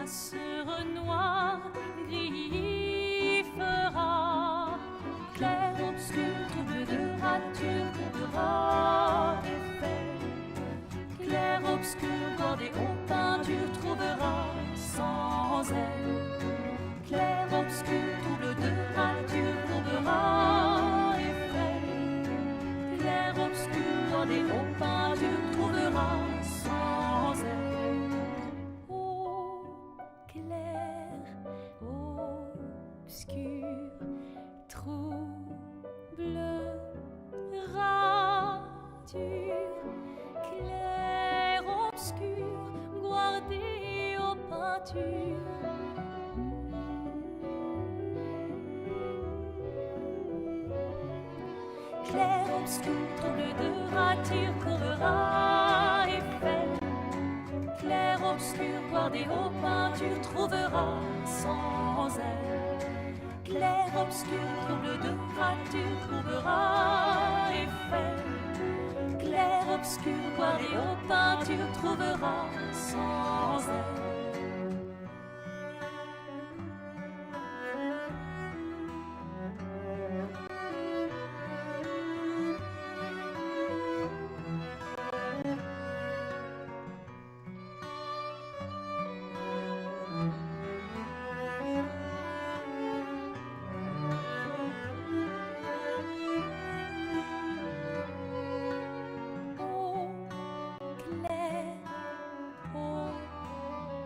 sur noir, gris fera, clair, obscur, trouble de rature, courbera effet, clair, obscur, bordé aux peintures, trouvera sans elle, clair, obscur, trouble de rature, courbera effet, clair, obscur, bordé aux peintures, trouvera sans elle. Ô clair, obscur, trouble, rature, clair, obscur, guardé aux peintures. Clair, obscur, trouble de rature, courbera effet, clair, obscur, guardé aux peintures, trouvera sans elle. Clair, obscur, trouble de rature, courbera effet, clair, obscur, guardé aux peintures, trouvera sans elle.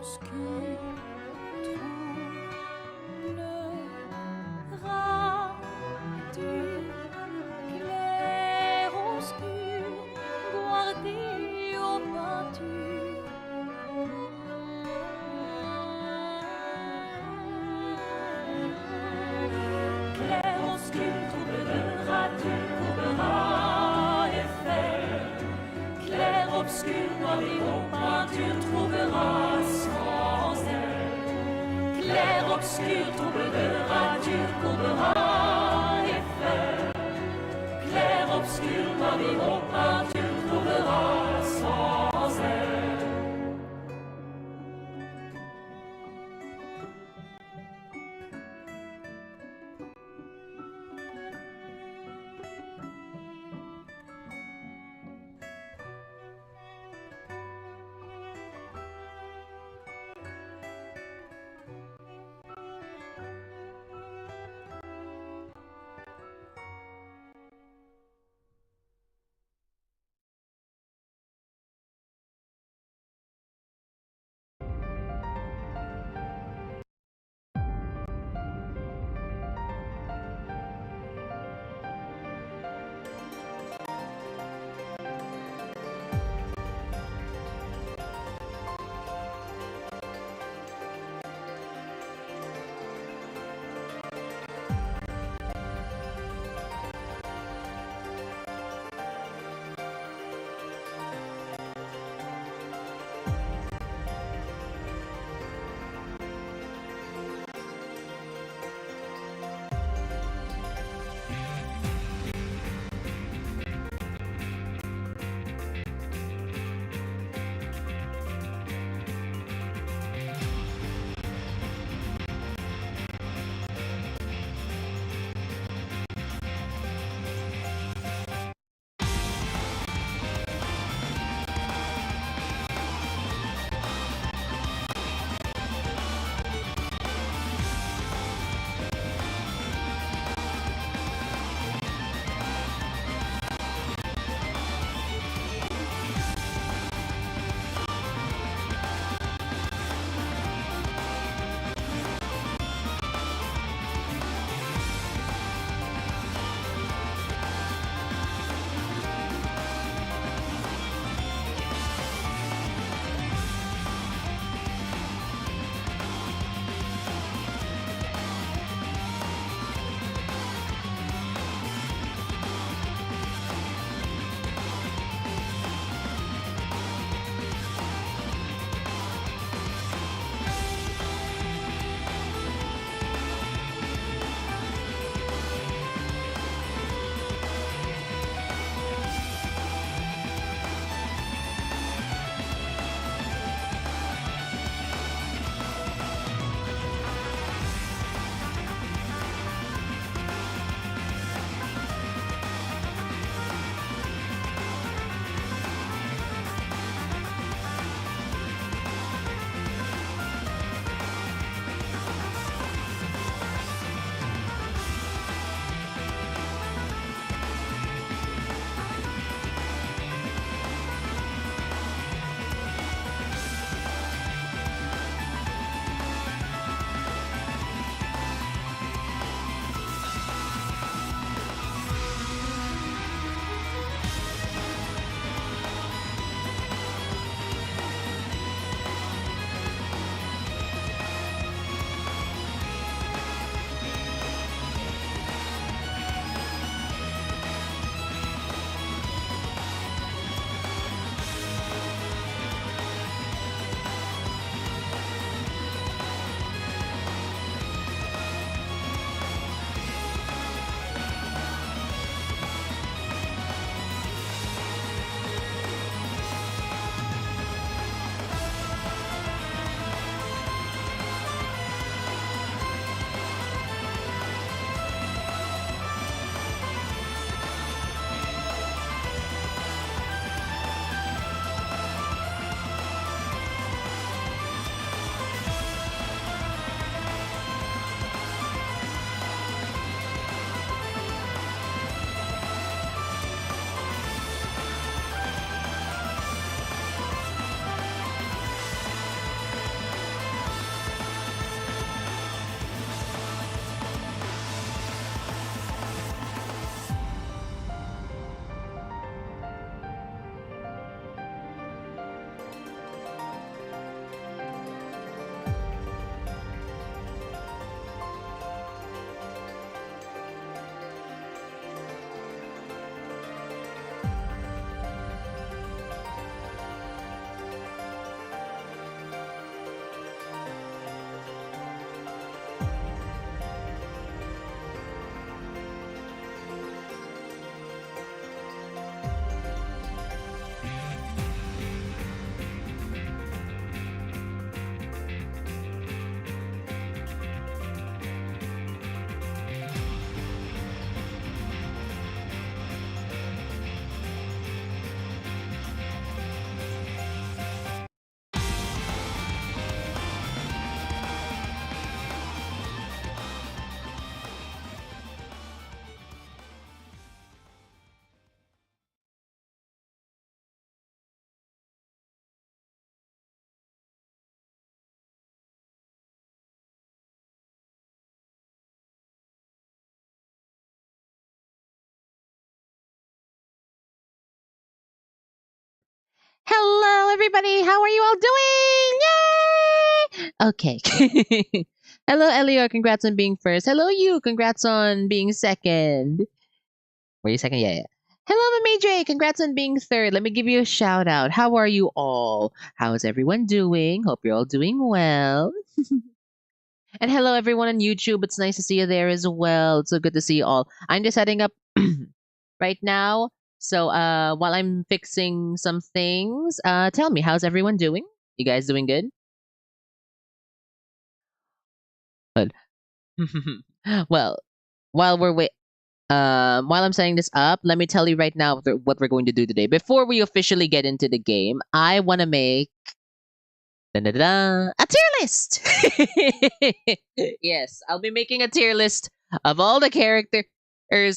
Obscur, trouble, rature, clair, obscur, guardé aux peintures. Clair, obscur, trouble de rature, courbera effet, clair, obscur, guardé aux peintures, trouvera sans elle. Clair, obscur, trouble de rature, courbera effet, clair, obscur, guardé aux peintures, trouvera sans elle. Hello, everybody. How are you all doing? Yay! Okay. Hello, Elio. Congrats on being first. Hello, you. Congrats on being second. Were you second? Yeah, yeah. Hello, Mamie Congrats on being third. Let me give you a shout out. How are you all? How is everyone doing? Hope you're all doing well. And hello, everyone on YouTube. It's nice to see you there as well. It's so good to see you all. I'm just setting up right now. So while I'm fixing some things, tell me, how's everyone doing? You guys doing good? Good. Well, while we're wait, while I'm setting this up, let me tell you right now what we're going to do today. Before we officially get into the game, I want to make a tier list. Yes, I'll be making a tier list of all the characters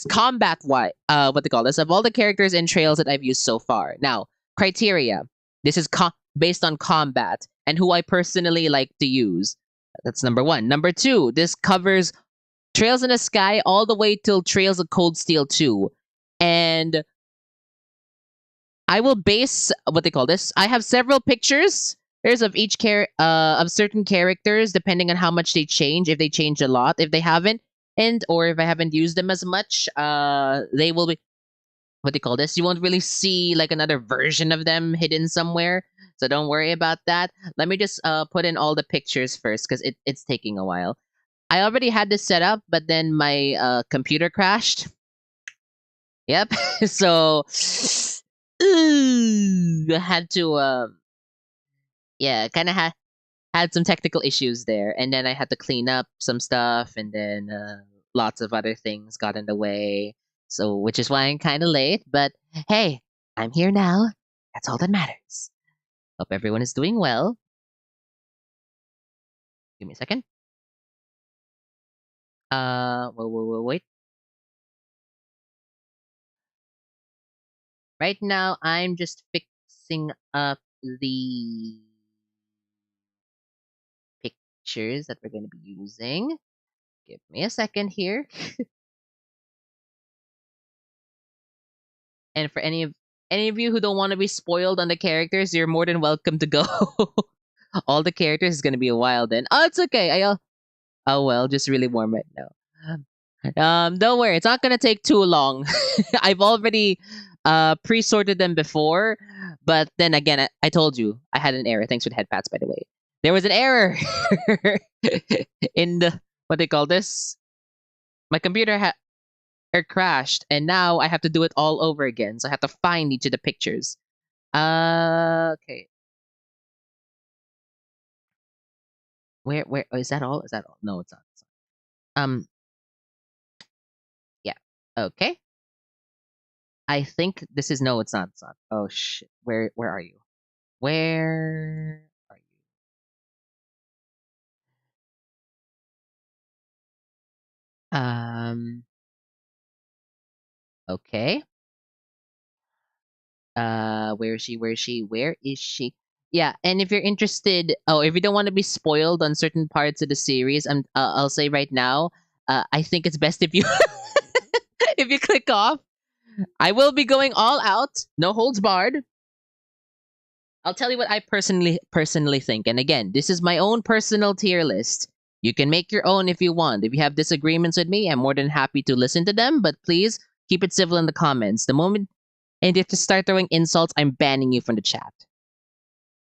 combat what they call this of all the characters and trails that I've used so far. Now, criteria. This is based on combat and who I personally like to use. That's number 1. Number 2, this covers Trails in the Sky all the way till Trails of Cold Steel 2. And I will base what they call this. I have several pictures. There's of each of certain characters, depending on how much they change. If they change a lot, if they haven't, or if I haven't used them as much, they will be what they call this. You won't really see like another version of them hidden somewhere. So don't worry about that. Let me just put in all the pictures first because it's taking a while. I already had this set up, but then my computer crashed. Yep. So I had to yeah, kind of had some technical issues there, and then I had to clean up some stuff, and then lots of other things got in the way. So, which is why I'm kind of late. But hey, I'm here now. That's all that matters. Hope everyone is doing well. Give me a second. Wait. Right now, I'm just fixing up the pictures that we're going to be using. Give me a second here. And for any of you who don't want to be spoiled on the characters, you're more than welcome to go. All the characters is gonna be a while then. Oh, it's okay. Oh well, just really warm right now. Don't worry, it's not gonna take too long. I've already pre-sorted them before, but then again, I told you I had an error. Thanks for the head pats, by the way. There was an error in the what they call this. My computer crashed, and now I have to do it all over again. So I have to find each of the pictures. Okay. Where oh, is that all? Is that all? No, it's not. Um, yeah. Okay. I think this is no, it's not. It's not. Oh shit. Where are you? Where are you? Okay. Where is she? Where is she? Where is she? Yeah, and if you're interested, if you don't want to be spoiled on certain parts of the series, I'll say right now, I think it's best if you if you click off. I will be going all out, no holds barred. I'll tell you what I personally think. And again, this is my own personal tier list. You can make your own if you want. If you have disagreements with me, I'm more than happy to listen to them, but please keep it civil in the comments. The moment and if you start throwing insults, I'm banning you from the chat.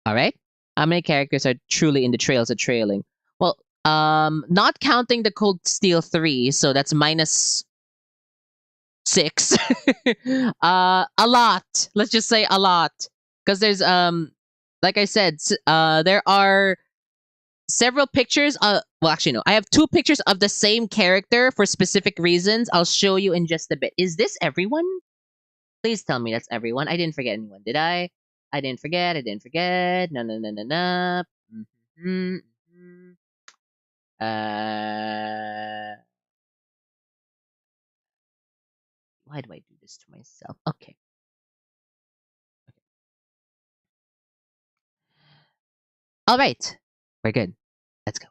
All right? How many characters are truly in the trails of trailing? Well, not counting the Cold Steel 3, so that's minus 6. A lot. Let's just say a lot. Because there's like I said, there are several pictures. Well, actually, no. I have 2 pictures of the same character for specific reasons. I'll show you in just a bit. Is this everyone? Please tell me that's everyone. I didn't forget anyone, did I? I didn't forget. I didn't forget. No, no, no, no, no. Mm-hmm, mm-hmm. Why do I do this to myself? Okay. All right. We're good. Let's go.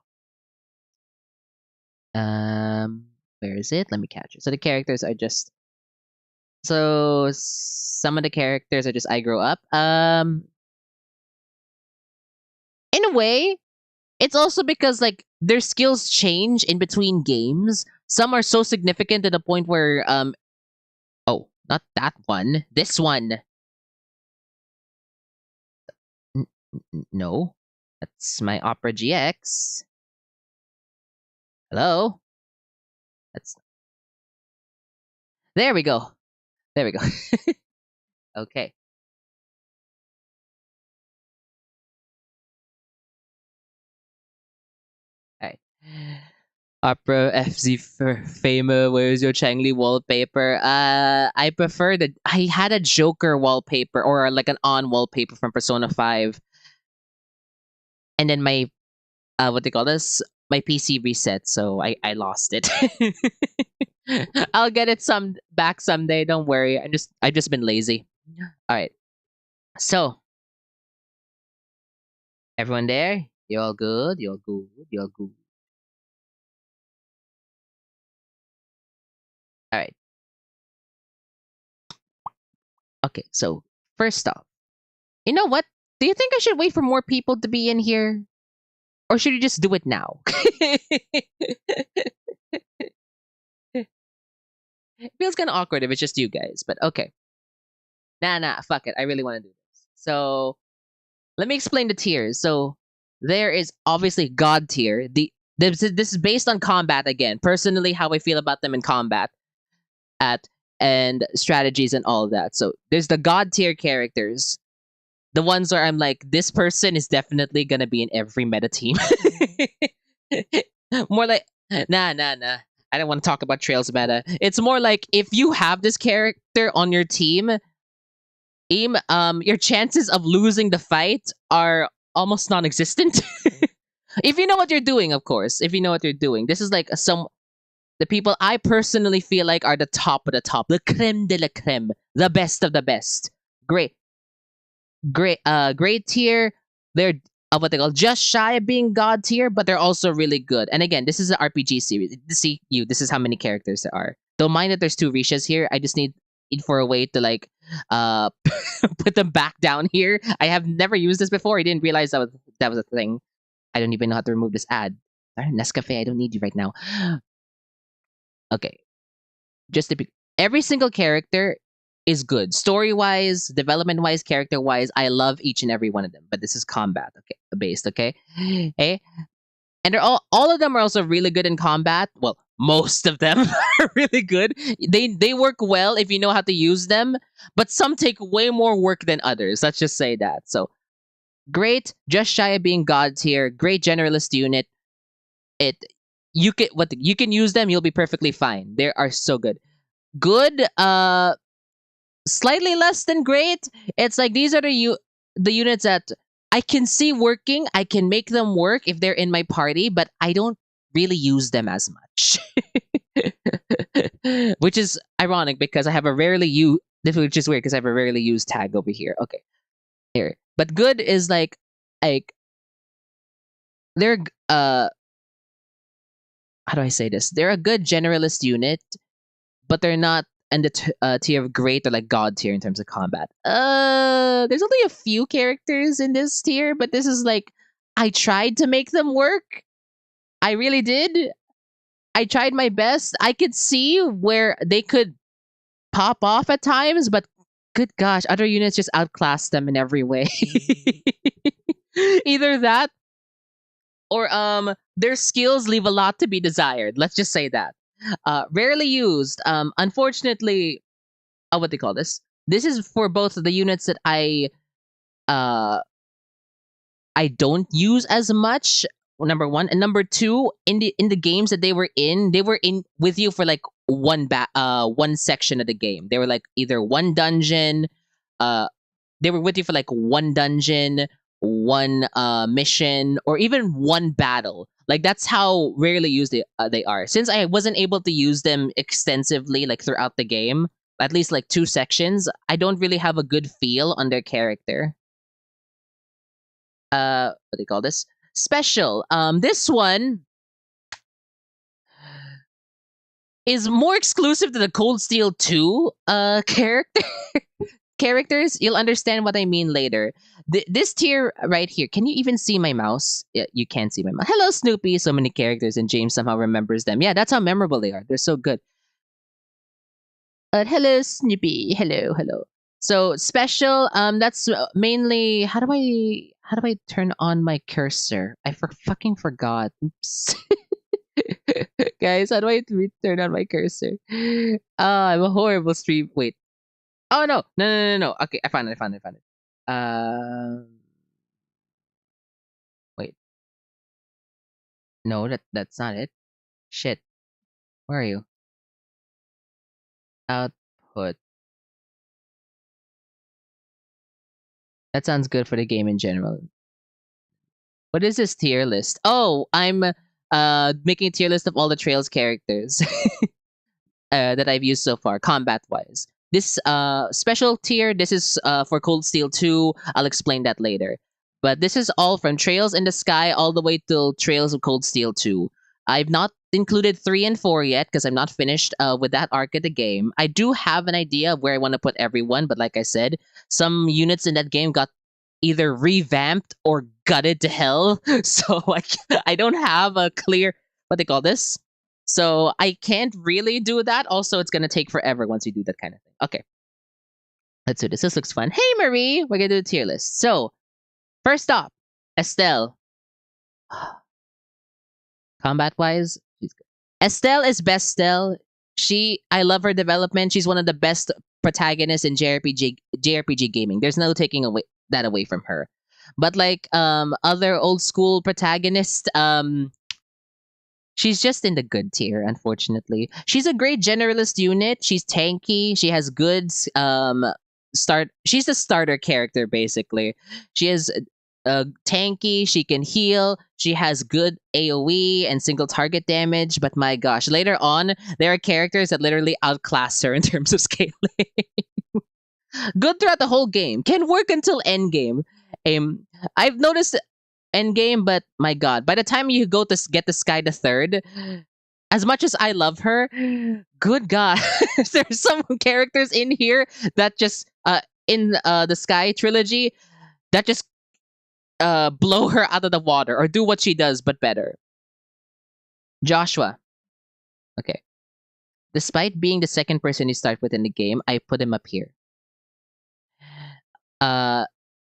Where is it? Let me catch it. So the characters are just some of the characters are just I grow up. in a way, it's also because like their skills change in between games. Some are so significant to the point where oh, not that one. This one. No. That's my Opera GX. Hello? That's There we go. There we go. Okay. Alright. Opera FZ Famer, where's your Changli wallpaper? I prefer the. I had a Joker wallpaper or like an on wallpaper from Persona 5. And then my, what they call this? My PC reset, so I lost it. I'll get it back someday, don't worry. I've just been lazy. Alright. So, everyone there? You all good? You all good? You all good? Alright. Okay, so first off, you know what? Do you think I should wait for more people to be in here? Or should you just do it now? It feels kind of awkward if it's just you guys, but okay. Nah, fuck it. I really want to do this. So, let me explain the tiers. So, there is obviously God tier. This is based on combat again. Personally, how I feel about them in combat at and strategies and all of that. So, there's the God tier characters. The ones where I'm like, this person is definitely gonna be in every meta team. More like, nah. I don't want to talk about Trails meta. It's more like if you have this character on your team, your chances of losing the fight are almost non-existent. If you know what you're doing, of course. If you know what you're doing, this is like the people I personally feel like are the top of the top, the creme de la creme, the best of the best. Great, great tier. They're what they call just shy of being god tier, but they're also really good. And again, this is an RPG series. See you. This is how many characters there are. Don't mind that there's 2 Rishas here. I just need for a way to like put them back down here. I have never used this before. I didn't realize that was a thing. I don't even know how to remove this ad. Darn, Nescafe, I don't need you right now. Okay, just to be every single character is good story wise, development wise, character wise. I love each and every one of them, but this is combat, okay, based, okay. Hey, and they're all of them are also really good in combat. Well, most of them are really good. They work well if you know how to use them, but some take way more work than others. Let's just say that. So great, just shy of being god tier. Great generalist unit. It you can use them. You'll be perfectly fine. They are so good. Good. Slightly less than great. It's like these are the units that I can see working. I can make them work if they're in my party, but I don't really use them as much. Which is ironic because I have a rarely used, which is weird because I have a rarely used tag over here. Okay, here. But good is like they're how do I say this? They're a good generalist unit, but they're not in the tier of great or like god tier in terms of combat. There's only a few characters in this tier, but this is like I tried to make them work. I really did. I tried my best. I could see where they could pop off at times, but good gosh, other units just outclass them in every way. Either that or their skills leave a lot to be desired. Let's just say that. Rarely used. Unfortunately, what they call this? This is for both of the units that uh I don't use as much. Number one and number two, in the games that they were in with you for like one section of the game. They were like either one dungeon, uh, they were with you for like one dungeon, one mission, or even one battle. Like that's how rarely used they are. Since I wasn't able to use them extensively, like throughout the game, at least like 2 sections, I don't really have a good feel on their character. What do you call this? Special. This one is more exclusive to the Cold Steel 2 character. characters, you'll understand what I mean later. This tier right here, can you even see my mouse? Yeah, you can't see my mouse. Hello, Snoopy. So many characters, and James somehow remembers them. Yeah, that's how memorable they are. They're so good. Hello, Snoopy. Hello, hello. So special. That's mainly how do I turn on my cursor? I fucking forgot. Oops. Guys, how do I turn on my cursor? I'm a horrible stream. Wait. Oh no, no, no, no, no. Okay, I found it. I found it. I found it. Wait. No, that's not it. Shit. Where are you? Output. That sounds good for the game in general. What is this tier list? Oh, I'm making a tier list of all the Trails characters that I've used so far, combat wise. This special tier, this is for Cold Steel 2. I'll explain that later. But this is all from Trails in the Sky all the way till Trails of Cold Steel 2. I've not included 3 and 4 yet because I'm not finished with that arc of the game. I do have an idea of where I want to put everyone, but like I said, some units in that game got either revamped or gutted to hell. So I don't have a clear, what they call this? So I can't really do that. Also, it's going to take forever once you do that kind of thing. Okay. Let's do this. This looks fun. Hey, Marie. We're going to do the tier list. So, first up, Estelle. Combat-wise, she's good. Estelle is best Estelle. I love her development. She's one of the best protagonists in JRPG gaming. There's no taking that away from her. But like other old school protagonists, she's just in the good tier, unfortunately. She's a great generalist unit. She's tanky. She has goods. She's a starter character basically. She is tanky. She can heal. She has good AOE and single target damage. But my gosh, later on there are characters that literally outclass her in terms of scaling. Good throughout the whole game. Can work until end game. I've noticed Endgame, but my god, by the time you go to get the Sky the Third, as much as I love her, good god, there's some characters in here that just in the Sky trilogy that just blow her out of the water or do what she does but better. Joshua. Okay. Despite being the second person you start with in the game, I put him up here.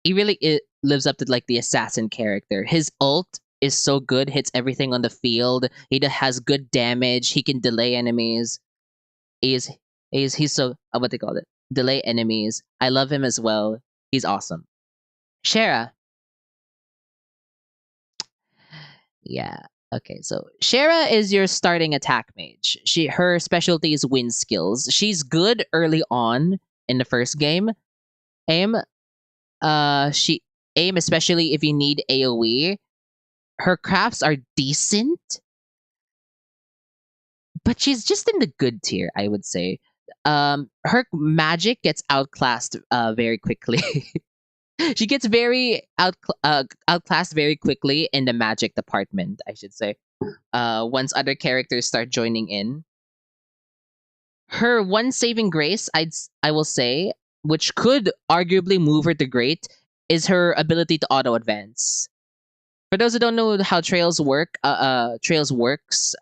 He really lives up to like the assassin character. His ult is so good, hits everything on the field. He has good damage. He can delay enemies. He's so what they call it, delay enemies. I love him as well. He's awesome. Shara. Yeah. Okay, so Shara is your starting attack mage. Her specialty is wind skills. She's good early on in the first game. She aim, especially if you need AoE. Her crafts are decent, but she's just in the good tier, I would say. Her magic gets outclassed very quickly. She gets outclassed very quickly in the magic department, I should say. Once other characters start joining in. Her one saving grace, I will say, which could arguably move her to great, is her ability to auto advance. For those who don't know how Trails works,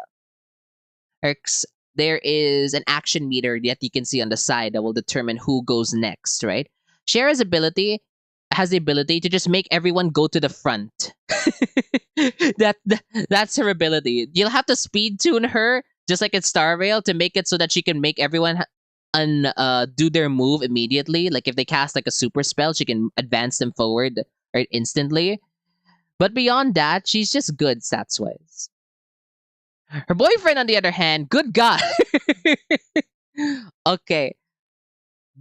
there is an action meter that you can see on the side that will determine who goes next, right? Shara's ability has the ability to just make everyone go to the front. That's her ability. You'll have to speed tune her, just like in Star Rail, to make it so that she can make everyone do their move immediately. Like if they cast like a super spell, she can advance them forward right instantly. But beyond that, she's just good stats wise. Her boyfriend, on the other hand, good god. Okay,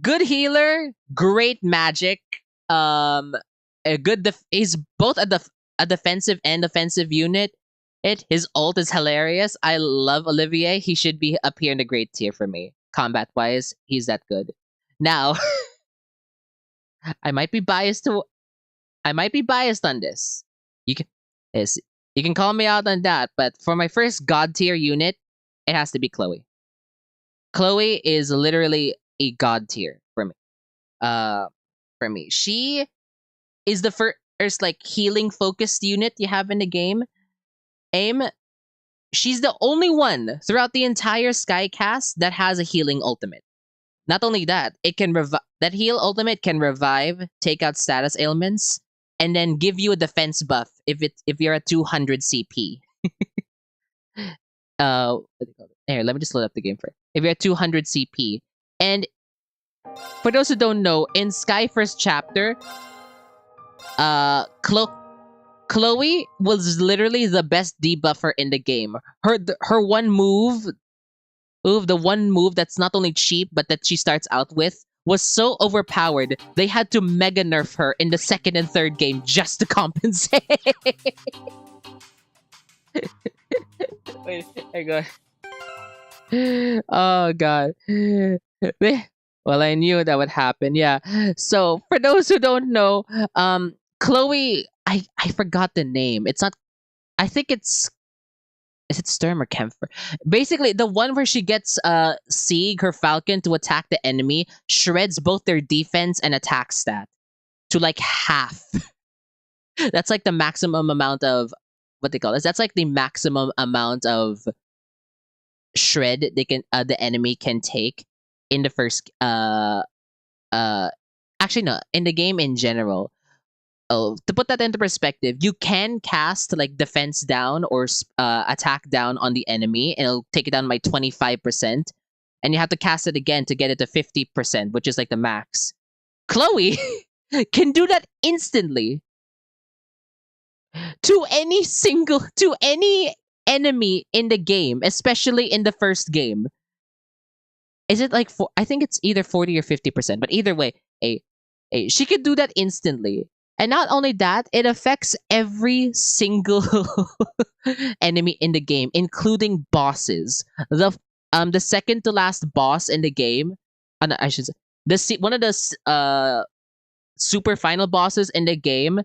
good healer, great magic. A good he's both a defensive and offensive unit. His ult is hilarious. I love Olivier. He should be up here in the great tier for me. Combat wise, he's that good. Now, I might be biased on this. You can you can call me out on that, but for my first god tier unit, it has to be Chloe. Chloe is literally a god tier for me. uh for me. She is the first like healing focused unit you have in the game. Aim. She's the only one throughout the entire Skycast that has a healing ultimate. Not only that, it can that heal ultimate can revive, take out status ailments, and then give you a defense buff if you're at 200 CP. What do you call it? Here, let me just load up the game for it. If you're at 200 CP, and for those who don't know, in Sky First Chapter, Chloe was literally the best debuffer in the game. Her one move, the one move that's not only cheap but that she starts out with was so overpowered they had to mega nerf her in the second and third game just to compensate. Wait, I got. Oh god. Well, I knew that would happen. Yeah. So for those who don't know, Chloe, I forgot the name. It's not. I think it's. Is it Sturm or Kempfer? Basically, the one where she gets Sieg, her falcon, to attack the enemy, shreds both their defense and attack stat to like half. That's like the maximum amount of what they call this. That's like the maximum amount of shred the enemy can take in the first actually no, in the game in general. Oh, to put that into perspective, you can cast like defense down or attack down on the enemy, and it'll take it down by 25%. And you have to cast it again to get it to 50%, which is like the max. Chloe can do that instantly to any enemy in the game, especially in the first game. Is it like I think it's either 40 or 50%, but either way, she could do that instantly. And not only that, it affects every single enemy in the game, including bosses. The second to last boss in the game, no, I should say one of the super final bosses in the game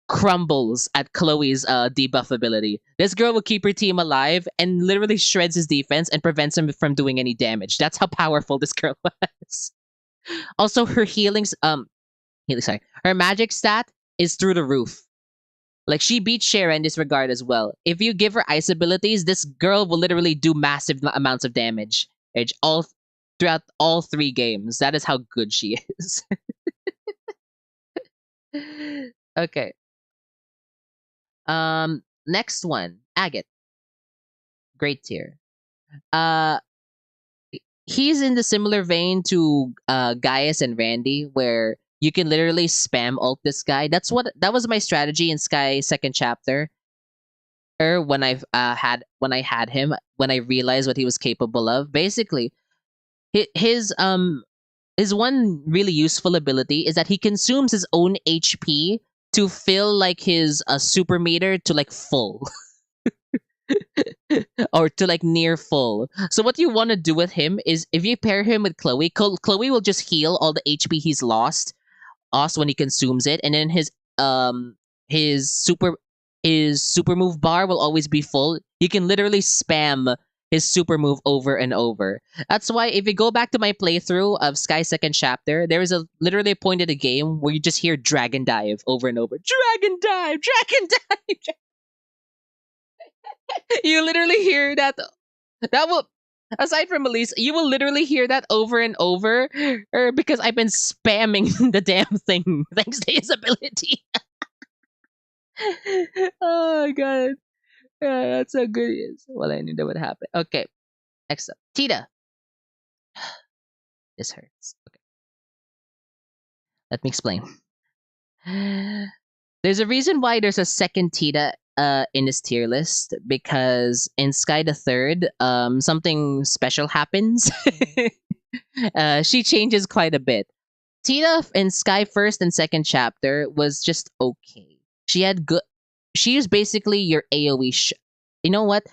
crumbles at Chloe's debuff ability. This girl will keep her team alive and literally shreds his defense and prevents him from doing any damage. That's how powerful this girl was. Also, her her magic stat is through the roof. Like, she beats Shara in this regard as well. If you give her ice abilities, this girl will literally do massive amounts of damage throughout all 3 games. That is how good she is. Okay. Next one, Agate. Great tier. He's in the similar vein to Gaius and Randy, where you can literally spam ult this guy. That was my strategy in Sky second chapter. When I had him, when I realized what he was capable of. Basically, his one really useful ability is that he consumes his own HP to fill like his super meter to like full. Or to like near full. So what you want to do with him is if you pair him with Chloe, Chloe will just heal all the HP he's lost when he consumes it, and then his super move bar will always be full. You can literally spam his super move over and over. That's why if you go back to my playthrough of Sky Second Chapter, there is literally a point in the game where you just hear Dragon Dive over and over. Dragon Dive! Dragon Dive! You literally hear that. That will, aside from Elise, you will literally hear that over and over, because I've been spamming the damn thing thanks to his ability. Oh god, yeah, that's how good he is. Well, I knew that would happen. Okay, next up, Tita. This hurts. Okay, let me explain. There's a reason why there's a second Tita in this tier list, because in Sky the Third, something special happens. She changes quite a bit. Tita in Sky First and Second Chapter was just okay. She had good. She is basically your AOE. You know what?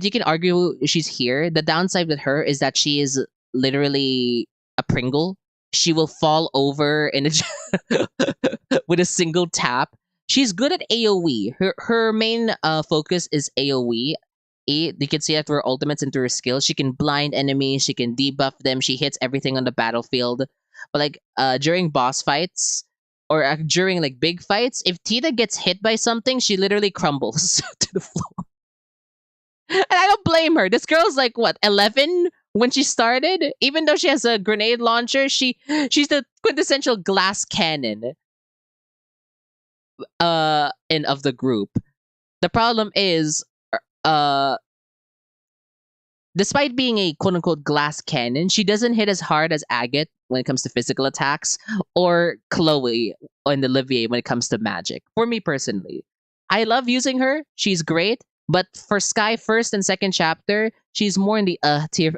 You can argue she's here. The downside with her is that she is literally a Pringle. She will fall over in with a single tap. She's good at AoE. Her main focus is AoE. You can see that through her ultimates and through her skills. She can blind enemies. She can debuff them. She hits everything on the battlefield. but like during boss fights or during like big fights, if Tita gets hit by something, she literally crumbles to the floor. And I don't blame her. This girl's like what, 11 when she started? Even though she has a grenade launcher, she's the quintessential glass cannon in of the group. The problem is uh despite being a quote unquote glass cannon, she doesn't hit as hard as Agate when it comes to physical attacks, or Chloe and Olivier when it comes to magic. For me personally, I love using her. She's great. But for Sky first and second chapter, she's more in the tier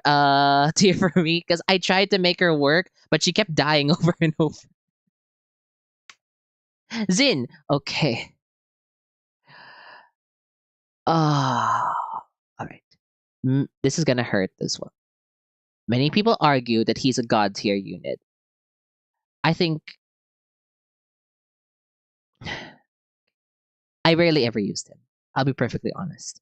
tier for me because I tried to make her work, but she kept dying over and over. Zin, okay. Ah, all right. This is gonna hurt this one. Many people argue that he's a god tier unit. I think I rarely ever used him. I'll be perfectly honest.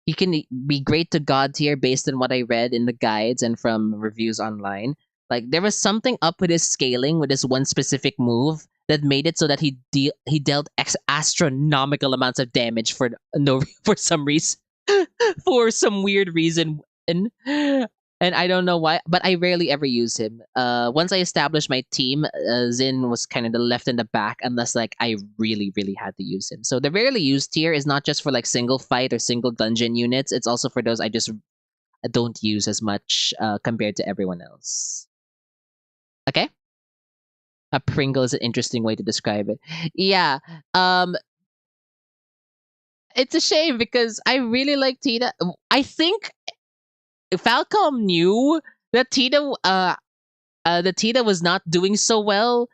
He can be great to god tier based on what I read in the guides and from reviews online. Like there was something up with his scaling with this one specific move that made it so that he dealt astronomical amounts of damage for no for some reason, for some weird reason. And I don't know why, but I rarely ever use him. Once I established my team, Zin was kind of the left in the back, unless like I really, really had to use him. So the rarely used tier is not just for like single fight or single dungeon units. It's also for those I just don't use as much compared to everyone else. Okay, a Pringle is an interesting way to describe it. Yeah, it's a shame because I really like Tina. I think Falcom knew that Tita was not doing so well,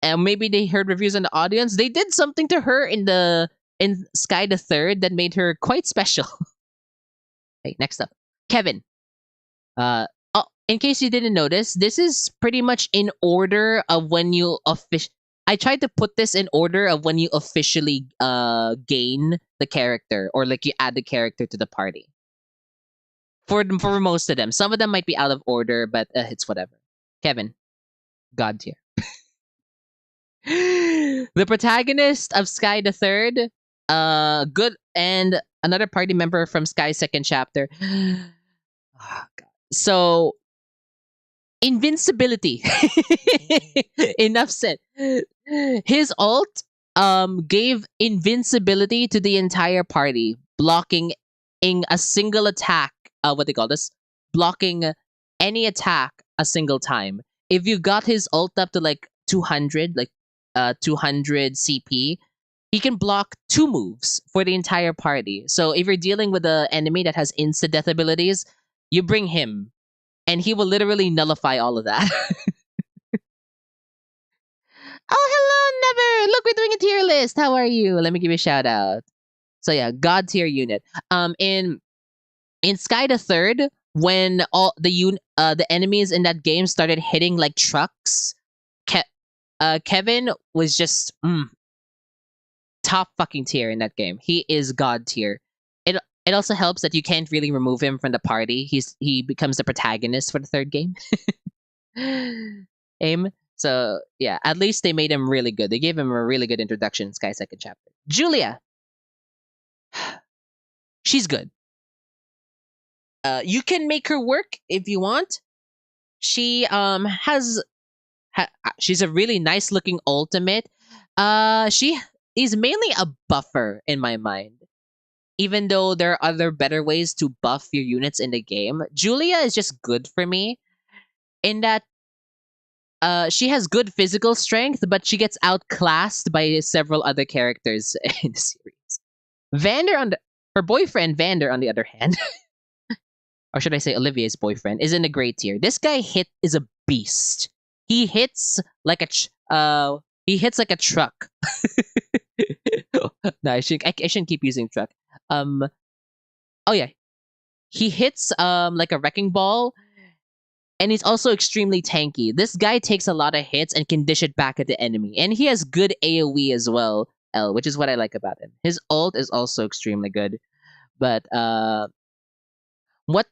and maybe they heard reviews in the audience. They did something to her in Sky the Third that made her quite special. Okay, next up, Kevin. Oh, in case you didn't notice, this is pretty much in order of when you I tried to put this in order of when you officially gain the character, or like you add the character to the party. For most of them, some of them might be out of order, but it's whatever. Kevin, god tier. The protagonist of Sky the Third, good, and another party member from Sky's second chapter. Oh, so invincibility. Enough said. His ult gave invincibility to the entire party, blocking in a single attack. What they call this? Blocking any attack a single time. If you got his ult up to like 200, like 200 CP, he can block 2 moves for the entire party. So if you're dealing with an enemy that has insta death abilities, you bring him, and he will literally nullify all of that. Oh, hello, Never! Look, we're doing a tier list. How are you? Let me give you a shout out. So yeah, god tier unit. In Sky the Third, when all the enemies in that game started hitting like trucks, Kevin was just top fucking tier in that game. He is god tier. It also helps that you can't really remove him from the party. He becomes the protagonist for the third game. Aim. So yeah, at least they made him really good. They gave him a really good introduction in Sky Second Chapter. Julia. She's good. You can make her work if you want. She she's a really nice looking ultimate. She is mainly a buffer in my mind. Even though there are other better ways to buff your units in the game, Julia is just good for me in that she has good physical strength, but she gets outclassed by several other characters in the series. Her boyfriend Vander, on the other hand, or should I say Olivier's boyfriend, is in a great tier. This guy is a beast. He hits like a truck. No, I shouldn't keep using truck. Oh yeah, he hits like a wrecking ball, and he's also extremely tanky. This guy takes a lot of hits and can dish it back at the enemy, and he has good AOE as well, which is what I like about him. His ult is also extremely good, but what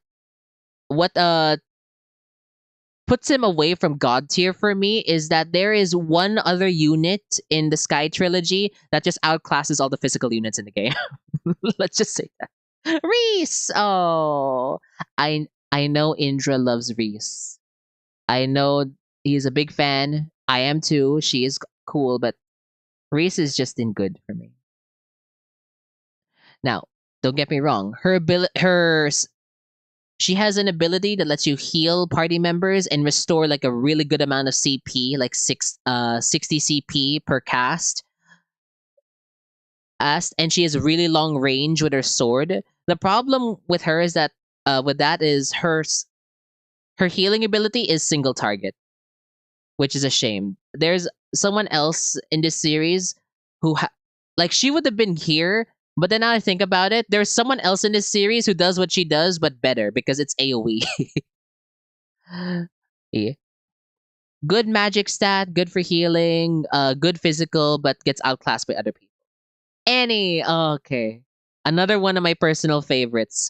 puts him away from God tier for me is that there is one other unit in the Sky trilogy that just outclasses all the physical units in the game. Let's just say that. Reese! Oh, I know Indra loves Reese. I know he's a big fan. I am too. She is cool, but Reese is just in good for me. Now, don't get me wrong. She has an ability that lets you heal party members and restore like a really good amount of CP, like 60 CP per cast, and she has really long range with her sword. The problem with her is that with that is her healing ability is single target, which is a shame. There's someone else in this series who like she would have been here, but then now I think about it, there's someone else in this series who does what she does but better because it's AoE. Yeah. Good magic stat, good for healing, good physical, but gets outclassed by other people. Annie, okay. Another one of my personal favorites.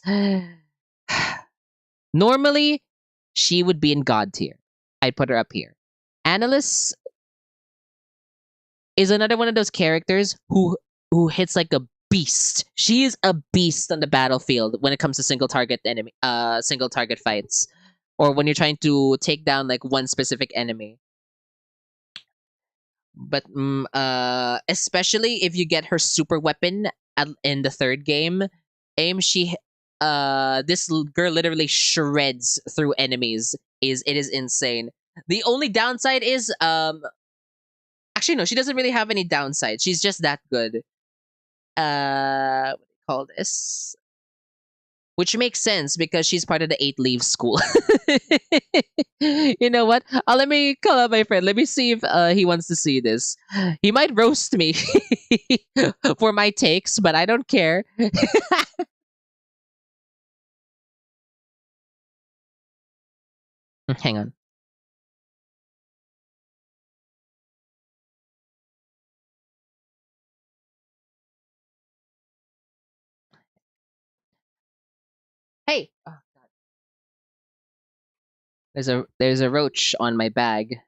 Normally, she would be in God tier. I'd put her up here. Annalise is another one of those characters who hits like a beast. She is a beast on the battlefield when it comes to single target fights, or when you're trying to take down like one specific enemy. But especially if you get her super weapon in the third game, this girl literally shreds through enemies. It is insane. The only downside is actually no, she doesn't really have any downside. She's just that good. What do you call this? Which makes sense because she's part of the 8 Leaves school. You know what? Let me call out my friend. Let me see if he wants to see this. He might roast me for my takes, but I don't care. Hang on. Hey, oh, God. There's a roach on my bag.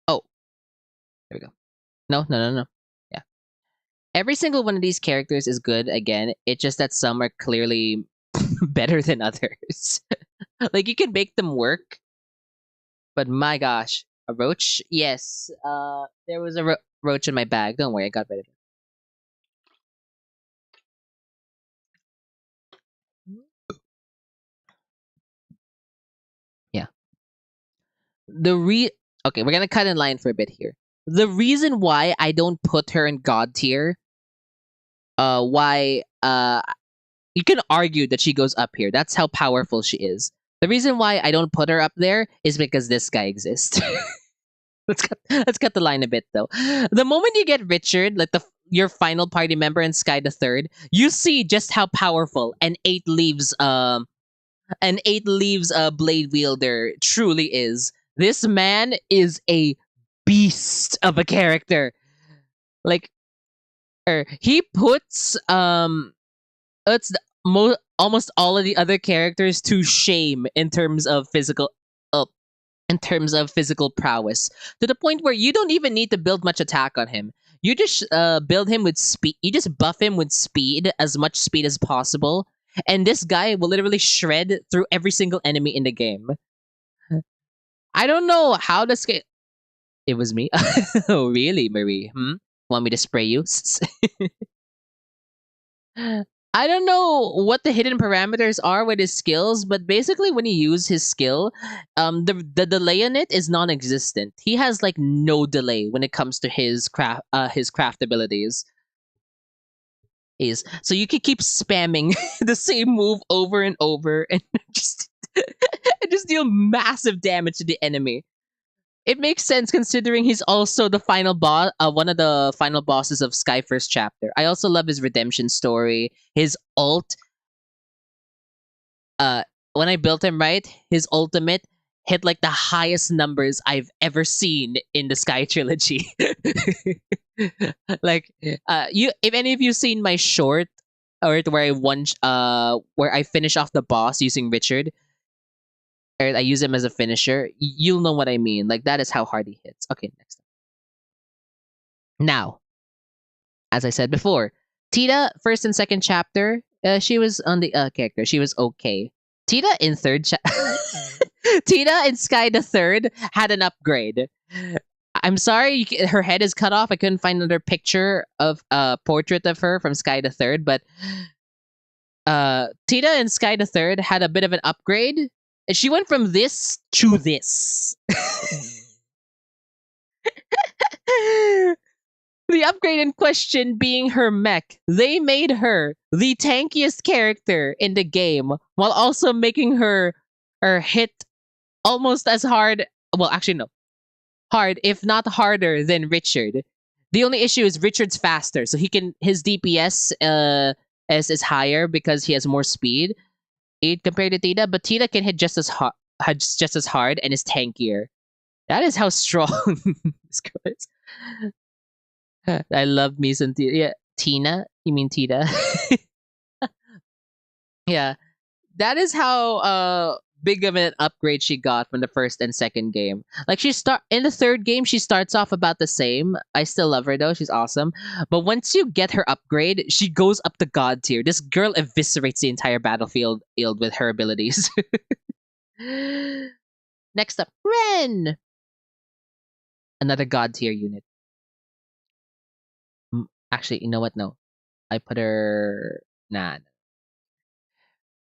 Oh, there we go. No, no, no, no. Yeah. Every single one of these characters is good again. It's just that some are clearly better than others. Like you can make them work, but my gosh, a roach? Yes. There was a roach in my bag. Don't worry, I got rid of it. Yeah. The re Okay, we're gonna cut in line for a bit here. The reason why I don't put her in God tier, why you can argue that she goes up here. That's how powerful she is. The reason why I don't put her up there is because this guy exists. Let's cut the line a bit though. The moment you get Richard, like your final party member in Sky the Third, you see just how powerful an 8 Leaves blade wielder truly is. This man is a beast of a character. Like he puts it's almost all of the other characters to shame in terms of physical prowess, to the point where you don't even need to build much attack on him. You just build him with speed. You just buff him with speed, as much speed as possible, and this guy will literally shred through every single enemy in the game. I don't know how this game. It was me. Oh, really, Marie? Want me to spray you? I don't know what the hidden parameters are with his skills, but basically when you use his skill, the delay on it is non-existent. He has like no delay when it comes to his craft abilities. Is so you can keep spamming the same move over and over and just and just deal massive damage to the enemy. It makes sense considering he's also the final boss, one of the final bosses of Sky First Chapter. I also love his redemption story. His ult, when I built him right, his ultimate hit like the highest numbers I've ever seen in the Sky trilogy. Like, you if any of you seen my short or where I where I finish off the boss using Richard, or I use him as a finisher, you'll know what I mean. Like that is how hard he hits. Okay, next. Now, as I said before, Tita, first and second chapter, she was on the character. She was okay. Tita in Tita in Sky the Third had an upgrade. I'm sorry, her head is cut off. I couldn't find another picture of a portrait of her from Sky the Third, but Tita in Sky the Third had a bit of an upgrade. And she went from this to this. The upgrade in question being her mech. They made her the tankiest character in the game while also making her hit almost as hard. Well, actually, no. Hard, if not harder than Richard. The only issue is Richard's faster, so his DPS is higher because he has more speed compared to Tita, but Tita can hit just as hard and is tankier. That is how strong this girl is. I love me some Tina. Yeah, Tina? You mean Tita? Yeah. That is how big of an upgrade she got from the first and second game. Like in the third game, she starts off about the same. I still love her though; she's awesome. But once you get her upgrade, she goes up to God tier. This girl eviscerates the entire battlefield with her abilities. Next up, Ren, another God tier unit. Actually, you know what? No, I put her. Nah.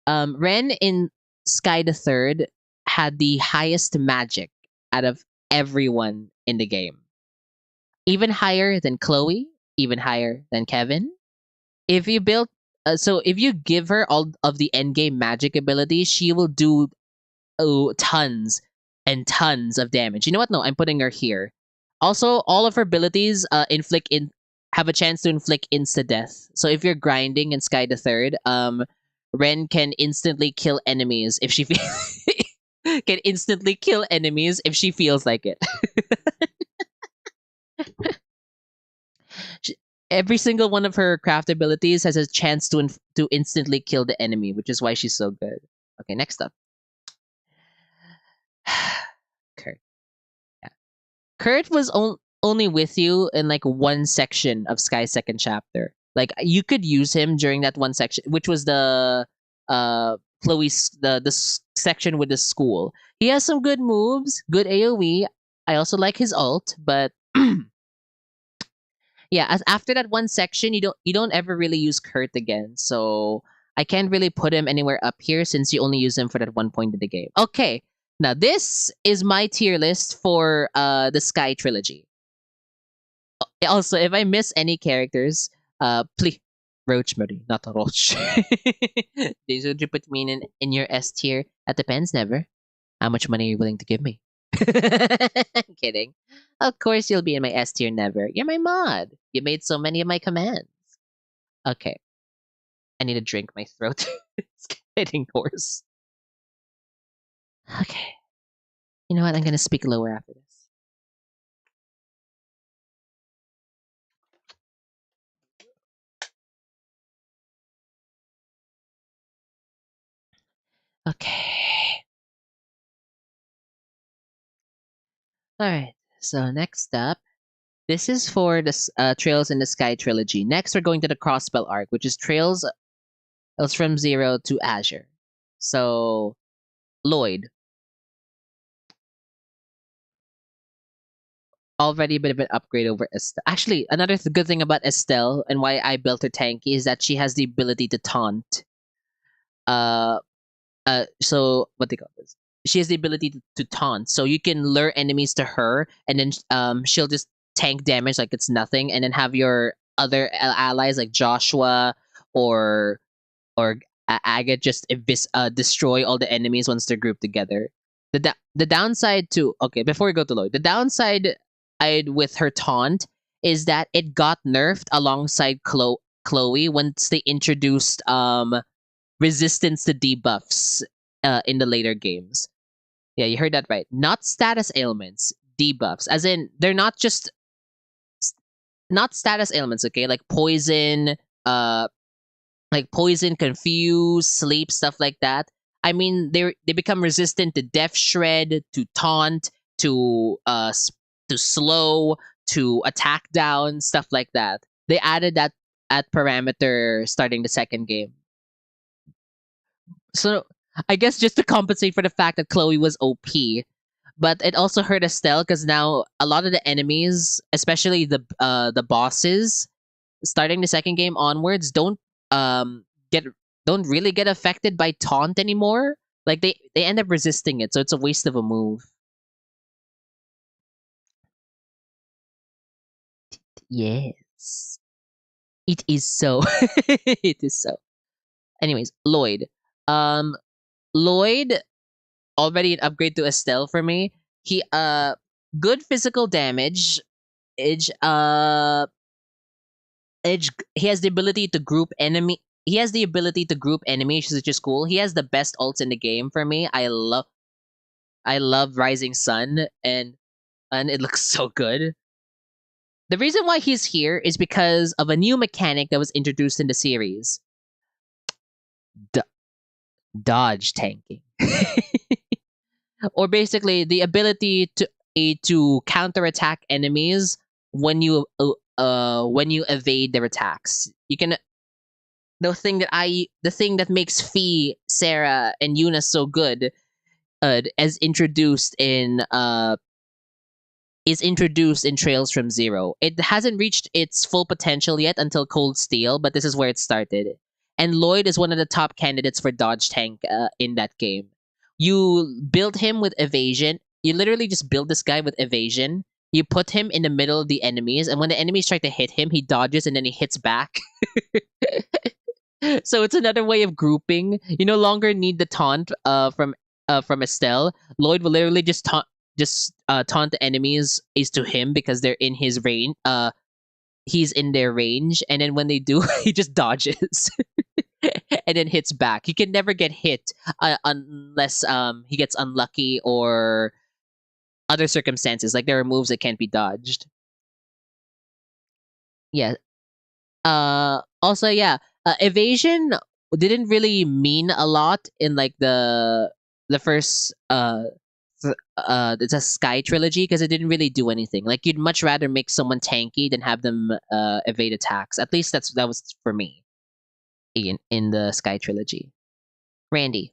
Ren in Sky the Third had the highest magic out of everyone in the game. Even higher than Chloe, even higher than Kevin. If you build if you give her all of the endgame magic abilities, she will do tons and tons of damage. You know what? No, I'm putting her here. Also, all of her abilities have a chance to inflict insta death. So if you're grinding in Sky the Third, Ren can instantly kill enemies if she can instantly kill enemies if she feels like it. Every single one of her craft abilities has a chance to instantly kill the enemy, which is why she's so good. Okay, next up. Kurt. Yeah. Kurt was only with you in like one section of Sky's second chapter. Like you could use him during that one section, which was the Chloe's the section with the school. He has some good moves, good AoE. I also like his ult, but yeah, after that one section, you don't ever really use Kurt again. So I can't really put him anywhere up here since you only use him for that one point in the game. Okay, now this is my tier list for the Sky trilogy. Also, if I miss any characters, please, Roach Marie, not a Roach. Would you put me in your S tier? That depends. Never. How much money are you willing to give me? I'm kidding. Of course, you'll be in my S tier. Never. You're my mod. You made so many of my commands. Okay. I need to drink. My throat. It's getting hoarse. Okay. You know what? I'm gonna speak lower after this. Okay. All right. So next up, this is for the Trails in the Sky trilogy. Next, we're going to the Crossbell arc, which is Trails from Zero to Azure. So, Lloyd. Already a bit of an upgrade over Estelle. Actually, another good thing about Estelle and why I built her tanky is that she has the ability to taunt. So what they call this? She has the ability to taunt, so you can lure enemies to her, and then she'll just tank damage like it's nothing, and then have your other allies like Joshua or Aga just destroy all the enemies once they're grouped together. The downside to okay before we go to Lloyd, the downside with her taunt is that it got nerfed alongside Chloe once they introduced resistance to debuffs in the later games. Yeah, you heard that right. Not status ailments, debuffs. As in, they're not just not status ailments, okay? Uh like poison, confuse, sleep, stuff like that. I mean, they become resistant to death shred, to taunt, to to slow, to attack down, stuff like that. They added that at parameter starting the second game. So I guess just to compensate for the fact that Chloe was OP, but it also hurt Estelle because now a lot of the enemies, especially the bosses, starting the second game onwards, get don't really get affected by taunt anymore. Like they end up resisting it, so it's a waste of a move. Yes, it is so. It is so. Anyways, Lloyd. Um, Lloyd already an upgrade to Estelle for me. He good physical damage. Edge Edge he has the ability to group enemy. He has the ability to group enemies, which is cool. He has the best ults in the game for me. I love Rising Sun and it looks so good. The reason why he's here is because of a new mechanic that was introduced in the series. D- Dodge tanking. Or basically the ability to counterattack enemies when you evade their attacks. You can the thing that makes Fee, Sarah, and Yuna so good as introduced in is introduced in Trails from Zero. It hasn't reached its full potential yet until Cold Steel, but this is where it started. And Lloyd is one of the top candidates for dodge tank in that game. You build him with evasion. You literally just build this guy with evasion. You put him in the middle of the enemies, and when the enemies try to hit him, he dodges and then he hits back. So it's another way of grouping. You no longer need the taunt from Estelle. Lloyd will literally taunt the enemies is to him because they're in his range. He's in their range, and then when they do, he just dodges and then hits back. He can never get hit unless he gets unlucky or other circumstances. Like there are moves that can't be dodged. Yeah, also, yeah, evasion didn't really mean a lot in like the first it's a Sky trilogy because it didn't really do anything. Like you'd much rather make someone tanky than have them evade attacks. At least that was for me in the Sky trilogy. Randy.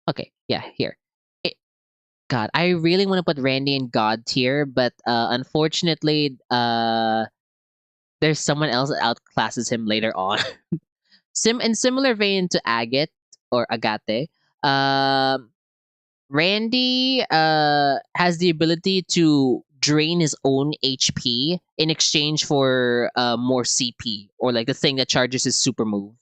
Okay, yeah, here. It, God, I really want to put Randy in God tier, but unfortunately, there's someone else that outclasses him later on. In similar vein to Agate or Agate, um, Randy has the ability to drain his own HP in exchange for more CP or like the thing that charges his super move.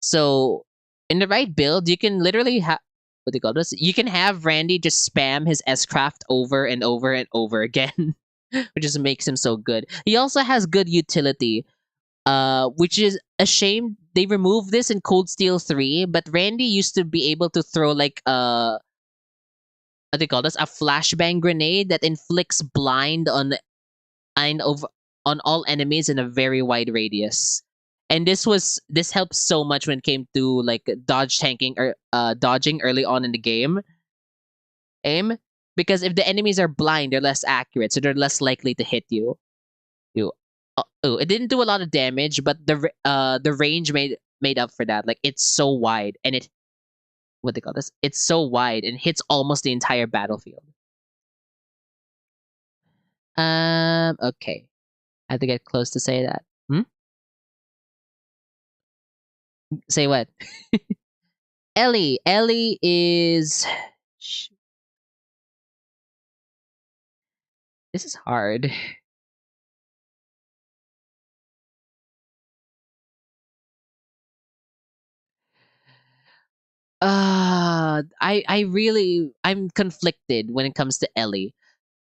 So in the right build, you can literally have what do you call this? You can have Randy just spam his S craft over and over and over again, which just makes him so good. He also has good utility, which is a shame they removed this in Cold Steel 3, but Randy used to be able to throw like what do you call this? A flashbang grenade that inflicts blind and over on all enemies in a very wide radius. And this helps so much when it came to like dodge tanking or dodging early on in the game. Aim because if the enemies are blind, they're less accurate, so they're less likely to hit you. You oh, it didn't do a lot of damage, but the range made up for that. Like it's so wide and it what they call this? It's so wide and hits almost the entire battlefield. Okay. I have to get close to say that. Hmm? Say what? Ellie. Ellie is. This is hard. I'm conflicted when it comes to Ellie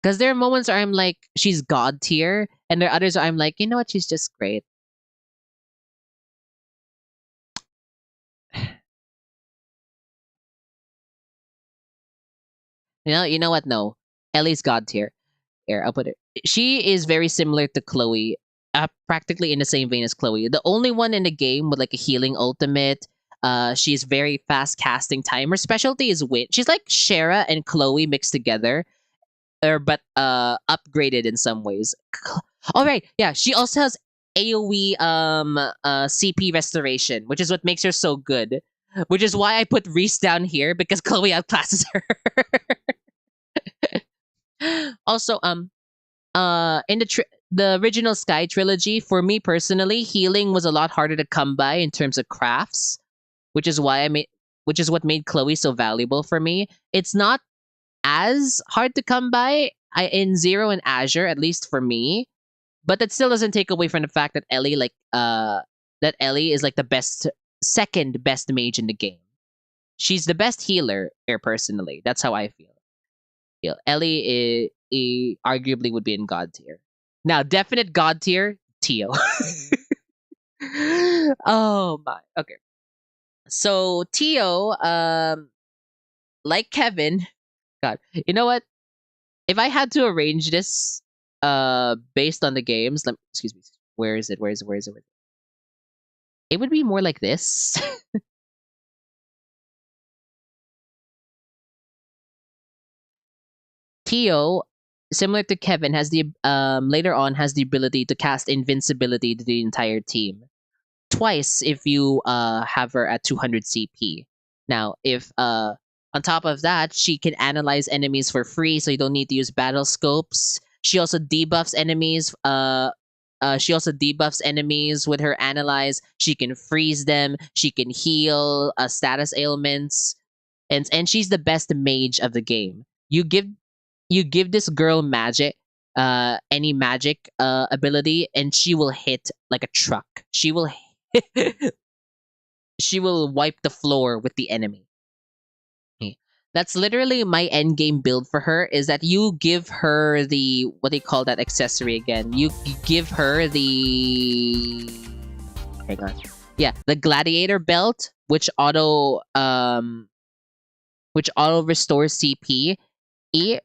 because there are moments where I'm like she's god tier, and there are others where I'm like you know what she's just great. You know what? No, Ellie's god tier. Here, I'll put it. She is very similar to Chloe, practically in the same vein as Chloe. The only one in the game with like a healing ultimate. She's very fast casting time. Her specialty is wit. She's like Shara and Chloe mixed together, or but upgraded in some ways. All right, yeah. She also has AOE CP restoration, which is what makes her so good. Which is why I put Reese down here because Chloe outclasses her. Also, in the original Sky trilogy, for me personally, healing was a lot harder to come by in terms of crafts, which is why which is what made Chloe so valuable for me. It's not as hard to come by in Zero and Azure, at least for me, but that still doesn't take away from the fact that Ellie is like the best, second best mage in the game. She's the best healer here personally. That's how I feel. Ellie arguably would be in God tier. Now, definite God tier, Tio. Oh my. Okay. So Tio, like Kevin, God, you know what? If I had to arrange this, based on the games, excuse me, where is it? Where is it? Where is it? It would be more like this. Tio, similar to Kevin, has the later on has the ability to cast invincibility to the entire team twice if you have her at 200 CP. Now, if on top of that, she can analyze enemies for free, so you don't need to use battle scopes. She also debuffs enemies. With her analyze. She can freeze them. She can heal status ailments, and she's the best mage of the game. You give this girl magic, any magic ability, and she will hit like a truck. She will wipe the floor with the enemy. That's literally my end game build for her. Is that you give her the, what do you call that accessory again? You give her the, hang on, yeah, the gladiator belt, which auto restores CP, e,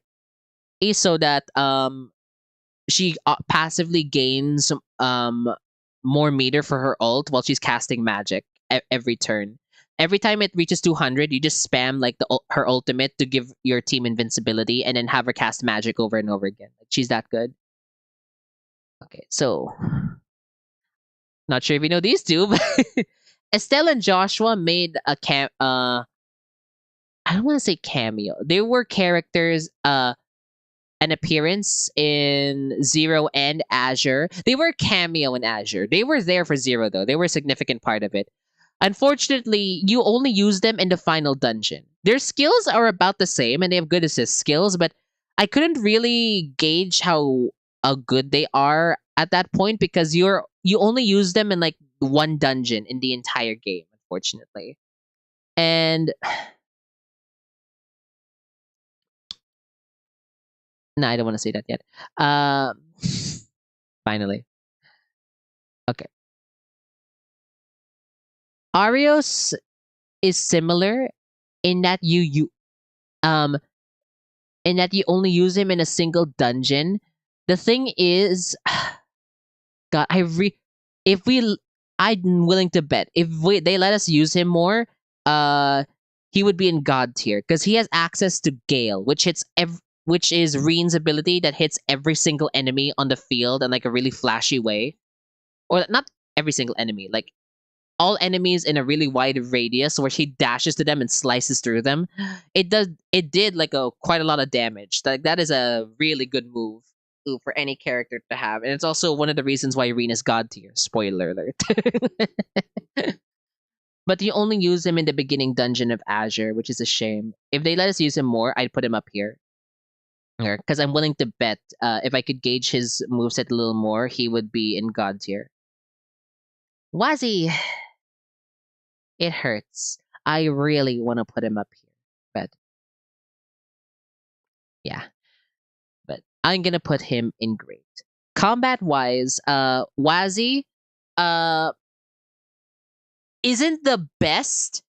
so that she passively gains more meter for her ult while she's casting magic every turn. Every time it reaches 200, you just spam like her ultimate to give your team invincibility, and then have her cast magic over and over again. Like, she's that good. Okay, so not sure if you know these two, but Estelle and Joshua made a I don't want to say cameo. They were characters an appearance in Zero and Azure. They were a cameo in Azure. They were there for Zero, though. They were a significant part of it. Unfortunately, you only use them in the final dungeon. Their skills are about the same, and they have good assist skills, but I couldn't really gauge how good they are at that point, because you only use them in like one dungeon in the entire game, unfortunately. And no, I don't want to say that yet. Finally. Okay. Arios is similar in that um in that you only use him in a single dungeon. The thing is, God, if we I'm willing to bet if they let us use him more, he would be in God tier because he has access to Gale, which is Reen's ability that hits every single enemy on the field in like a really flashy way, or not every single enemy, like all enemies in a really wide radius where she dashes to them and slices through them. It did like quite a lot of damage. Like, that is a really good move for any character to have. And it's also one of the reasons why Rena's god tier. Spoiler alert. But you only use him in the beginning dungeon of Azure, which is a shame. If they let us use him more, I'd put him up here. Because I'm willing to bet if I could gauge his moveset a little more, he would be in god tier. Wazzy! It hurts. I really want to put him up here, but yeah. But I'm gonna put him in great. Combat wise, Wazzy uh isn't the best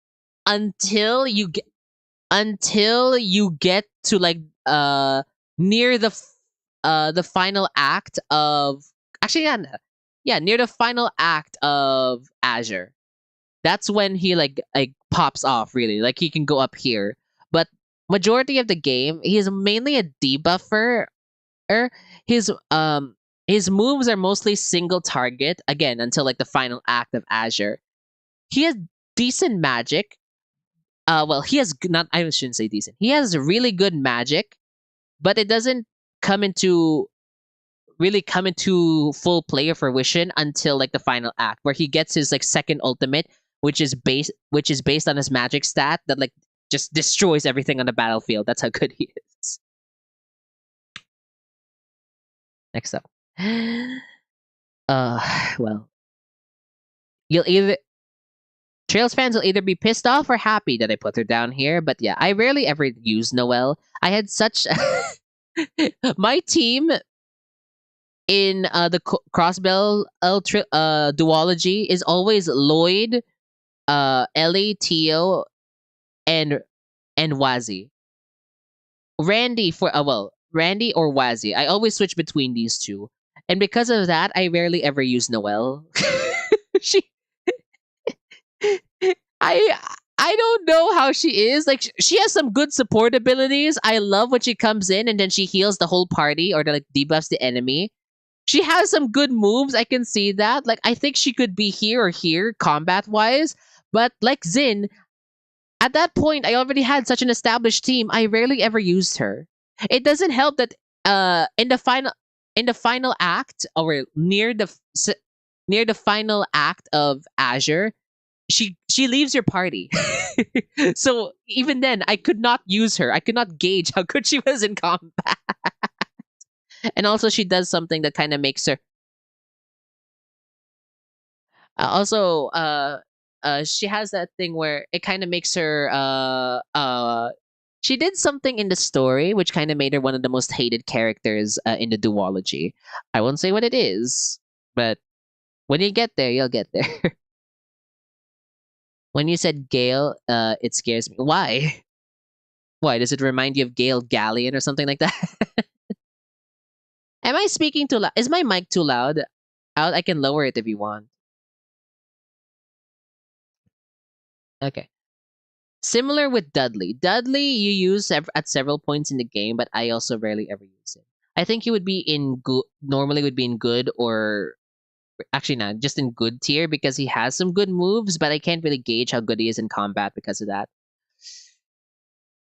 until you get until you get to like near the final act of actually yeah, near the final act of Azure. That's when he like pops off really. Like he can go up here. But majority of the game, he is mainly a debuffer. His his moves are mostly single target again until like the final act of Azure. He has decent magic. Well, he has not. I shouldn't say decent. He has really good magic, but it doesn't come into really come into full player fruition until like the final act, where he gets his like second ultimate, which is based on his magic stat that like just destroys everything on the battlefield. That's how good he is. Next up, well, you'll either Trails fans will either be pissed off or happy that I put her down here. But yeah, I rarely ever use Noelle. I had such my team in the Crossbell duology is always Lloyd, Ellie, Tio, and Wazzy. Randy for well, Randy or Wazzy. I always switch between these two, and because of that, I rarely ever use Noelle. she I I don't know how she is. Like she has some good support abilities. I love when she comes in and then she heals the whole party or like debuffs the enemy. She has some good moves. I can see that. Like I think she could be here or here combat wise. But like Zin, at that point I already had such an established team. I rarely ever used her. It doesn't help that in the final act or near the final act of Azure, she leaves your party. So even then I could not use her. I could not gauge how good she was in combat. And also she does something that kind of makes her also she has that thing where it kind of makes her she did something in the story which kind of made her one of the most hated characters in the duology. I won't say what it is, but when you get there, you'll get there. When you said Gale, it scares me. Why? Why? Does it remind you of Gale Galleon or something like that? Am I speaking too loud? Is my mic too loud? I can lower it if you want. Okay. Similar with Dudley. Dudley you use at several points in the game, but I also rarely ever use it. I think he would be in good. Normally would be in good or actually not just in good tier because he has some good moves, but I can't really gauge how good he is in combat because of that.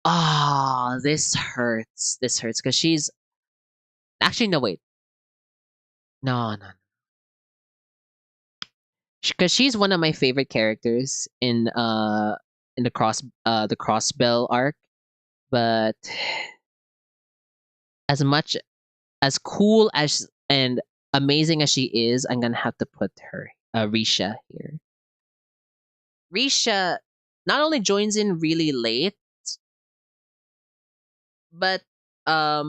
Ah, this hurts. This hurts because she's actually no wait. No. Because she's one of my favorite characters in the Crossbell arc. But as much as cool as and amazing as she is, I'm gonna have to put her Risha here. Risha not only joins in really late, but what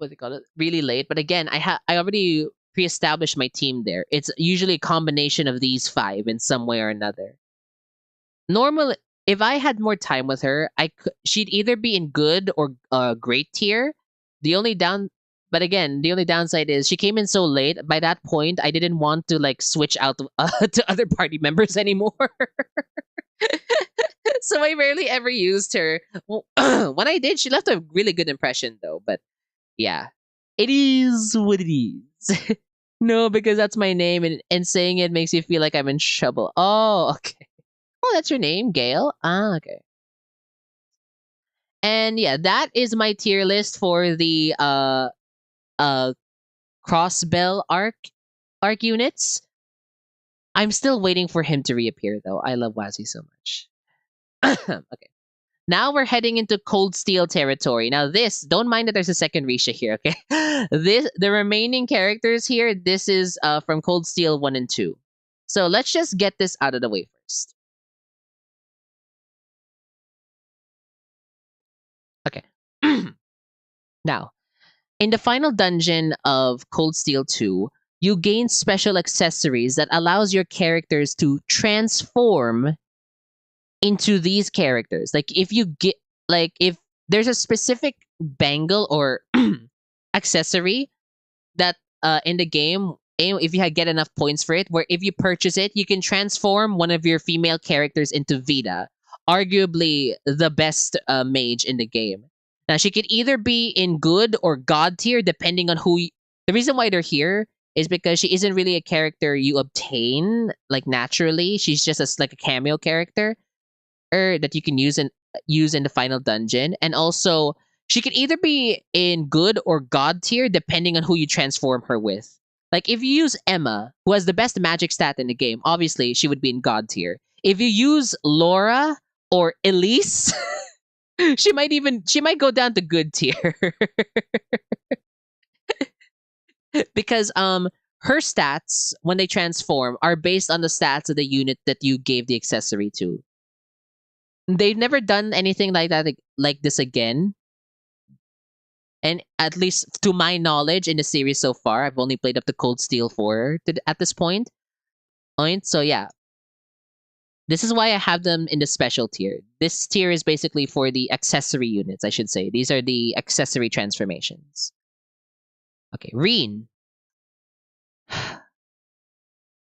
do you call it? Really late. But again, I already pre-established my team there. It's usually a combination of these five in some way or another. Normally, if I had more time with her, she'd either be in good or great tier. The only down, but again, the only downside is she came in so late. By that point, I didn't want to like switch out to other party members anymore. So I rarely ever used her. When I did, she left a really good impression though. But yeah, it is what it is. No, because that's my name, and saying it makes you feel like I'm in trouble. Oh, okay. Oh, that's your name, Gail? Ah, okay. And yeah, that is my tier list for the uh Crossbell arc units. I'm still waiting for him to reappear though. I love Wazzy so much. Okay. Now we're heading into Cold Steel territory. Now this, don't mind that there's a second Risha here, okay? The remaining characters here, this is from Cold Steel 1 and 2. So let's just get this out of the way first. Okay. Now, in the final dungeon of Cold Steel 2, you gain special accessories that allows your characters to transform into these characters. Like if you get like if there's a specific bangle or accessory that in the game, if you get enough points for it, where if you purchase it, you can transform one of your female characters into Vita, arguably the best mage in the game. Now she could either be in good or god tier depending on the reason why they're here is because she isn't really a character you obtain like naturally. She's just like a cameo character that you can use in the final dungeon, and also she could either be in good or god tier depending on who you transform her with. Like if you use Emma, who has the best magic stat in the game, obviously she would be in god tier. If you use Laura or Elise, she might go down to good tier because her stats when they transform are based on the stats of the unit that you gave the accessory to. They've never done anything like that like this again. And at least to my knowledge in the series so far, I've only played up to Cold Steel 4 at this point. So yeah, this is why I have them in the special tier. This tier is basically for the accessory units, I should say. These are the accessory transformations. Okay, Reen.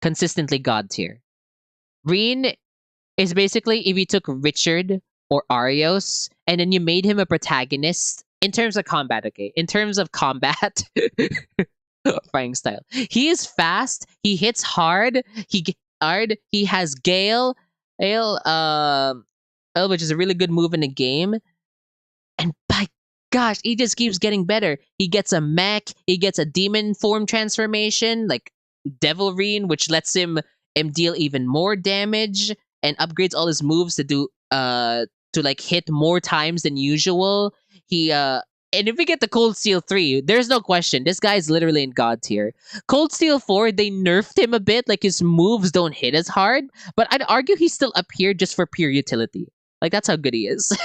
Consistently god tier. Reen is basically if you took Richard or Arios and then you made him a protagonist in terms of combat, okay? In terms of combat, fighting style. He is fast, he hits hard, he has Gale, which is a really good move in the game. And by gosh, he just keeps getting better. He gets a mech, he gets a demon form transformation, like Devilrine, which lets him deal even more damage and upgrades all his moves to like hit more times than usual. He and if we get the Cold Steel 3, there's no question. This guy's literally in God tier. Cold Steel 4, they nerfed him a bit, like his moves don't hit as hard, but I'd argue he's still up here just for pure utility. Like that's how good he is.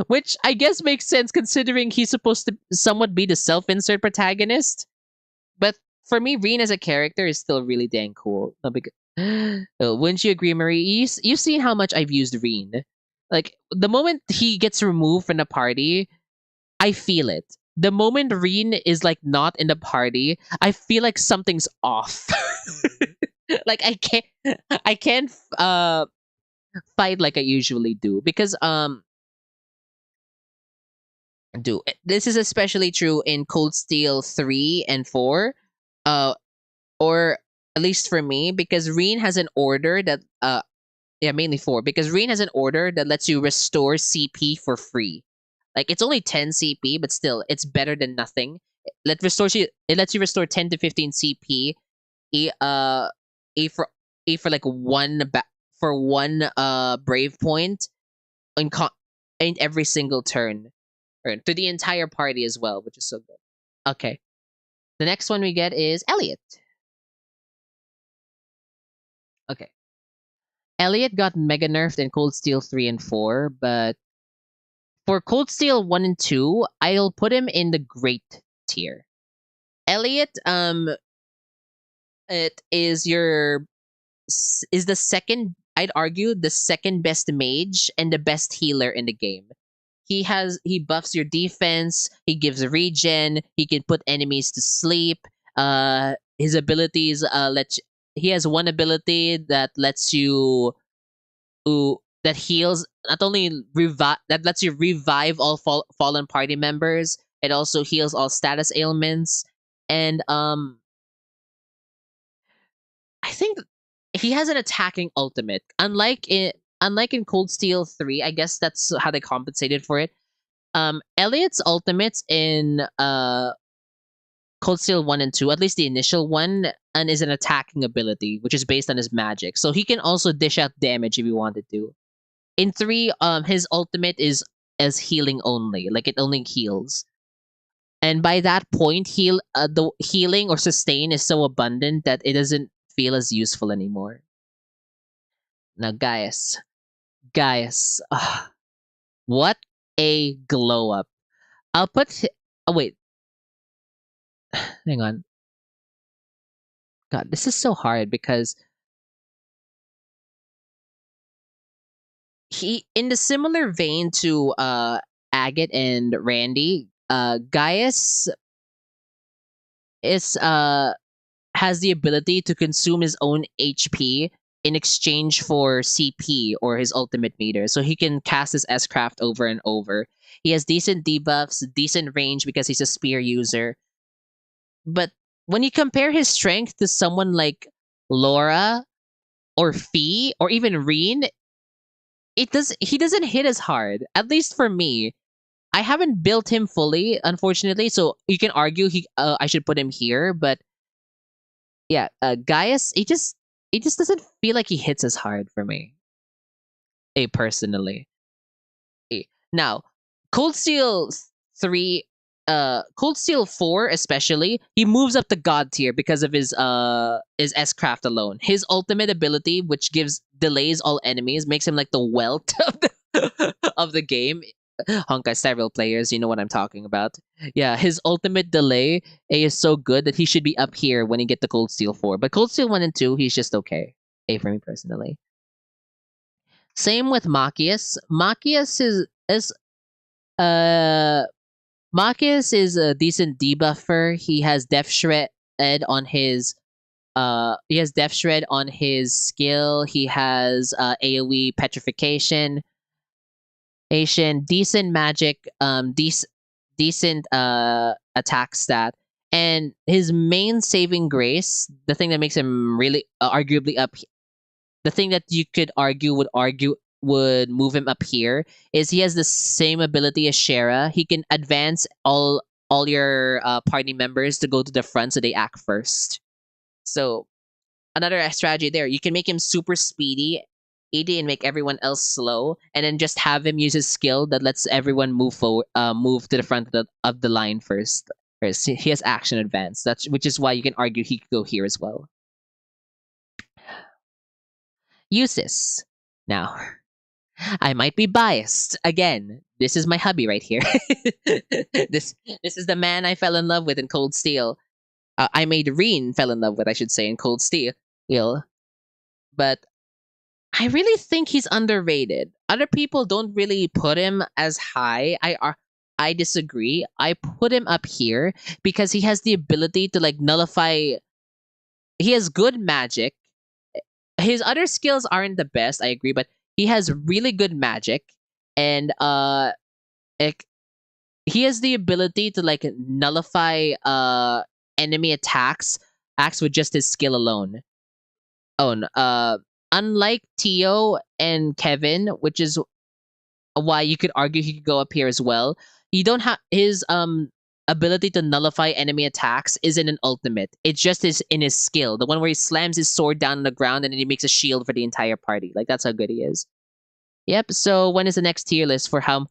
Which I guess makes sense considering he's supposed to somewhat be the self-insert protagonist. But for me, Reen as a character is still really dang cool. No, because, wouldn't you agree, Marie? You've seen how much I've used Reen. Like the moment he gets removed from the party, I feel it. The moment Reen is like not in the party, I feel like something's off. Like I can't fight like I usually do because this is especially true in Cold Steel 3 and 4. Uh or at least for me because Reen has an order that yeah, mainly 4 because Reen has an order that lets you restore CP for free. Like it's only 10 CP, but still it's better than nothing. It lets you restore 10 to 15 CP a a for a for like for one brave point in in every single turn. Or to the entire party as well, which is so good. Okay. The next one we get is Elliot. Okay. Elliot got mega nerfed in Cold Steel 3 and 4, but for Cold Steel 1 and 2, I'll put him in the great tier. Elliot it is the second, I'd argue the second best mage and the best healer in the game. He buffs your defense, he gives a regen, he can put enemies to sleep. His abilities he has one ability that lets you that heals not only revive that lets you revive all fallen party members. It also heals all status ailments, and I think he has an attacking ultimate. Unlike in Cold Steel 3, I guess that's how they compensated for it. Elliot's ultimates in Cold Steel 1 and 2, at least the initial one, and is an attacking ability, which is based on his magic. So he can also dish out damage if he wanted to. In 3, his ultimate is as healing only, like it only heals. And by that point, the healing or sustain is so abundant that it doesn't feel as useful anymore. Now, Gaius, what a glow up! I'll put. Oh wait, hang on. God, this is so hard because he in the similar vein to Agate and Randy, Gaius is has the ability to consume his own HP in exchange for CP or his ultimate meter. So he can cast his S craft over and over. He has decent debuffs, decent range because he's a spear user. But when you compare his strength to someone like Laura or Fee or even Reen, he doesn't hit as hard. At least for me. I haven't built him fully, unfortunately. So you can argue I should put him here, but yeah, Gaius, he just doesn't feel like he hits as hard for me, personally. Now, Cold Steel 3, Cold Steel 4 especially, he moves up to God tier because of his S craft alone. His ultimate ability, which gives delays all enemies, makes him like the welt of the game. Honkai several players, you know what I'm talking about. Yeah, his ultimate delay is so good that he should be up here when he get the Cold Steel 4. But Cold Steel 1 and 2, he's just okay. A for me personally. Same with Machias. Uh Machias is a decent debuffer. He has Death Shred on his skill. He has AoE petrification. Asian, decent magic, decent attack stat. And his main saving grace, the thing that makes him really arguably up, the thing that you could would move him up here is he has the same ability as Shara. He can advance all your party members to go to the front so they act first. So another strategy there. You can make him super speedy, and make everyone else slow, and then just have him use his skill that lets everyone move forward, move to the front of the line first. He has action advance. Which is why you can argue he could go here as well. Uses. Now, I might be biased. Again, this is my hubby right here. This is the man I fell in love with in Cold Steel. I made Reen fell in love with, I should say, in Cold Steel. But I really think he's underrated. Other people don't really put him as high. I disagree. I put him up here because he has the ability to like nullify. He has good magic. His other skills aren't the best, I agree, but he has really good magic, and he has the ability to like nullify enemy acts with just his skill alone. Unlike Tio and Kevin, which is why you could argue he could go up here as well. You don't have his ability to nullify enemy attacks isn't an ultimate. It's just in his skill, the one where he slams his sword down on the ground and then he makes a shield for the entire party. Like that's how good he is. Yep. So when is the next tier list for how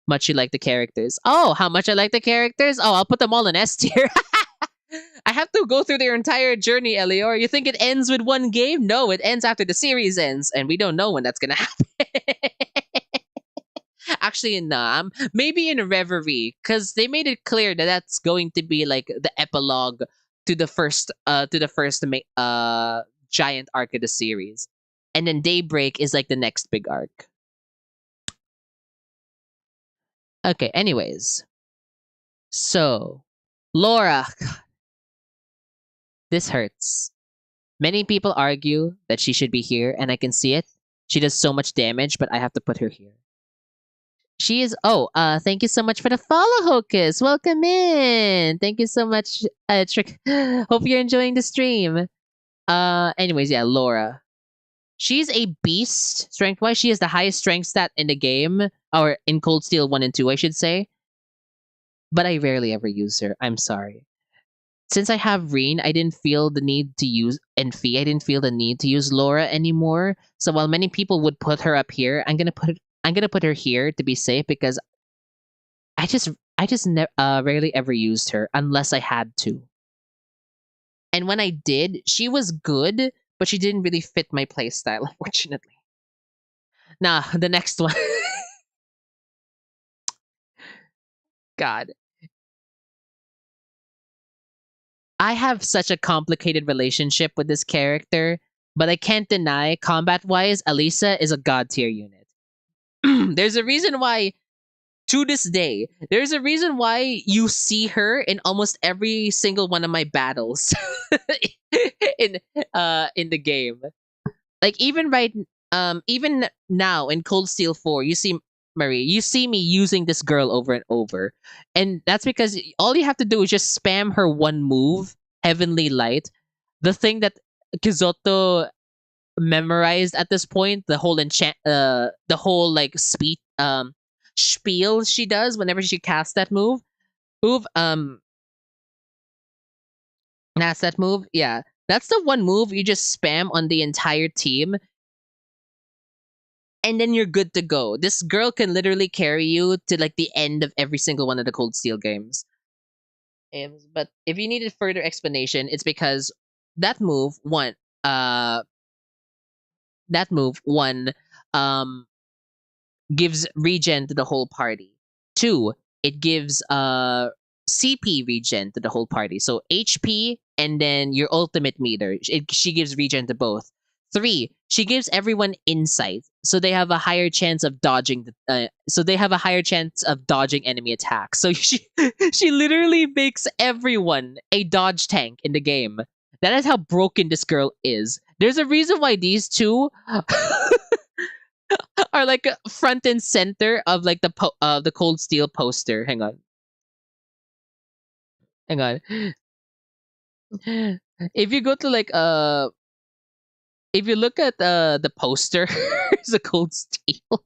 much you like the characters? Oh, how much I like the characters? Oh, I'll put them all in S tier. I have to go through their entire journey, Elior. You think it ends with one game? No, it ends after the series ends, and we don't know when that's gonna happen. Actually, nah. Maybe in Reverie, because they made it clear that that's going to be like the epilogue to the first giant arc of the series, and then Daybreak is like the next big arc. Okay. Anyways, so Laura, this hurts. Many people argue that she should be here, and I can see it. She does so much damage, but I have to put her here. She is. Oh, thank you so much for the follow, Hocus. Welcome in. Thank you so much, Trick. Hope you're enjoying the stream. Anyways, yeah, Laura. She's a beast strength wise. She has the highest strength stat in the game, or in Cold Steel 1 and 2, I should say. But I rarely ever use her. I'm sorry. Since I have Reen, I didn't feel the need to use and Fee. I didn't feel the need to use Laura anymore. So while many people would put her up here, I'm gonna put her here to be safe because I just rarely ever used her unless I had to. And when I did, she was good, but she didn't really fit my playstyle, unfortunately. Nah, the next one. God. I have such a complicated relationship with this character, but I can't deny combat wise, Alisa is a god tier unit. there's a reason why to this day, there's a reason why you see her in almost every single one of my battles in in the game. Like even now in Cold Steel 4, you see Marie, you see me using this girl over and over. And that's because all you have to do is just spam her one move, Heavenly Light. The thing that Kizoto memorized at this point, the whole like speed spiel she does whenever she casts that move that's that move, yeah, that's the one move you just spam on the entire team, and then you're good to go. This girl can literally carry you to like the end of every single one of the Cold Steel games. But if you needed further explanation, it's because that move one uh that move one um gives regen to the whole party. Two, it gives CP regen to the whole party. So HP and then your ultimate meter. She gives regen to both. Three, she gives everyone insight, so they have a higher chance of dodging. So they have a higher chance of dodging enemy attacks. So she literally makes everyone a dodge tank in the game. That is how broken this girl is. There's a reason why these two are like front and center of like the Cold Steel poster. Hang on. If you go to like if you look at the poster, it's a Cold Steel.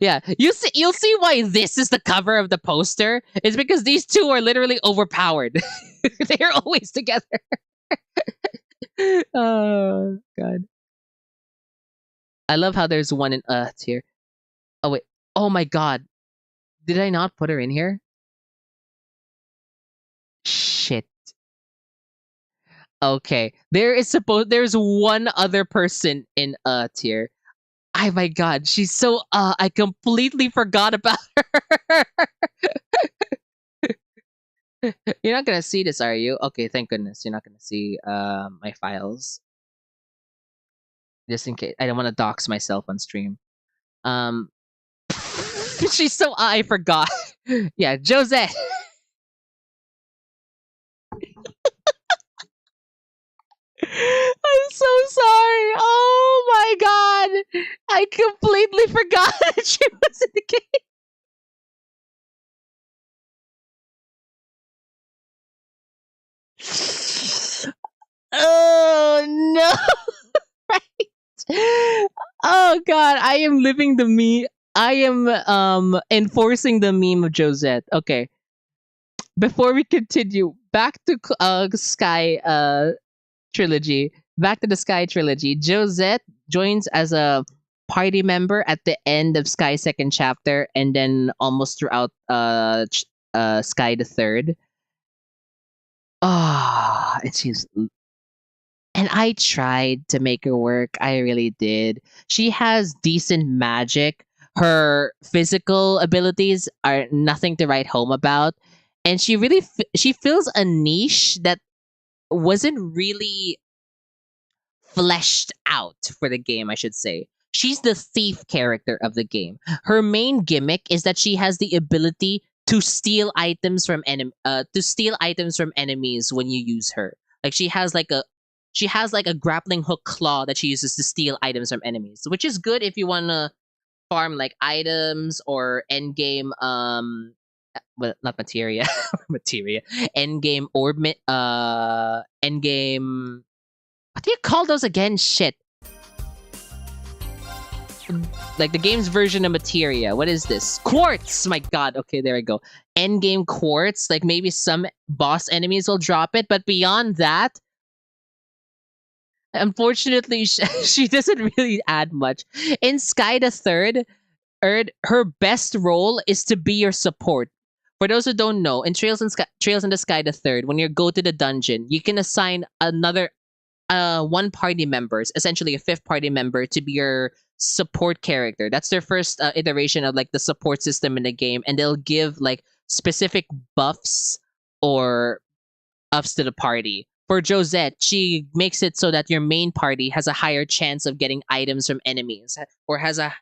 Yeah, you'll see why this is the cover of the poster. It's because these two are literally overpowered. They're always together. Oh god. I love how there's one in here. Oh wait. Oh my god. Did I not put her in here? Shit. Okay. There's one other person in tier. Oh my god, she's so I completely forgot about her. You're not gonna see this, are you? Okay, thank goodness. You're not gonna see my files. Just in case. I don't want to dox myself on stream. Um she's so I forgot. Yeah, Josette. I'm so sorry. Oh my god. I completely forgot that she was in the game. Oh no. Right. Oh god, I am living the meme. I am enforcing the meme of Josette. Okay. Before we continue, back to Sky trilogy. Back to the Sky trilogy. Josette joins as a party member at the end of Sky second chapter and then almost throughout Sky the third. Ah, and she's and I tried to make her work. I really did. She has decent magic. Her physical abilities are nothing to write home about, and she fills a niche that wasn't really fleshed out for the game, I should say. She's the thief character of the game. Her main gimmick is that she has the ability to steal items from enemies when you use her. Like she has like a grappling hook claw that she uses to steal items from enemies, which is good if you want to farm like items or end game well, not materia, materia, end game end game, what do you call those again? Shit. Like the game's version of materia. What is this? Quartz! My god. Okay, there we go. Endgame quartz. Like maybe some boss enemies will drop it, but beyond that, unfortunately, she doesn't really add much. In Sky the Third, her best role is to be your support. For those who don't know, in Trails in the Sky the Third, when you go to the dungeon, you can assign another one party members, essentially a fifth party member, to be your support character. That's their first iteration of like the support system in the game, and they'll give like specific buffs or ups to the party. for Josette, she makes it so that your main party has a higher chance of getting items from enemies, or has a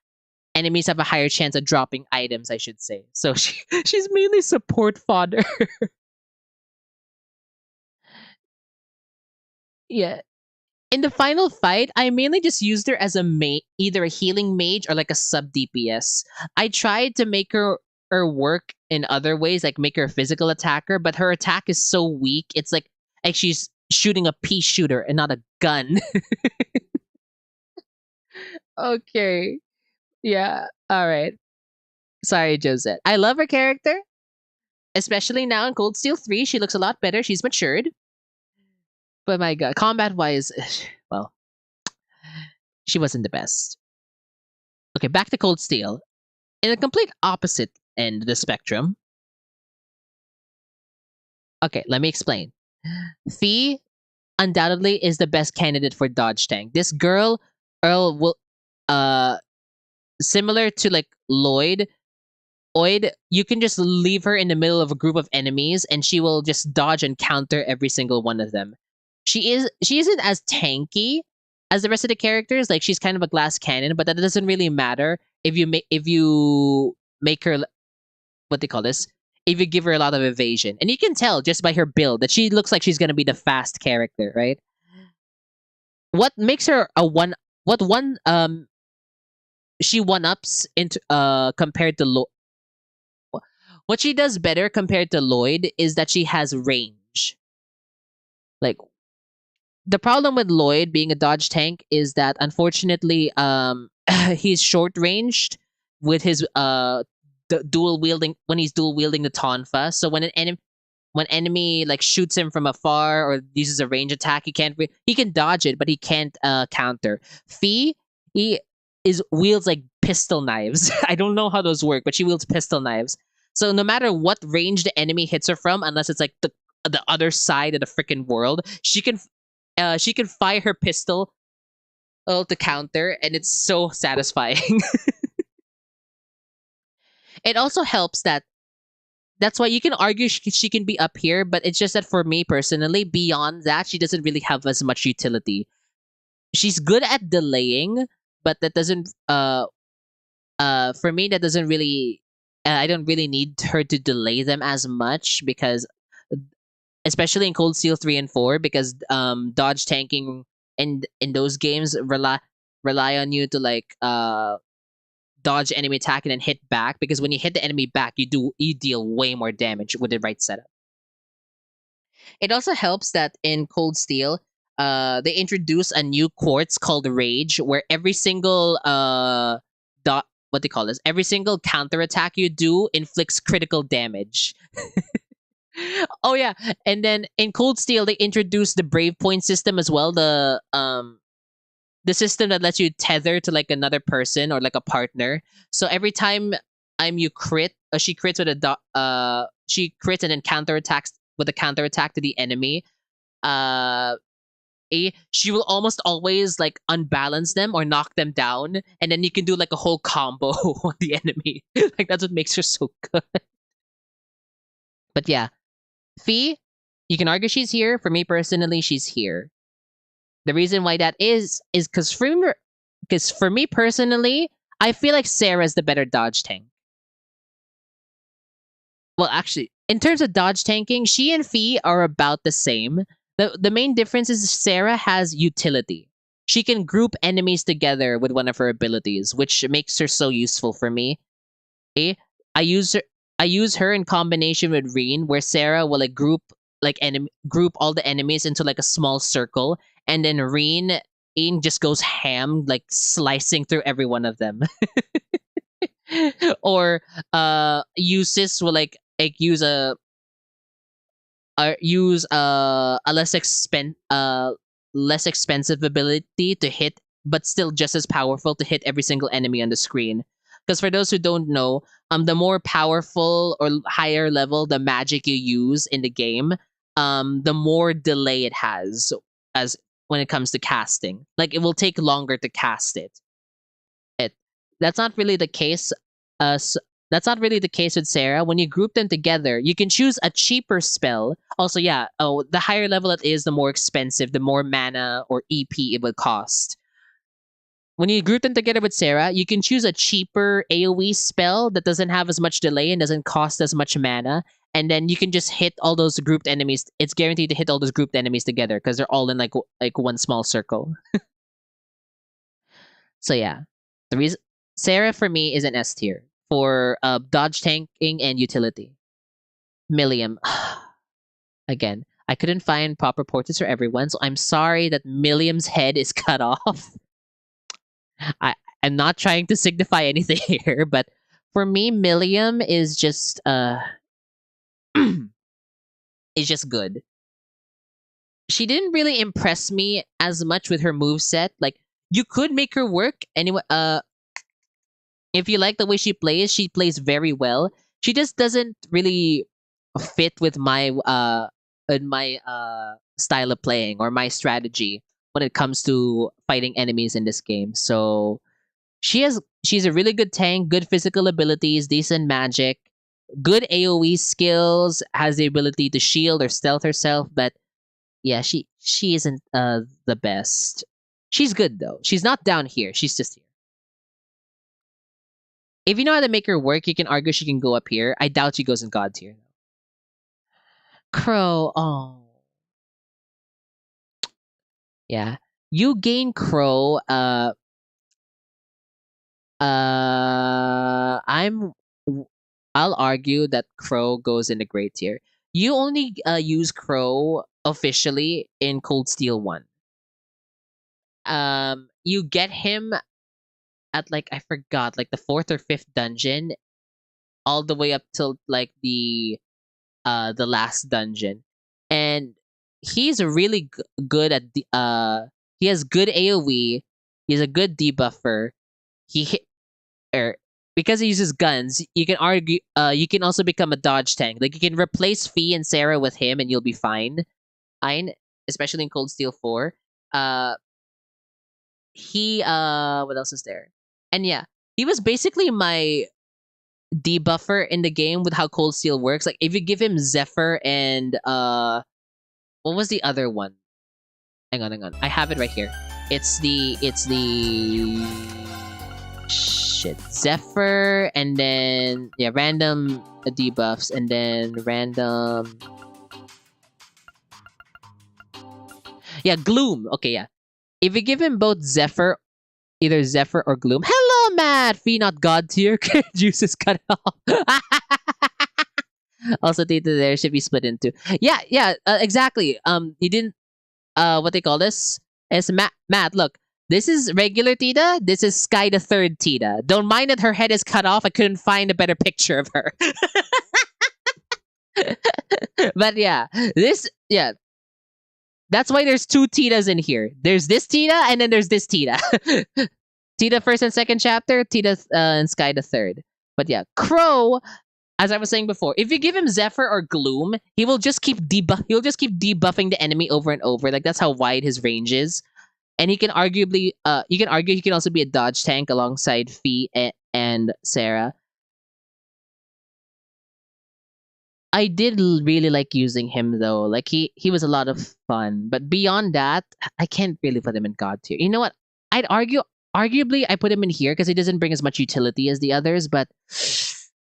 enemies have a higher chance of dropping items, I should say. So she's mainly support fodder. Yeah. In the final fight, I mainly just used her as a either a healing mage or like a sub DPS. I tried to make her work in other ways, like make her a physical attacker, but her attack is so weak. It's like she's shooting a pea shooter and not a gun. Okay. Yeah. All right. Sorry, Josette. I love her character, especially now in Cold Steel 3. She looks a lot better. She's matured. But my god, combat wise, well, she wasn't the best. Okay, back to Cold Steel. In the complete opposite end of the spectrum. Okay, let me explain. Fee undoubtedly is the best candidate for dodge tank. This girl, Earl, will similar to like Lloyd, Oid, you can just leave her in the middle of a group of enemies and she will just dodge and counter every single one of them. She isn't as tanky as the rest of the characters. Like she's kind of a glass cannon, but that doesn't really matter if you make her what they call this. If you give her a lot of evasion, and you can tell just by her build that she looks like she's gonna be the fast character, right? What makes her a one? What one? She one ups into compared to what she does better compared to Lloyd is that she has range. Like the problem with Lloyd being a dodge tank is that unfortunately he's short ranged with his dual wielding when he's dual wielding the tonfa. So when enemy like shoots him from afar or uses a range attack, he can dodge it, but he can't counter. Fee, he is wields like pistol knives. I don't know how those work, but she wields pistol knives. So no matter what range the enemy hits her from, unless it's like the other side of the freaking world, she can fire her pistol to counter, and it's so satisfying. It also helps that that's why you can argue she can be up here, but it's just that for me personally, beyond that, she doesn't really have as much utility. She's good at delaying, but that doesn't for me that doesn't really I don't really need her to delay them as much because especially in Cold Steel 3 and 4 because dodge tanking in those games rely on you to like dodge enemy attack and then hit back because when you hit the enemy back you deal way more damage with the right setup. It also helps that in Cold Steel they introduce a new quartz called Rage where every single what they call this every single counter attack you do inflicts critical damage. Oh yeah, and then in Cold Steel they introduced the Brave Point system as well. The system that lets you tether to like another person or like a partner. So every time you crit, she crits with she crits and then counterattacks with a counterattack to the enemy. Uh, she will almost always like unbalance them or knock them down, and then you can do like a whole combo on the enemy. Like that's what makes her so good. But yeah, Fee, you can argue she's here. For me personally, she's here. The reason why that is because for me personally, I feel like Sarah's the better dodge tank. Well, actually, in terms of dodge tanking, she and Fee are about the same. The main difference is Sarah has utility. She can group enemies together with one of her abilities, which makes her so useful for me. Okay? I use her I use her in combination with Reen, where Sarah will like group all the enemies into like a small circle, and then Reen just goes ham, like slicing through every one of them. Or Eustace will like use a less expensive ability to hit, but still just as powerful to hit every single enemy on the screen. Because for those who don't know, the more powerful or higher level the magic you use in the game, the more delay it has as when it comes to casting. Like it will take longer to cast it. That's not really the case. That's not really the case with Sarah. When you group them together, you can choose a cheaper spell. Also, yeah, oh, the higher level it is, the more expensive, the more mana or EP it would cost. When you group them together with Sarah, you can choose a cheaper AoE spell that doesn't have as much delay and doesn't cost as much mana. And then you can just hit all those grouped enemies. It's guaranteed to hit all those grouped enemies together because they're all in like one small circle. So yeah, the reason Sarah for me is an S tier for dodge tanking and utility. Millium, again, I couldn't find proper portraits for everyone, so I'm sorry that Millium's head is cut off. I I'm not trying to signify anything here, but for me, Millium is just is just good. She didn't really impress me as much with her move set. Like you could make her work anyway. If you like the way she plays very well. She just doesn't really fit with my style of playing or my strategy when it comes to fighting enemies in this game. So she's a really good tank, good physical abilities, decent magic, good AoE skills, has the ability to shield or stealth herself, but yeah, she isn't the best. She's good though. She's not down here. She's just here. If you know how to make her work, you can argue she can go up here. I doubt she goes in God tier. Crow, oh. Yeah. You gain Crow, I'm I'll argue that Crow goes in the great tier. You only use Crow officially in Cold Steel 1. You get him at like I forgot, like the 4th or 5th dungeon all the way up till like the last dungeon. And he's really good at the he has good AoE, he's a good debuffer. He hit er, because he uses guns, you can argue you can also become a dodge tank. Like you can replace Fee and Sarah with him and you'll be fine. Fine, especially in Cold Steel 4. Uh he what else is there? And yeah, he was basically my debuffer in the game with how Cold Steel works. Like if you give him Zephyr and what was the other one? Hang on. I have it right here. It's the shit. Zephyr and then yeah, random debuffs and then random yeah, Gloom. Okay, yeah. If you give him both Zephyr, either Zephyr or Gloom. Hello, Matt! Fee not God tier. Juice is cut off. Also, Tita there should be split into. Yeah, exactly. You didn't. What they call this? Is Matt. Look, this is regular Tita. This is Sky the Third Tita. Don't mind that her head is cut off. I couldn't find a better picture of her. But yeah, that's why there's two Titas in here. There's this Tita, and then there's this Tita. Tita first and second chapter, Tita and Sky the third. But yeah, Crow, as I was saying before, if you give him Zephyr or Gloom, he'll just keep debuffing the enemy over and over. Like that's how wide his range is. And he can arguably you can argue he can also be a dodge tank alongside Fee and Sarah. I did really like using him though. Like he was a lot of fun. But beyond that, I can't really put him in God tier. You know what? I'd arguably I put him in here because he doesn't bring as much utility as the others, but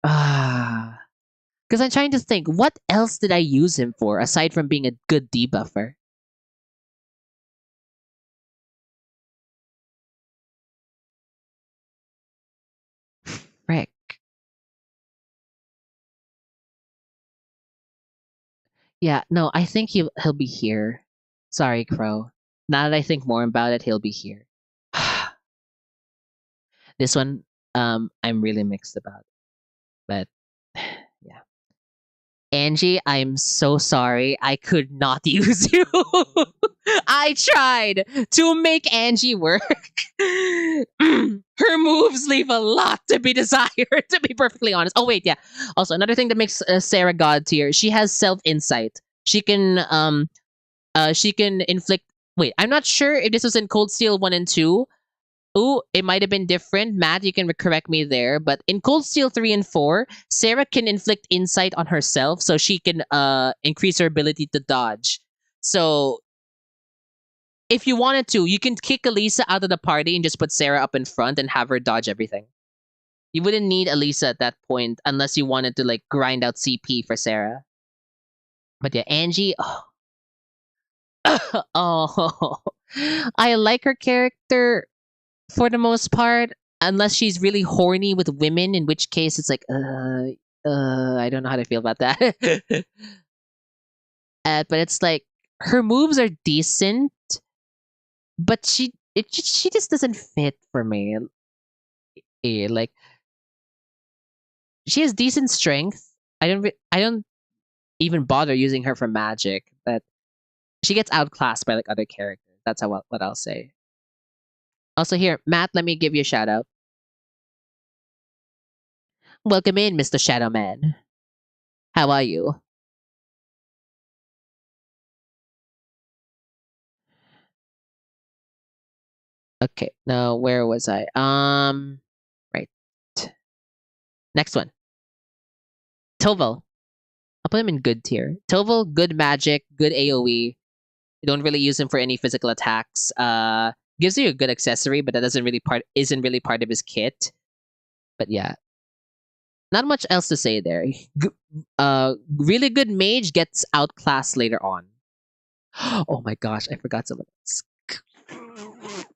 because I'm trying to think, what else did I use him for aside from being a good debuffer? Frick. Yeah, no, I think he'll be here. Sorry, Crow. Now that I think more about it, he'll be here. This one, I'm really mixed about. But yeah. Angie, I'm so sorry. I could not use you. I tried to make Angie work. Her moves leave a lot to be desired, to be perfectly honest. Oh, wait, yeah. Also, another thing that makes Sarah God tier, she has self insight. She can inflict. Wait, I'm not sure if this was in Cold Steel 1 and 2, Ooh, it might have been different. Matt, you can correct me there. But in Cold Steel 3 and 4, Sarah can inflict insight on herself so she can increase her ability to dodge. So if you wanted to, you can kick Elisa out of the party and just put Sarah up in front and have her dodge everything. You wouldn't need Elisa at that point unless you wanted to like grind out CP for Sarah. But yeah, Angie, oh, oh, I like her character for the most part, unless she's really horny with women, in which case it's like, I don't know how to feel about that. But it's like her moves are decent, but she just doesn't fit for me. Like she has decent strength. I don't even bother using her for magic, but she gets outclassed by like other characters. That's what I'll say. Also here, Matt, let me give you a shout out. Welcome in, Mr. Shadow Man. How are you? Okay, now where was I? Right. Next one. Toval. I'll put him in good tier. Toval, good magic, good AoE. You don't really use him for any physical attacks. Gives you a good accessory, but that isn't really part of his kit. But yeah, not much else to say there. Really good mage gets outclassed later on. Oh my gosh, I forgot someone else.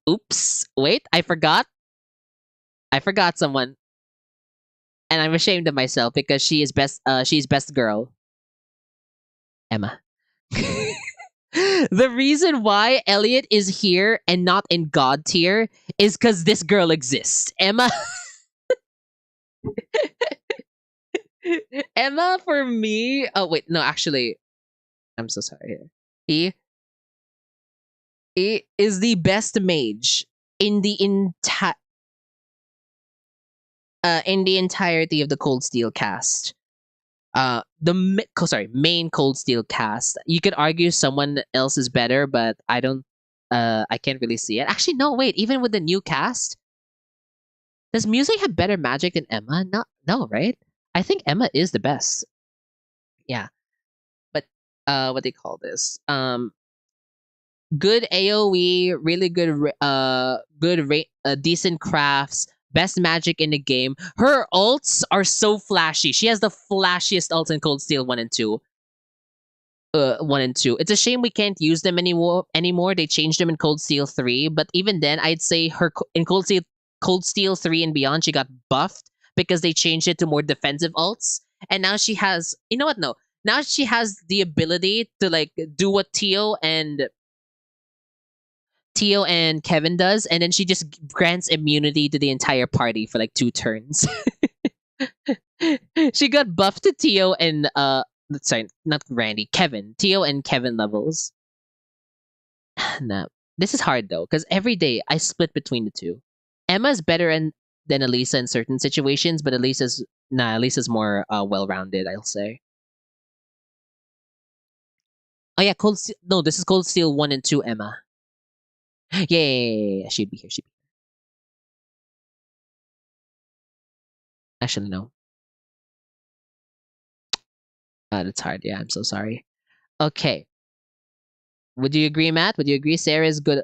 Oops. Wait, I forgot. I forgot someone. And I'm ashamed of myself because she's best girl. Emma. The reason why Elliot is here and not in God tier is because this girl exists. Emma. Emma for me. Oh wait, no, actually, I'm so sorry. He he is the best mage in the in the entirety of the Cold Steel cast. Main Cold Steel cast. You could argue someone else is better, but I can't really see it. Actually, no, wait. Even with the new cast, does music have better magic than Emma? No, right? I think Emma is the best. Yeah, but what they call this? Good AOE, really good, decent crafts, best magic in the game. Her ults are so flashy. She has the flashiest ults in Cold Steel 1 and 2. 1 and 2. It's a shame we can't use them anymore. They changed them in Cold Steel 3, but even then, I'd say in Cold Steel 3 and beyond, she got buffed because they changed it to more defensive ults. And now she has, you know what? No, now she has the ability to like do what Tio and Kevin does, and then she just grants immunity to the entire party for like 2 turns. She got buffed to Tio and sorry, not Randy, Kevin. Tio and Kevin levels. Nah. This is hard though, because every day I split between the two. Emma's better than Elisa in certain situations, but Elisa's more well rounded, I'll say. Oh yeah, no, this is Cold Steel 1 and 2 Emma. Yeah, she'd be here. Actually, no. That's hard. Yeah, I'm so sorry. Okay. Would you agree, Matt? Would you agree Sarah is good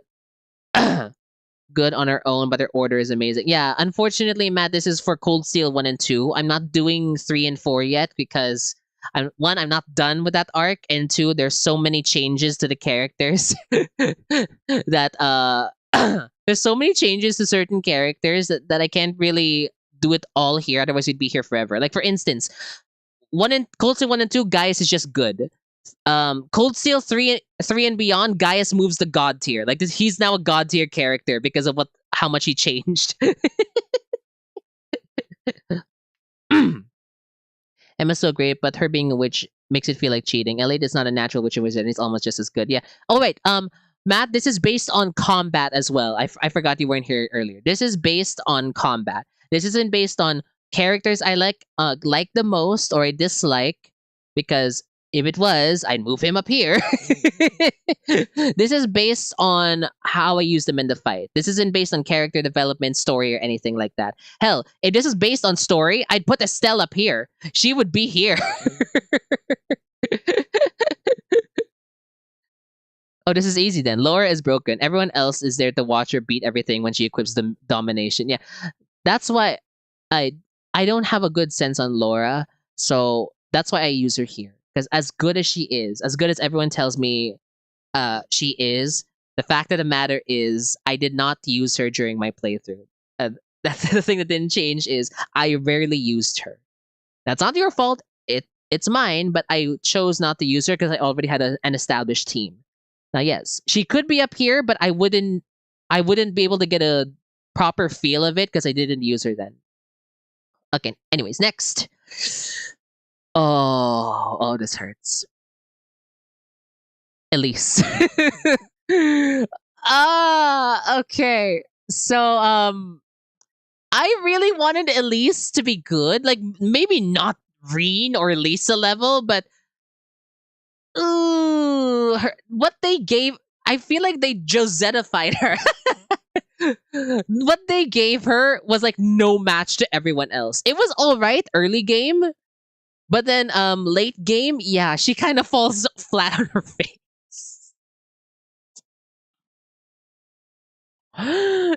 good on her own, but her order is amazing? Yeah, unfortunately, Matt, this is for Cold Steel 1 and 2. I'm not doing 3 and 4 yet because I'm not done with that arc, and two, there's so many changes to the characters that there's so many changes to certain characters that I can't really do it all here, otherwise we'd be here forever. Like for instance, Cold Steel 1 and 2, Gaius is just good. Cold Steel 3 and beyond, Gaius moves to God tier. Like he's now a God tier character because of how much he changed. Emma's so great, but her being a witch makes it feel like cheating. Elliot is not a natural witch or wizard, and he's almost just as good. Yeah. Oh wait, Matt, this is based on combat as well. I forgot you weren't here earlier. This is based on combat. This isn't based on characters I like the most or I dislike, because If it was, I'd move him up here. This is based on how I use them in the fight. This isn't based on character development, story, or anything like that. Hell, if this is based on story, I'd put Estelle up here. She would be here. Oh, this is easy then. Laura is broken. Everyone else is there to watch her beat everything when she equips the domination. Yeah, that's why I I don't have a good sense on Laura, so that's why I use her here. Because as good as she is, as good as everyone tells me she is, the fact of the matter is I did not use her during my playthrough. That's the thing that didn't change is I rarely used her. That's not your fault. It's mine, but I chose not to use her because I already had an established team. Now, yes, she could be up here, but I wouldn't be able to get a proper feel of it because I didn't use her then. Okay. Anyways, next. Oh, this hurts. Elise. Okay. So, I really wanted Elise to be good. Like, maybe not Reen or Lisa level, but what they gave, I feel like they Josetified her. What they gave her was like no match to everyone else. It was all right early game, but then late game, yeah, she kind of falls flat on her face.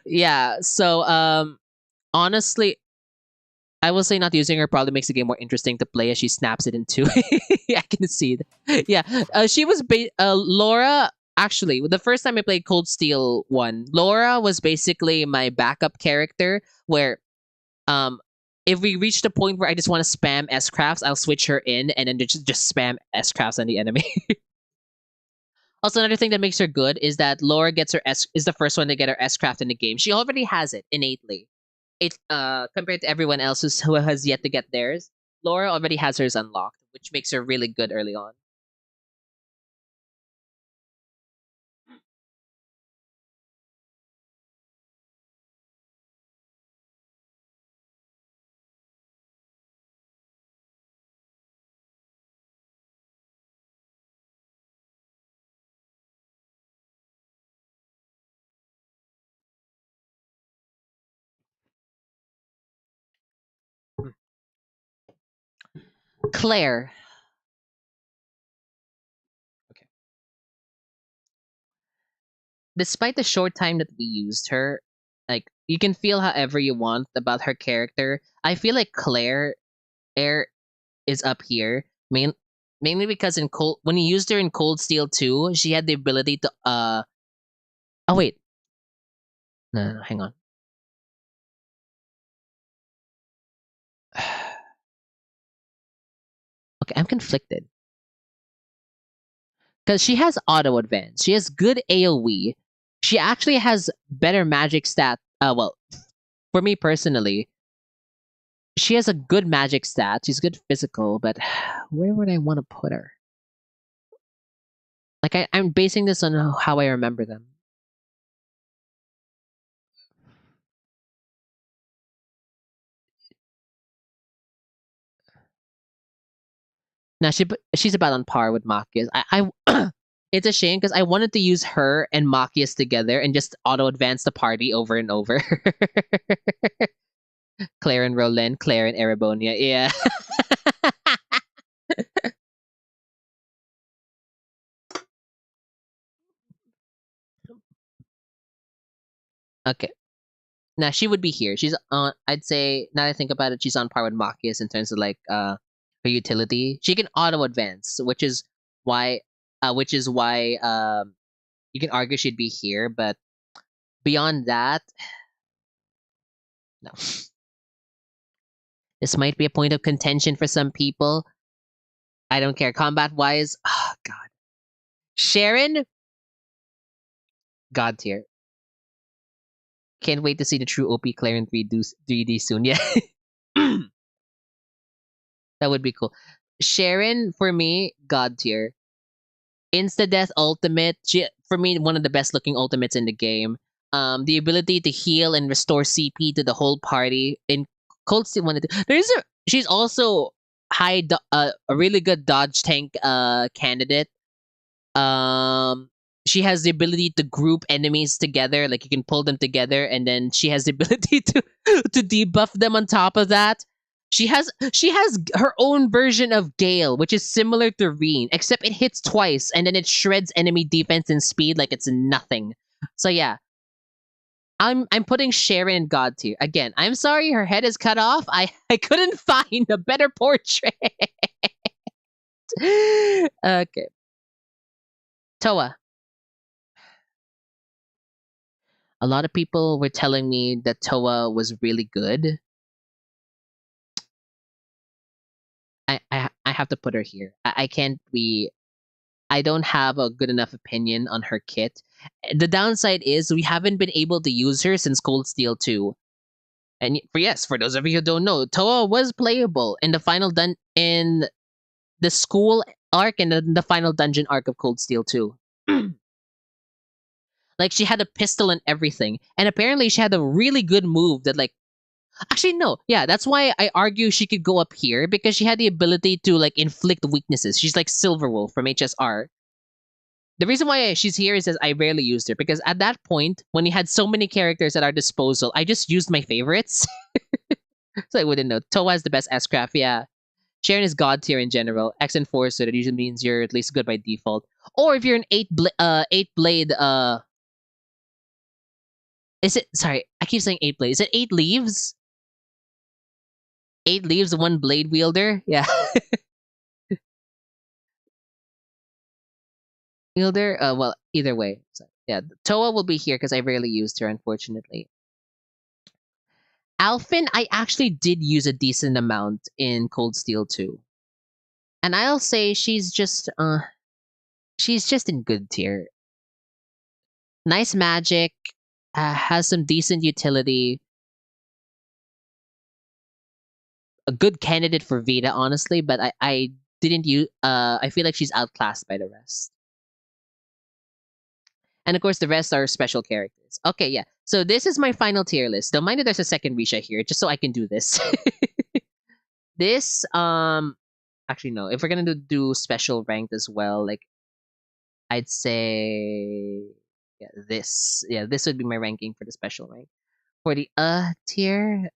Yeah, so honestly, I will say not using her probably makes the game more interesting to play as she snaps it in two. I can see that. Yeah, she was Laura. Actually, the first time I played Cold Steel 1, Laura was basically my backup character. Where, if we reach the point where I just want to spam S crafts, I'll switch her in and then just spam S crafts on the enemy. Also, another thing that makes her good is that Laura gets her is the first one to get her S craft in the game. She already has it innately. It compared to everyone else who has yet to get theirs, Laura already has hers unlocked, which makes her really good early on. Claire. Okay. Despite the short time that we used her, like you can feel however you want about her character. I feel like Claire Air is up here, mainly because in cold when you used her in Cold Steel 2, she had the ability to oh wait. No, hang on. Okay, I'm conflicted. Because she has auto advance. She has good AoE. She actually has better magic stat. Well, for me personally, she has a good magic stat. She's good physical, but where would I want to put her? Like I'm basing this on how I remember them. Now she's about on par with Machias. I it's a shame because I wanted to use her and Machias together and just auto advance the party over and over. Claire and Roland, Claire and Erebonia. Yeah. Okay. Now she would be here. She's on. I'd say now that I think about it, she's on par with Machias in terms of like her utility. She can auto advance, which is why you can argue she'd be here. But beyond that, no. This might be a point of contention for some people. I don't care. Combat wise, oh god, Sharon, god tier. Can't wait to see the true OP Claire in 3D soon. Yeah, that would be cool. Sharon for me, god tier. Insta death ultimate. She, for me, one of the best looking ultimates in the game. The ability to heal and restore CP to the whole party in Cold Steel 1 and 2. She's also a really good dodge tank candidate. Um, she has the ability to group enemies together, like you can pull them together, and then she has the ability to debuff them on top of that. She has her own version of Gale, which is similar to Reen, except it hits twice and then it shreds enemy defense and speed like it's nothing. So yeah, I'm putting Sharon in God tier. Again, I'm sorry her head is cut off. I couldn't find a better portrait. Okay. Toa. A lot of people were telling me that Toa was really good. I have to put her here. I can't be. I don't have a good enough opinion on her kit. The downside is we haven't been able to use her since Cold Steel 2. And for those of you who don't know, Toa was playable in the in the school arc and the final dungeon arc of Cold Steel 2. Like she had a pistol and everything. And apparently she had a really good move that like actually no. Yeah, that's why I argue she could go up here because she had the ability to like inflict weaknesses. She's like Silverwolf from HSR. The reason why she's here is that I rarely used her because at that point, when we had so many characters at our disposal, I just used my favorites. So I wouldn't know. Toa is the best S-Craft, yeah. Sharon is god tier in general. X Enforcer, that usually means you're at least good by default. Or if you're an eight blade is it sorry, I keep saying eight blade. Is it 8 leaves? 8 leaves, one blade wielder? Yeah. Wielder? Well, either way. So, yeah, Toa will be here because I rarely used her, unfortunately. Alphin, I actually did use a decent amount in Cold Steel 2. And I'll say she's just in good tier. Nice magic, has some decent utility, a good candidate for Vita, honestly, but I didn't use I feel like she's outclassed by the rest. And of course the rest are special characters. Okay, yeah. So this is my final tier list. Don't mind that there's a second Risha here, just so I can do this. This actually no, if we're gonna do special ranked as well, like I'd say this would be my ranking for the special rank. For the tier,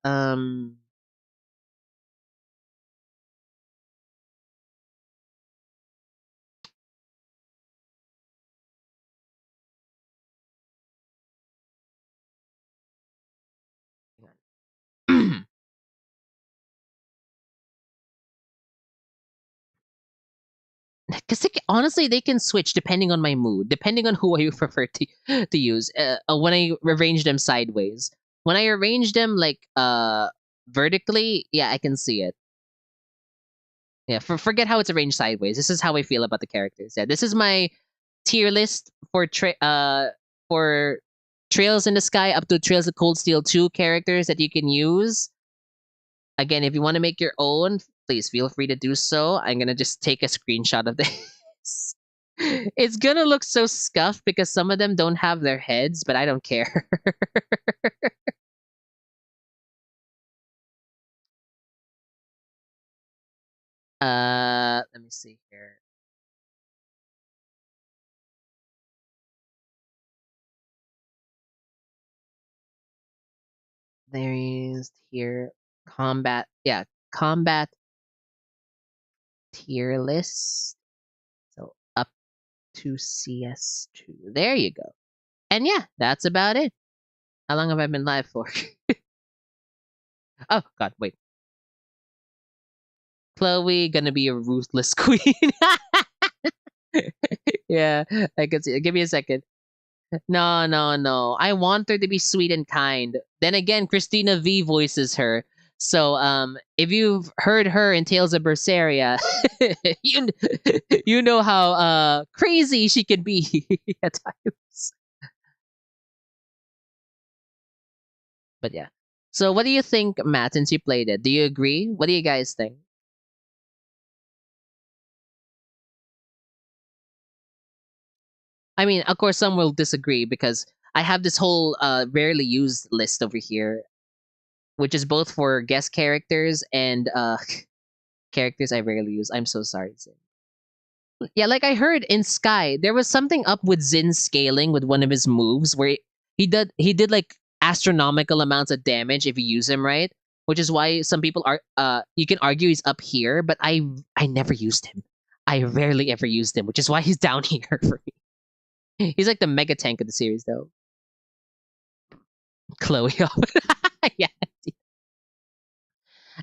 because honestly they can switch depending on my mood, depending on who I prefer to use. When I arrange them sideways, when I arrange them like vertically, yeah, I can see it. Yeah, forget how it's arranged sideways. This is how I feel about the characters. Yeah, this is my tier list for Trails in the Sky up to Trails of Cold Steel 2 characters that you can use. Again, if you want to make your own, please feel free to do so. I'm gonna just take a screenshot of this. It's gonna look so scuffed because some of them don't have their heads, but I don't care. Let me see here. There is here combat. Yeah, combat tier list. So up to CS2. There you go. And yeah, that's about it. How long have I been live for? Oh god, wait. Chloe gonna be a ruthless queen. Yeah, I can see. Give me a second. No, no, no. I want her to be sweet and kind. Then again, Christina V voices her. So, if you've heard her in Tales of Berseria, you you know how crazy she can be at times. But yeah. So, what do you think, Matt? Since you played it, do you agree? What do you guys think? I mean, of course, some will disagree because I have this whole rarely used list over here, which is both for guest characters and characters I rarely use. I'm so sorry, Zin. Yeah, like I heard in Sky, there was something up with Zin scaling with one of his moves where he did like astronomical amounts of damage if you use him right, which is why some people are you can argue he's up here, but I never used him. I rarely ever used him, which is why he's down here for me. He's like the mega tank of the series though. Chloe. Yeah.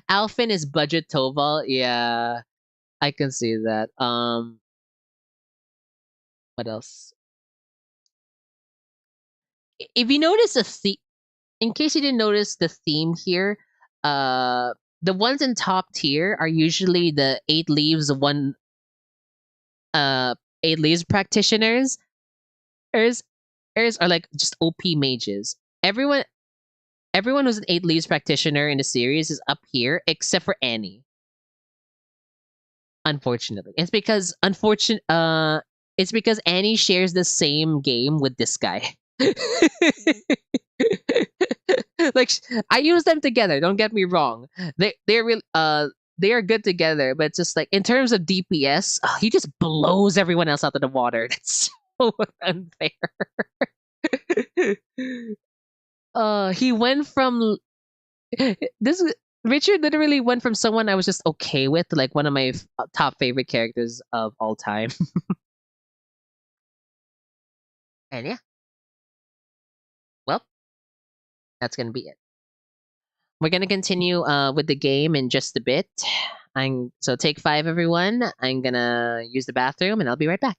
Alphin is budget Toval. Yeah, I can see that. What else? If you notice a theme, in case you didn't notice the theme here, uh, the ones in top tier are usually the uh 8 leaves practitioners. Ers, Ers are like just OP mages. Everyone who's an 8 leaves practitioner in the series is up here except for Annie. Unfortunately, it's because Annie shares the same game with this guy. Like I use them together. Don't get me wrong. They are good together, but it's just like in terms of DPS, he just blows everyone else out of the water. That's so unfair. He went from this. Richard literally went from someone I was just okay with to like one of my top favorite characters of all time. And yeah, well, that's gonna be it. We're gonna continue with the game in just a bit. So take 5, everyone. I'm gonna use the bathroom, and I'll be right back.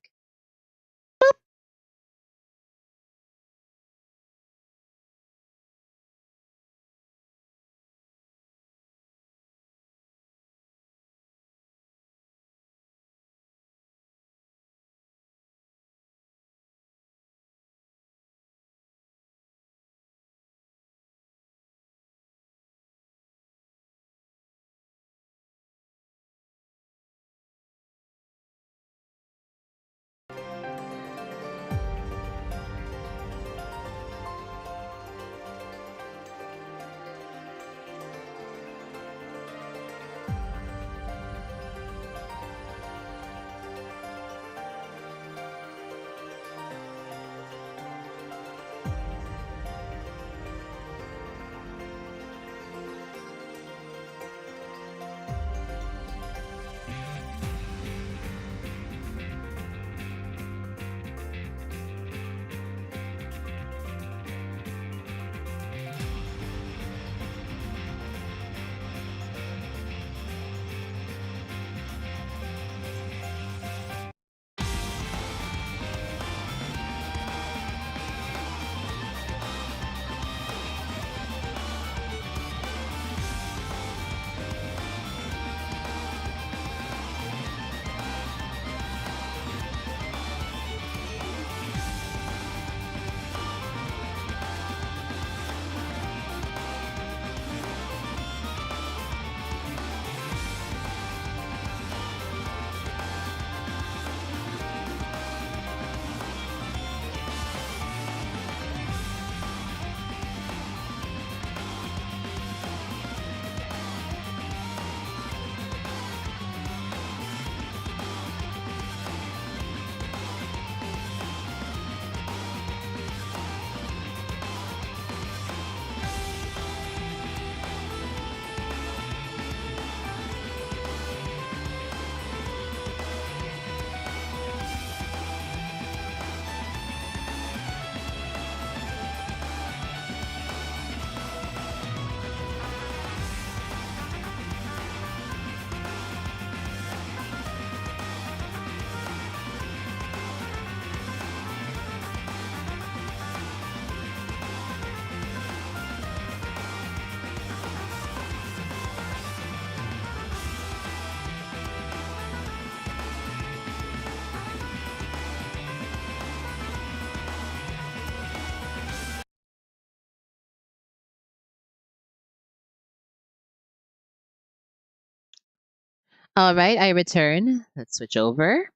All right, I return. Let's switch over.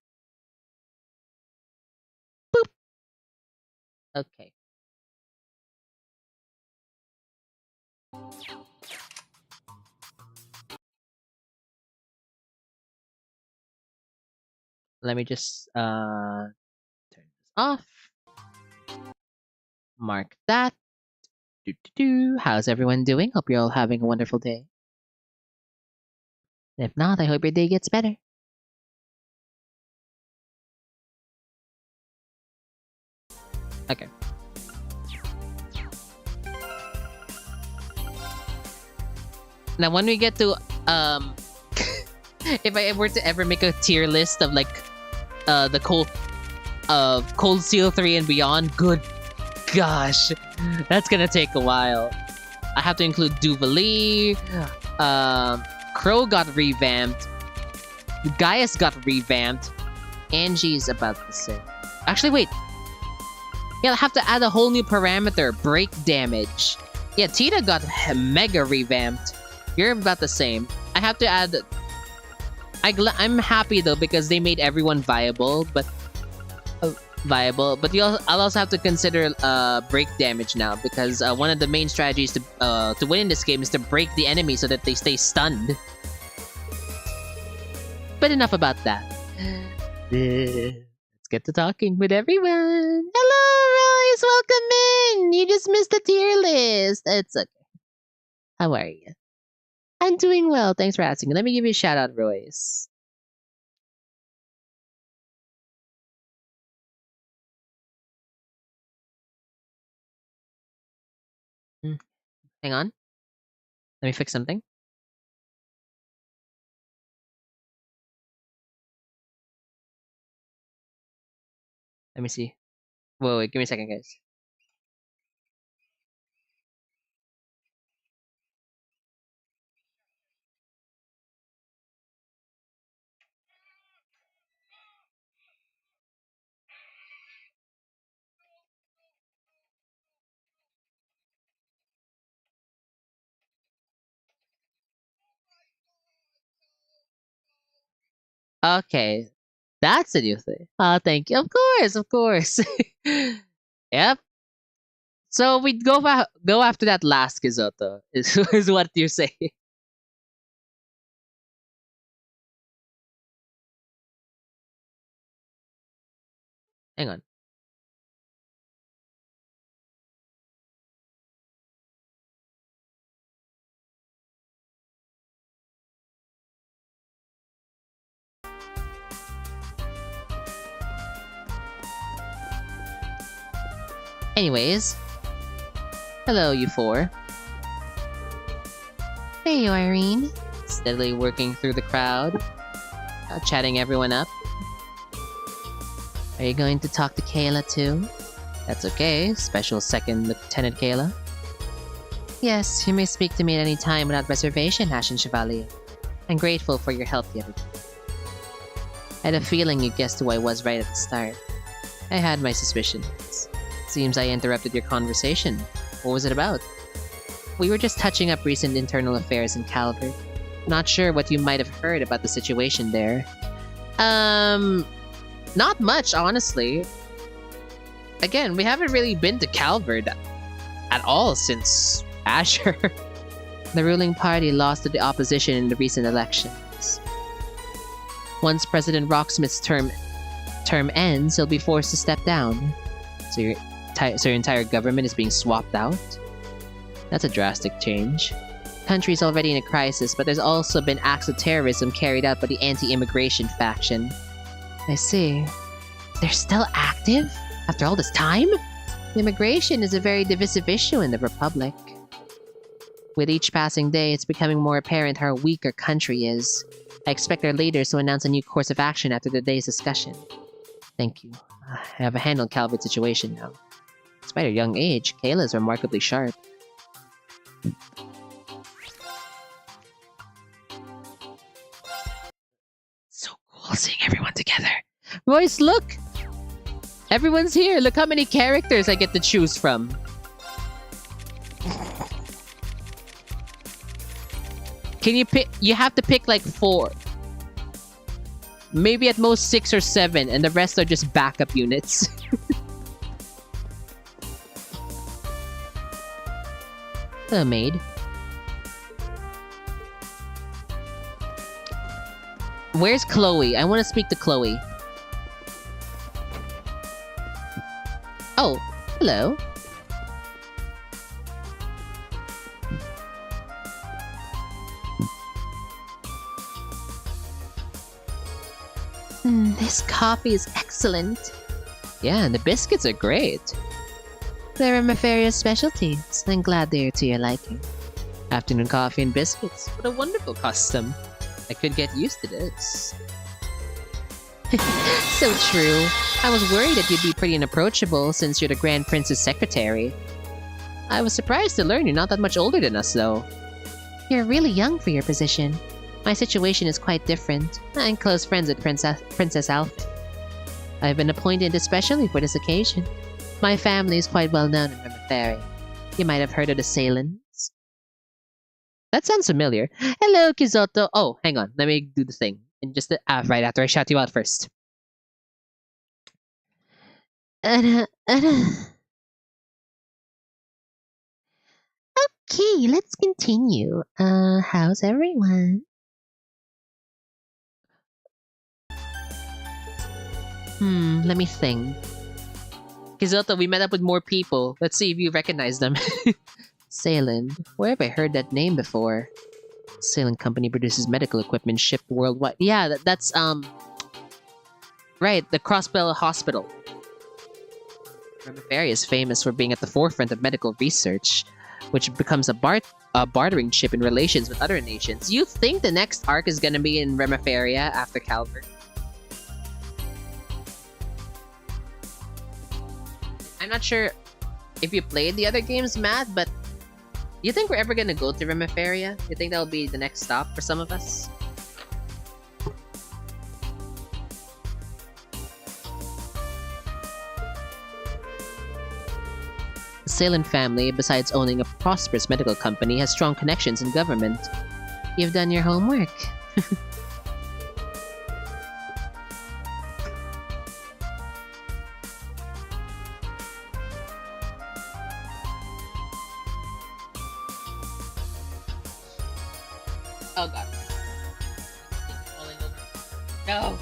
Boop. Okay. Let me just turn this off. Mark that. How's everyone doing? Hope you're all having a wonderful day. If not, I hope your day gets better. Okay. Now, when we get to if I were to ever make a tier list of like the Cold Steel 3 and beyond, good gosh, that's gonna take a while. I have to include Duvali, Crow got revamped, Gaius got revamped, Angie's about the same. Actually, wait. Yeah, I have to add a whole new parameter, break damage. Yeah, Tita got mega revamped. You're about the same. I have to add... I'm happy though because they made everyone viable, but I'll also have to consider break damage now because one of the main strategies to win in this game is to break the enemy so that they stay stunned. But enough about that. Let's get to talking with everyone. Hello, Royce, welcome in. You just missed the tier list. It's okay. How are you? I'm doing well. Thanks for asking. Let me give you a shout out, Royce. Hang on. Let me fix something. Let me see. Whoa, wait, give me a second, guys. Okay. That's a new thing. Thank you. Of course, of course. Yep. So we go after that last Kizoto, is what you're saying. Hang on. Anyways. Hello, you four. Hey, you, Irene. Steadily working through the crowd. Chatting everyone up. Are you going to talk to Kayla too? That's okay. Special Second Lieutenant Kayla. Yes, you may speak to me at any time without reservation, Ashen Chevalier. I'm grateful for your help the other day. I had a feeling you guessed who I was right at the start. I had my suspicions. Seems I interrupted your conversation. What was it about? We were just touching up recent internal affairs in Calvert. Not sure what you might have heard about the situation there. Not much, honestly. Again, we haven't really been to Calvert at all since Asher. The ruling party lost to the opposition in the recent elections. Once President Rocksmith's term ends, he'll be forced to step down. So your entire government is being swapped out? That's a drastic change. Country's already in a crisis, but there's also been acts of terrorism carried out by the anti-immigration faction. I see. They're still active? After all this time? Immigration is a very divisive issue in the Republic. With each passing day, it's becoming more apparent how weak our country is. I expect our leaders to announce a new course of action after today's discussion. Thank you. I have a handle on Calvert's situation now. Despite her young age, Kayla is remarkably sharp. So cool seeing everyone together. Royce, look! Everyone's here! Look how many characters I get to choose from. Can you pick? You have to pick like 4. Maybe at most 6 or 7, and the rest are just backup units. Hello, maid. Where's Chloe? I want to speak to Chloe. Oh, hello. This coffee is excellent. Yeah, and the biscuits are great. They're Mafaria's specialties. I'm glad they're to your liking. Afternoon coffee and biscuits. What a wonderful custom. I could get used to this. So true. I was worried that you'd be pretty unapproachable since you're the Grand Prince's secretary. I was surprised to learn you're not that much older than us, though. You're really young for your position. My situation is quite different. I'm close friends with Princess Alfred. I've been appointed especially for this occasion. My family is quite well known in Remaferia. You might have heard of the Salins. That sounds familiar. Hello, Kizoto. Oh, hang on. Let me do the thing. And just right after I shout you out first. Okay, let's continue. How's everyone? Let me think. Kizoto, we met up with more people. Let's see if you recognize them. Sayland. Where have I heard that name before? Sayland Company produces medical equipment shipped worldwide. Yeah, that's right, the Crossbell Hospital. Remaferia is famous for being at the forefront of medical research, which becomes a bartering chip in relations with other nations. You think the next arc is gonna be in Remaferia after Calvert? I'm not sure if you played the other games, Matt, but you think we're ever gonna go to Remaferia? You think that'll be the next stop for some of us? The Salem family, besides owning a prosperous medical company, has strong connections in government. You've done your homework. Oh god. Falling over. No!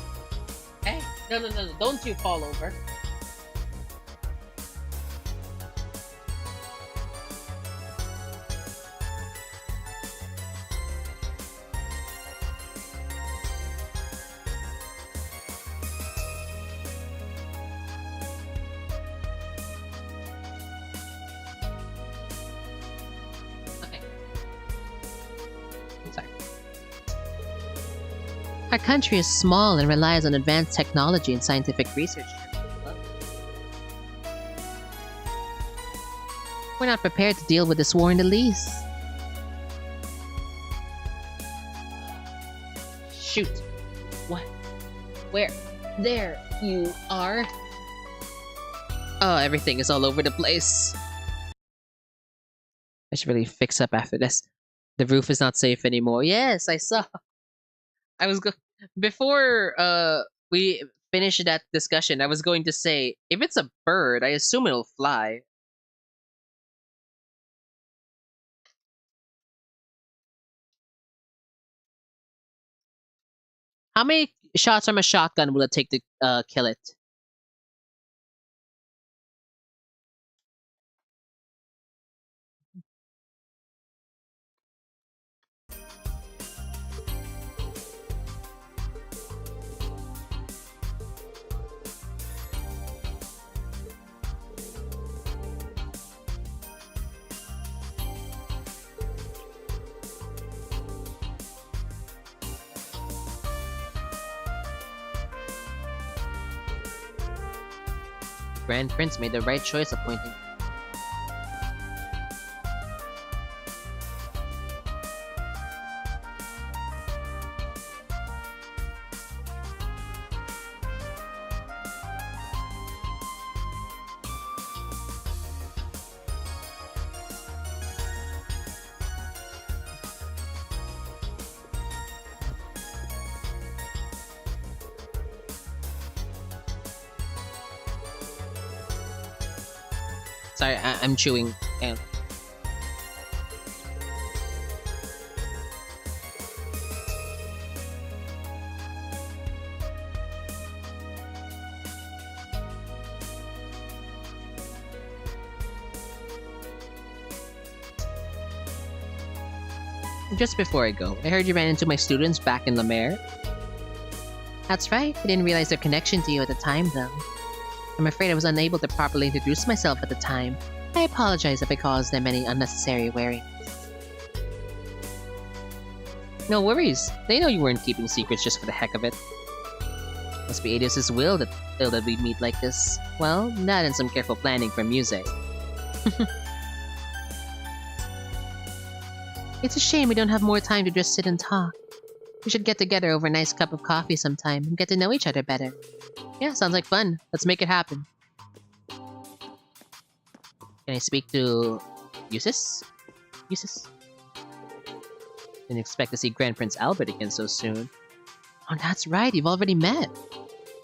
Hey! No, don't you fall over. Okay. Sorry. Our country is small and relies on advanced technology and scientific research. We're not prepared to deal with this war in the least. Shoot. What? Where? There you are. Oh, everything is all over the place. I should really fix up after this. The roof is not safe anymore. Yes, I saw. I was before we finish that discussion, I was going to say if it's a bird, I assume it'll fly. How many shots from a shotgun will it take to kill it? Grand Prince made the right choice appointing. Sorry, I'm chewing. And Just before I go, I heard you ran into my students back in La Mer. That's right. I didn't realize their connection to you at the time, though. I'm afraid I was unable to properly introduce myself at the time. I apologize if I caused them any unnecessary worry. No worries. They know you weren't keeping secrets just for the heck of it. Must be Adios's will that we meet like this. Well, that and some careful planning from Muse. It's a shame we don't have more time to just sit and talk. We should get together over a nice cup of coffee sometime and get to know each other better. Yeah, sounds like fun. Let's make it happen. Can I speak to Eustace? Eustace? Didn't expect to see Grand Prince Albert again so soon. Oh, that's right, you've already met.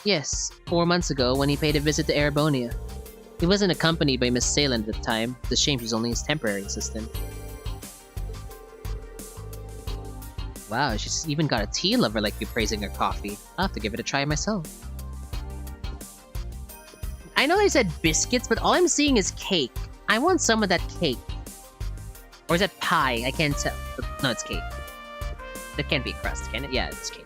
Yes, 4 months ago when he paid a visit to Erebonia. He wasn't accompanied by Miss Sayland at the time. It's a shame she's only his temporary assistant. Wow, she's even got a tea lover like you praising her coffee. I'll have to give it a try myself. I know I said biscuits, but all I'm seeing is cake. I want some of that cake. Or is that pie? I can't tell. No, it's cake. That can't be crust, can it? Yeah, it's cake.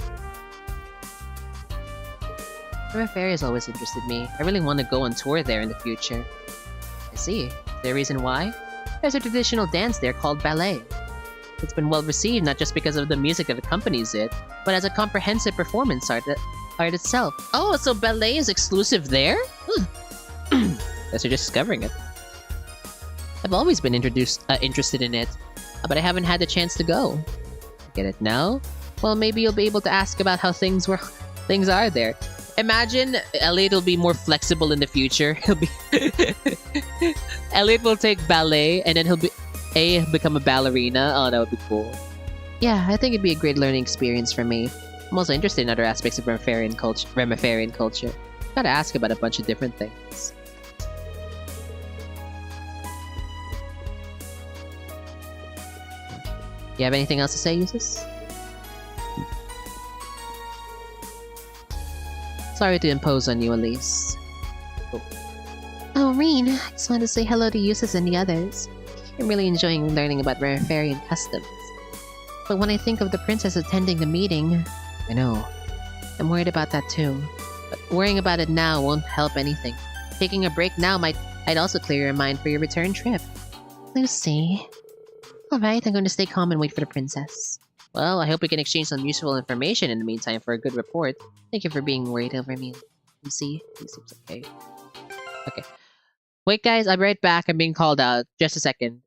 The fair has always interested me. I really want to go on tour there in the future. I see. Is there a reason why? There's a traditional dance there called ballet. It's been well received not just because of the music that accompanies it, but as a comprehensive performance art itself. Oh, so ballet is exclusive there? Guess you're just discovering it. I've always been interested in it, but I haven't had the chance to go. Get it now? Well, maybe you'll be able to ask about how things are there. Imagine Elliot will be more flexible in the future. He'll be Elliot will take ballet and then become a ballerina. Oh, that would be cool. Yeah, I think it'd be a great learning experience for me. I'm also interested in other aspects of Remiferian culture. Gotta ask about a bunch of different things. You have anything else to say, Eustace? Sorry to impose on you, Elise. Oh, Reen, I just wanted to say hello to Eustace and the others. I'm really enjoying learning about Remiferian customs. But when I think of the princess attending the meeting, I know. I'm worried about that too. But worrying about it now won't help anything. Taking a break now might also clear your mind for your return trip. Lucy. Alright, I'm going to stay calm and wait for the princess. Well, I hope we can exchange some useful information in the meantime for a good report. Thank you for being worried over me. Lucy, it seems okay. Okay. Wait guys, I'll be right back. I'm being called out. Just a second.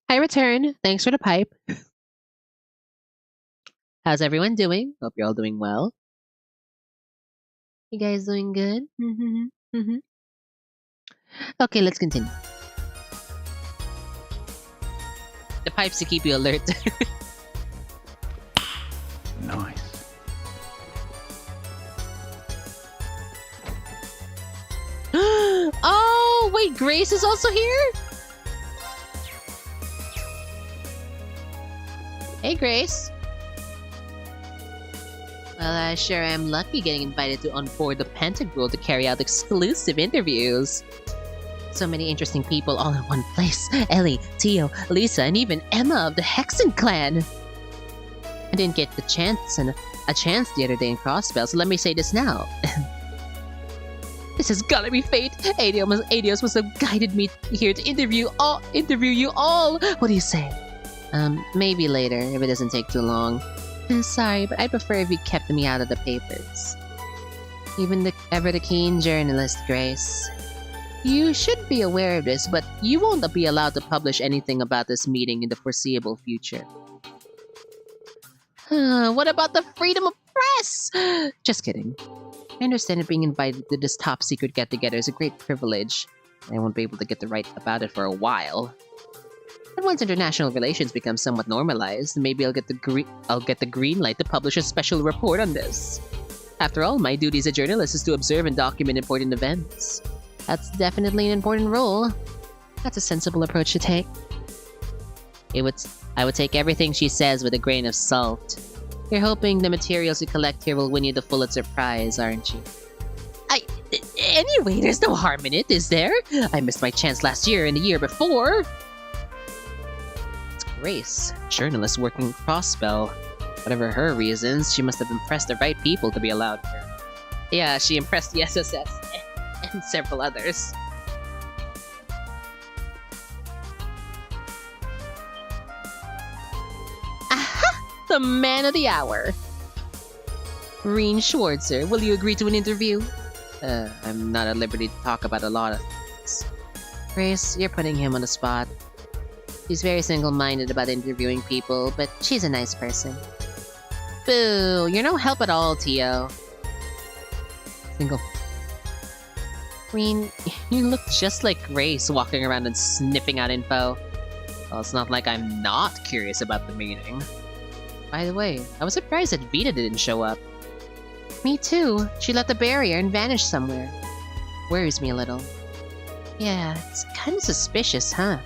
I return. Thanks for the pipe. How's everyone doing? Hope you're all doing well. You guys doing good? Okay, let's continue. The pipes to keep you alert. Nice. Oh, wait, Grace is also here? Hey, Grace. Well, I sure am lucky getting invited to on board the Pentagram to carry out exclusive interviews. So many interesting people all in one place. Ellie, Tio, Lisa, and even Emma of the Hexen clan. I didn't get a chance the other day in Crossbell, so let me say this now. This has gotta be fate. Adios must have guided me here to interview you all. What do you say? Maybe later, if it doesn't take too long. Sorry, but I prefer if you kept me out of the papers. Even the ever-keen journalist, Grace. You should be aware of this, but you won't be allowed to publish anything about this meeting in the foreseeable future. What about the freedom of press? Just kidding. I understand that being invited to this top-secret get-together is a great privilege. I won't be able to get the right about it for a while. But once international relations become somewhat normalized, maybe I'll get the green light to publish a special report on this. After all, my duty as a journalist is to observe and document important events. That's definitely an important role. That's a sensible approach to take. I would take everything she says with a grain of salt. You're hoping the materials you collect here will win you the Pulitzer Prize, aren't you? Anyway, there's no harm in it, is there? I missed my chance last year and the year before. It's Grace, journalist working Crossbell. Whatever her reasons, she must have impressed the right people to be allowed here. Yeah, she impressed the SSS and several others. Aha! The man of the hour. Reen Schwarzer, will you agree to an interview? I'm not at liberty to talk about a lot of things. Grace, you're putting him on the spot. She's very single-minded about interviewing people, but she's a nice person. Boo! You're no help at all, Tio. Reen, you look just like Grace walking around and sniffing out info. Well, it's not like I'm not curious about the meeting. By the way, I was surprised that Vita didn't show up. Me too. She left the barrier and vanished somewhere. Worries me a little. Yeah, it's kind of suspicious, huh?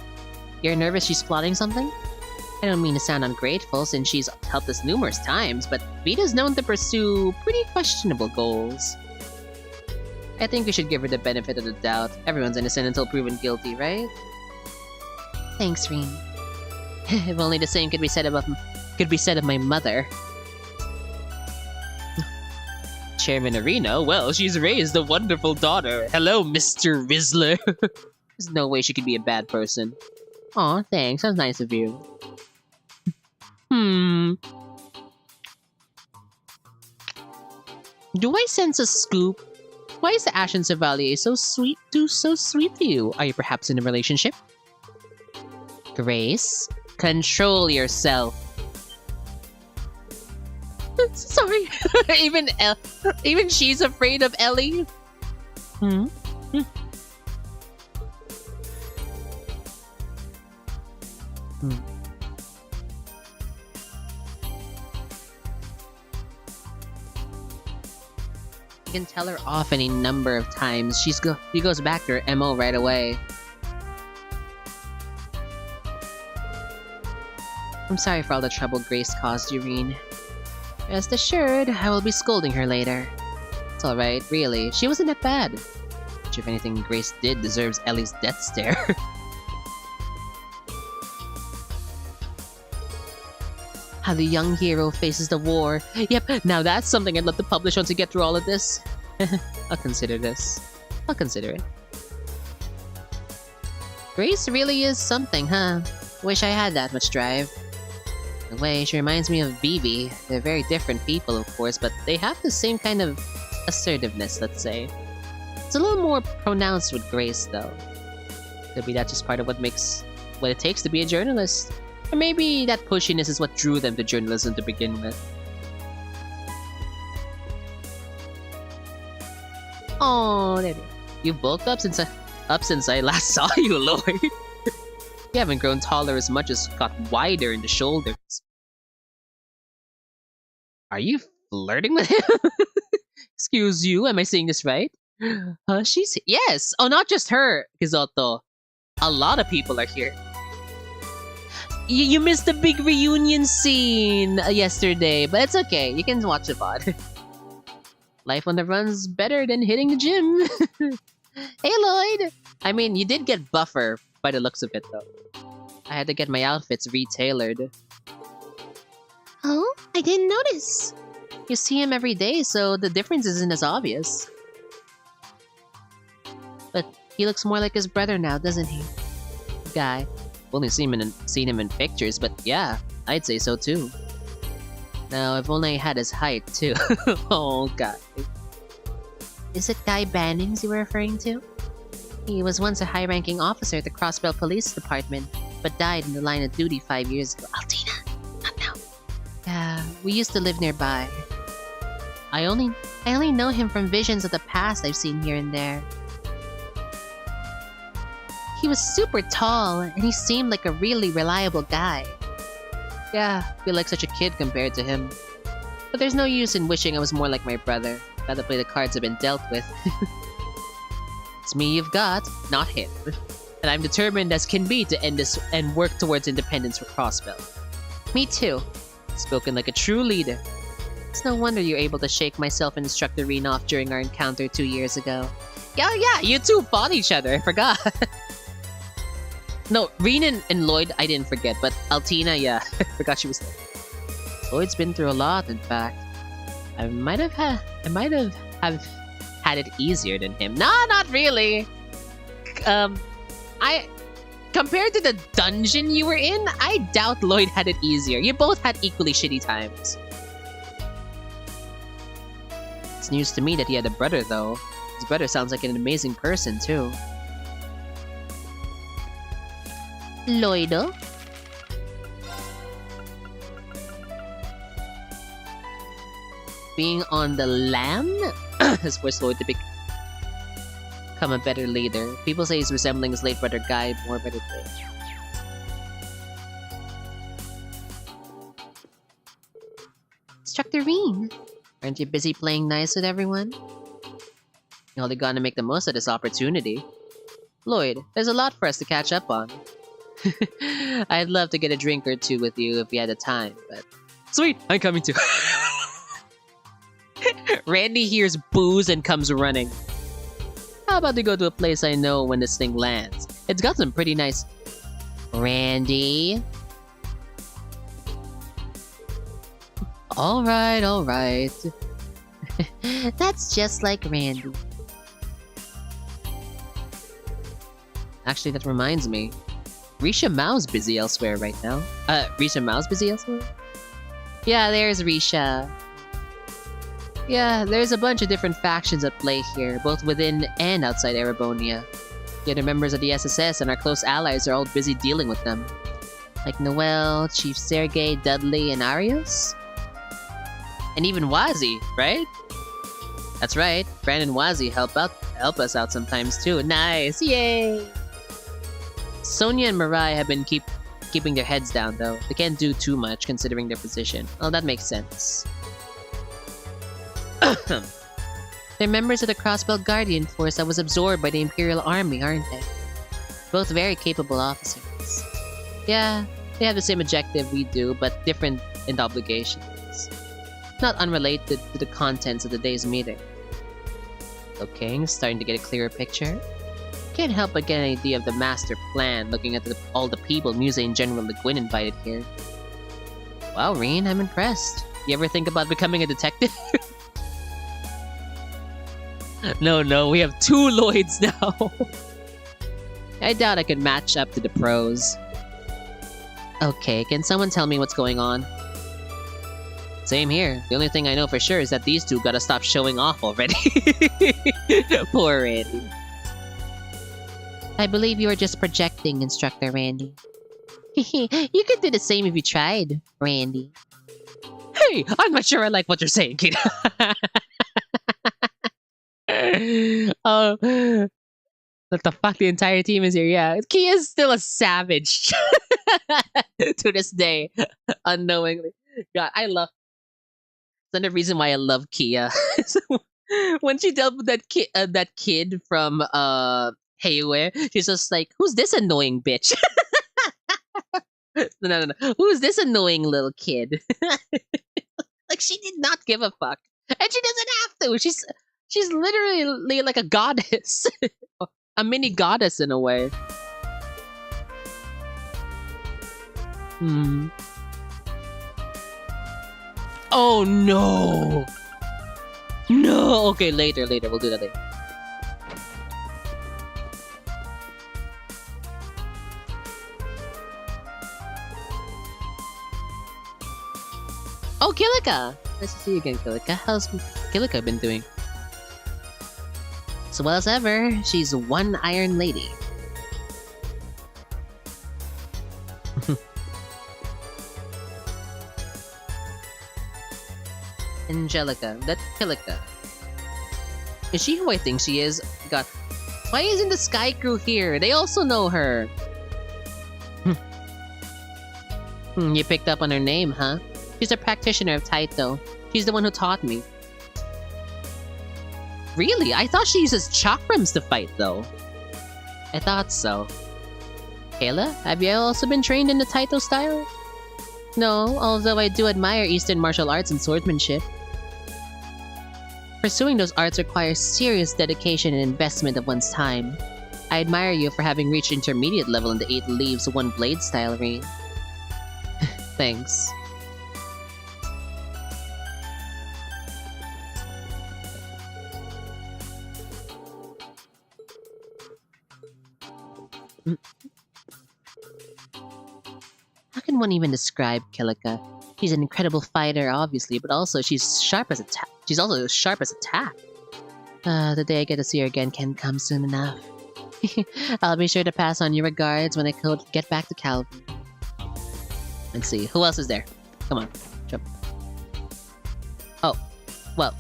You're nervous she's plotting something? I don't mean to sound ungrateful since she's helped us numerous times, but Vita's known to pursue pretty questionable goals. I think we should give her the benefit of the doubt. Everyone's innocent until proven guilty, right? Thanks, Reen. If only the same could be said of my mother. Chairman Arena? Well, she's raised a wonderful daughter. Hello, Mr. Rizzler. There's no way she could be a bad person. Aw, thanks. That's nice of you. Do I sense a scoop? Why is the Ashen Chevalier so sweet to you? Are you perhaps in a relationship? Grace, control yourself. Sorry. Even she's afraid of Ellie. You can tell her off any number of times. She goes back to her MO right away. I'm sorry for all the trouble Grace caused you, Reen. Rest assured, I will be scolding her later. It's alright, really. She wasn't that bad. Which, if anything Grace did, deserves Ellie's death stare. How the young hero faces the war. Yep, now that's something I'd love to publish once I get through all of this. I'll consider this. I'll consider it. Grace really is something, huh? Wish I had that much drive. In a way, she reminds me of Vivi. They're very different people, of course, but they have the same kind of assertiveness, let's say. It's a little more pronounced with Grace, though. Could be that's just part of what what it takes to be a journalist. Or maybe that pushiness is what drew them to journalism to begin with. Oh, there. You bulked up since I last saw you, Lord. You haven't grown taller as much as got wider in the shoulders. Are you flirting with him? Excuse you, am I saying this right? She's... Yes! Oh, not just her, Kizoto. A lot of people are here. You missed the big reunion scene yesterday, but it's okay. You can watch the VOD. Life on the run's better than hitting the gym. Hey, Lloyd! I mean, you did get buffer by the looks of it, though. I had to get my outfits retailored. Oh? I didn't notice. You see him every day, so the difference isn't as obvious. But he looks more like his brother now, doesn't he? Guy. Only seen him in pictures, but yeah, I'd say so too. Now, if only I had his height, too. Oh, God. Is it Guy Bannings you were referring to? He was once a high-ranking officer at the Crossbell Police Department, but died in the line of duty 5 years ago. Altina! Not now. Yeah, we used to live nearby. I only know him from visions of the past I've seen here and there. He was super tall, and he seemed like a really reliable guy. Yeah, I feel like such a kid compared to him. But there's no use in wishing I was more like my brother. Gotta play the cards I've been dealt with. It's me you've got, not him. And I'm determined as can be to end this and work towards independence for Crossbell. Me too. Spoken like a true leader. It's no wonder you're able to shake myself and Instructor Reen off during our encounter 2 years ago. Yeah, you two fought each other, I forgot. No, Reen and Lloyd, I didn't forget, but Altina, yeah, I forgot she was there. Lloyd's been through a lot, in fact. I might have had it easier than him. Nah, not really. Compared to the dungeon you were in, I doubt Lloyd had it easier. You both had equally shitty times. It's news to me that he had a brother, though. His brother sounds like an amazing person, too. Lloydo? Being on the lam has forced Lloyd to become a better leader. People say he's resembling his late brother Guy more better day. Instructor Reen, aren't you busy playing nice with everyone? You're only gonna make the most of this opportunity. Lloyd, there's a lot for us to catch up on. I'd love to get a drink or two with you if we had the time, but... Sweet! I'm coming too! Randy hears booze and comes running. How about we go to a place I know when this thing lands? It's got some pretty nice... Randy? Alright. That's just like Randy. Actually, that reminds me. Risha Mao's busy elsewhere right now. Risha Mao's busy elsewhere? Yeah, there's Risha. Yeah, there's a bunch of different factions at play here, both within and outside Erebonia. The other members of the SSS and our close allies are all busy dealing with them. Like Noel, Chief Sergei, Dudley, and Arios? And even Wazi, right? That's right, Fran and Wazi help us out sometimes too. Nice, yay! Sonia and Mirai have been keeping their heads down, though. They can't do too much, considering their position. Well, that makes sense. They're members of the Crossbell Guardian Force that was absorbed by the Imperial Army, aren't they? Both very capable officers. Yeah, they have the same objective we do, but different in obligations. Not unrelated to the contents of the day's meeting. Okay, starting to get a clearer picture. Can't help but get an idea of the master plan looking at all the people Muse and General Le Guin invited here. Wow, Reen, I'm impressed. You ever think about becoming a detective? No, we have 2 Lloyds now. I doubt I could match up to the pros. Okay, can someone tell me what's going on? Same here. The only thing I know for sure is that these two gotta stop showing off already. Poor Randy. I believe you are just projecting, Instructor Randy. You could do the same if you tried, Randy. Hey, I'm not sure I like what you're saying, kid. Oh, what the fuck? The entire team is here. Yeah, Kia's still a savage to this day, unknowingly. God, I love. It's another reason why I love Kia. When she dealt with that kid from Hayware, she's just like, "Who's this annoying bitch?" No. Who's this annoying little kid? Like she did not give a fuck, and she doesn't have to. She's literally like a goddess, a mini goddess in a way. Hmm. Oh no! No. Okay, later. We'll do that later. Oh, Kilika! Nice to see you again, Kilika. How's Kilika been doing? So well as ever, she's one iron lady. Angelica, that Kilika. Is she who I think she is? God, why isn't the Sky Crew here? They also know her. You picked up on her name, huh? She's a practitioner of Taito. She's the one who taught me. Really? I thought she uses chakrams to fight, though. I thought so. Kayla, have you also been trained in the Taito style? No, although I do admire Eastern martial arts and swordsmanship. Pursuing those arts requires serious dedication and investment of one's time. I admire you for having reached intermediate level in the 8 leaves 1 blade style range. Thanks. How can one even describe Kilika? She's an incredible fighter, obviously, but also she's sharp as attack. She's also sharp as attack. The day I get to see her again can't come soon enough. I'll be sure to pass on your regards when I get back to Calvary. Let's see, who else is there? Come on, jump. Oh, well.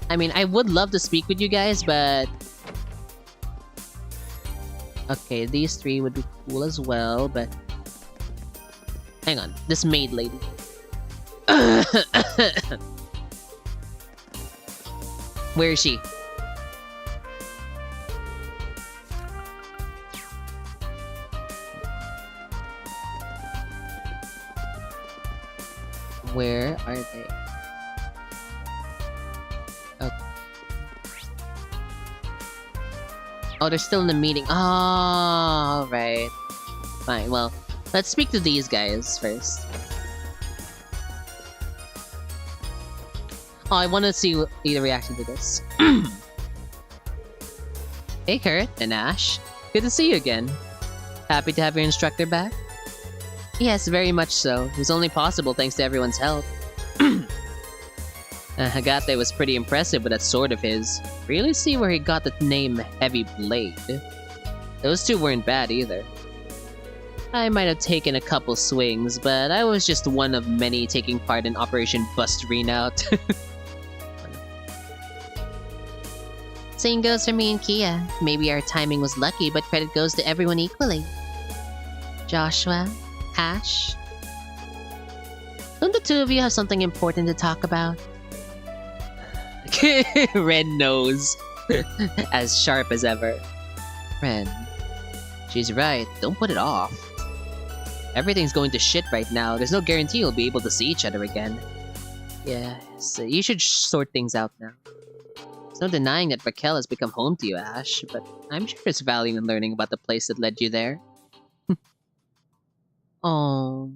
I mean, I would love to speak with you guys, but... Okay, these 3 would be cool as well, but... Hang on, this maid lady. Where is she? Where are they? Okay. Oh, they're still in the meeting. Oh, right. Fine, well, let's speak to these guys first. Oh, I want to see the reaction to this. Hey, Kurt and Ash. Good to see you again. Happy to have your instructor back? Yes, very much so. It was only possible thanks to everyone's help. Hagate was pretty impressive with that sword of his. Really see where he got the name Heavy Blade. Those 2 weren't bad either. I might have taken a couple swings, but I was just one of many taking part in Operation Bust Renout. Same goes for me and Kia. Maybe our timing was lucky, but credit goes to everyone equally. Joshua? Ash? Don't the 2 of you have something important to talk about? Ren knows. As sharp as ever. Ren. She's right, don't put it off. Everything's going to shit right now. There's no guarantee we'll be able to see each other again. Yeah, so you should sort things out now. There's no denying that Raquel has become home to you, Ash, but I'm sure there's value in learning about the place that led you there. Oh.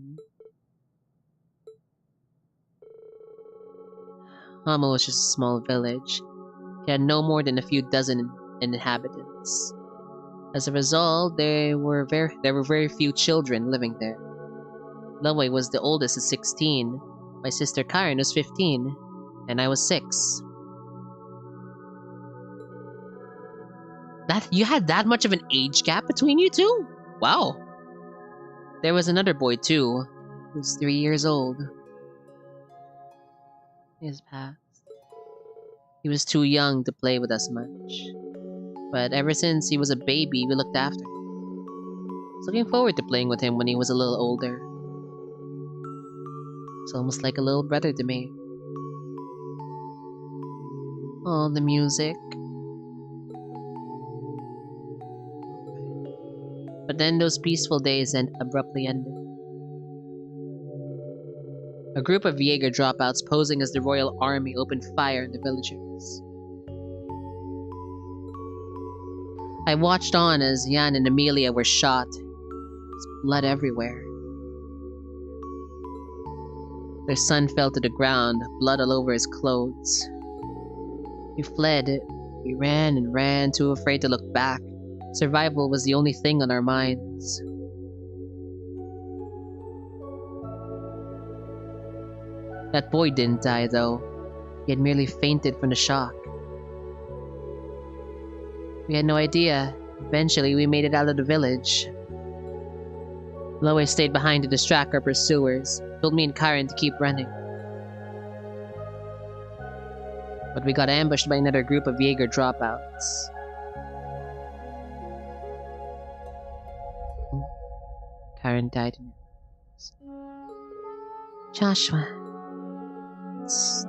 Hama was just a small village. It had no more than a few dozen inhabitants. As a result, there were very few children living there. Lowe was the oldest at 16. My sister Karen was 15, and I was 6. You had that much of an age gap between you two? Wow. There was another boy too. He was 3 years old. His past. He was too young to play with us much. But ever since he was a baby, we looked after him. I was looking forward to playing with him when he was a little older. It's almost like a little brother to me. Oh, the music. But then those peaceful days abruptly ended. A group of Jaeger dropouts posing as the royal army opened fire on the villagers. I watched on as Jan and Amelia were shot. There's blood everywhere. Their son fell to the ground, blood all over his clothes. We fled. We ran and ran, too afraid to look back. Survival was the only thing on our minds. That boy didn't die, though. He had merely fainted from the shock. We had no idea. Eventually, we made it out of the village. Lois stayed behind to distract our pursuers, told me and Karen to keep running. But we got ambushed by another group of Jaeger dropouts. Karen died in her arms. Joshua. It's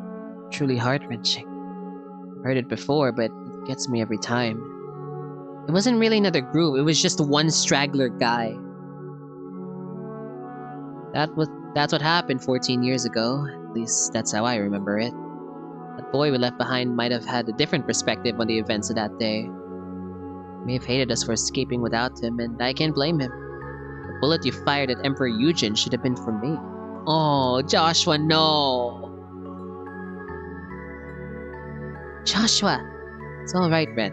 truly heart-wrenching. I've heard it before, but it gets me every time. It wasn't really another group, it was just one straggler guy. That's what happened 14 years ago. At least that's how I remember it. That boy we left behind might have had a different perspective on the events of that day. He may have hated us for escaping without him, and I can't blame him. The bullet you fired at Emperor Eugen should have been for me. Oh, Joshua, no! Joshua! It's alright, Ren.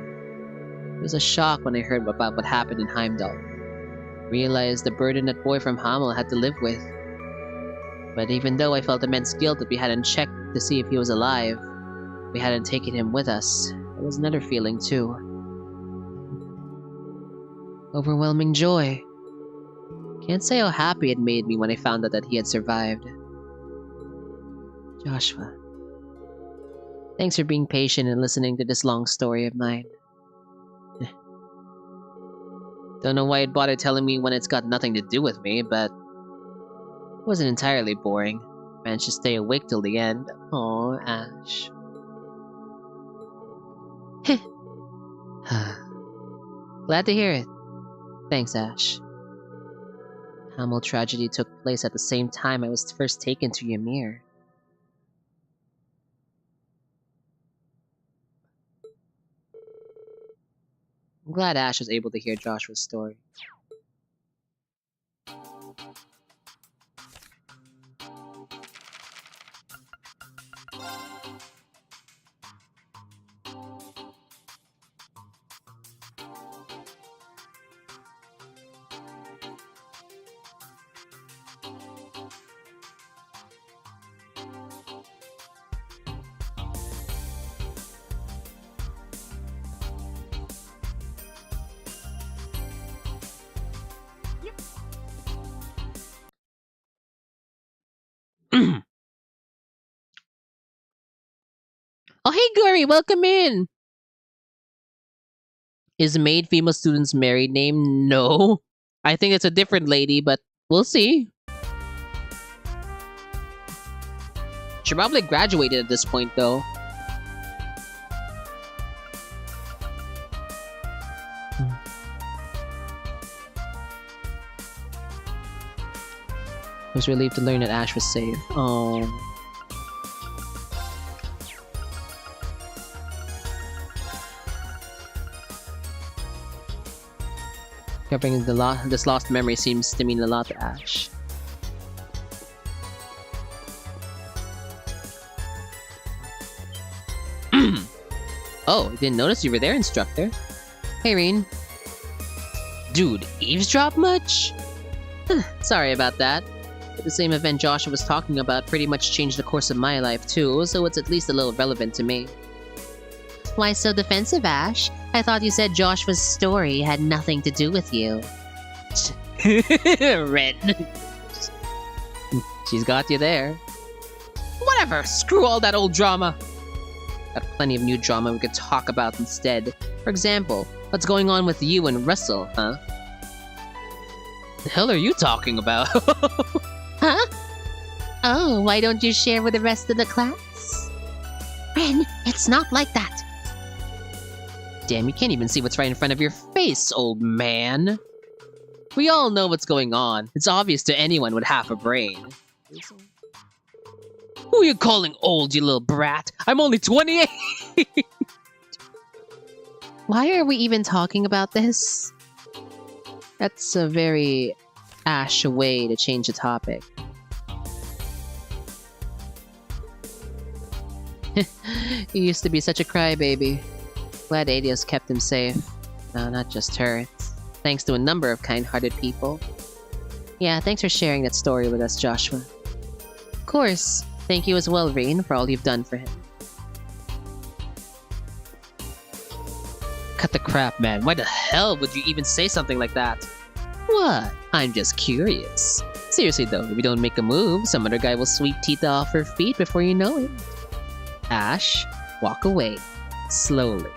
It was a shock when I heard about what happened in Heimdall. I realized the burden that boy from Hamel had to live with. But even though I felt immense guilt that we hadn't checked to see if he was alive, we hadn't taken him with us, there was another feeling too. Overwhelming joy. Can't say how happy it made me when I found out that he had survived. Joshua. Thanks for being patient and listening to this long story of mine. Don't know why you'd bother telling me when it's got nothing to do with me, but it wasn't entirely boring. Managed to stay awake till the end. Aw, Ash. Glad to hear it. Thanks, Ash. Hamel tragedy took place at the same time I was first taken to Ymir. I'm glad Ash was able to hear Joshua's story. Oh, hey, Gory, welcome in! Is maid female student's married name? No. I think it's a different lady, but we'll see. She probably graduated at this point, though. I was relieved to learn that Ash was safe. Oh. Covering this lost memory seems to mean a lot to Ash. Oh, I didn't notice you were there, instructor. Hey, Reen. Dude, eavesdrop much? Sorry about that. But the same event Joshua was talking about pretty much changed the course of my life too, so it's at least a little relevant to me. Why so defensive, Ash? I thought you said Joshua's story had nothing to do with you. Ren. She's got you there. Whatever, screw all that old drama. Got plenty of new drama we could talk about instead. For example, what's going on with you and Russell, huh? The hell are you talking about? Huh? Oh, why don't you share with the rest of the class? Ren, it's not like that. Damn, you can't even see what's right in front of your face, old man. We all know what's going on. It's obvious to anyone with half a brain. Who are you calling old, you little brat? I'm only 28! Why are we even talking about this? That's a very Ash way to change the topic. He used to be such a crybaby. Glad Adios kept him safe. No, not just her. It's thanks to a number of kind-hearted people. Yeah, thanks for sharing that story with us, Joshua. Of course. Thank you as well, Rain, for all you've done for him. Cut the crap, man. Why the hell would you even say something like that? What? I'm just curious. Seriously though, if we don't make a move, some other guy will sweep Tita off her feet before you know it. Ash, walk away. Slowly.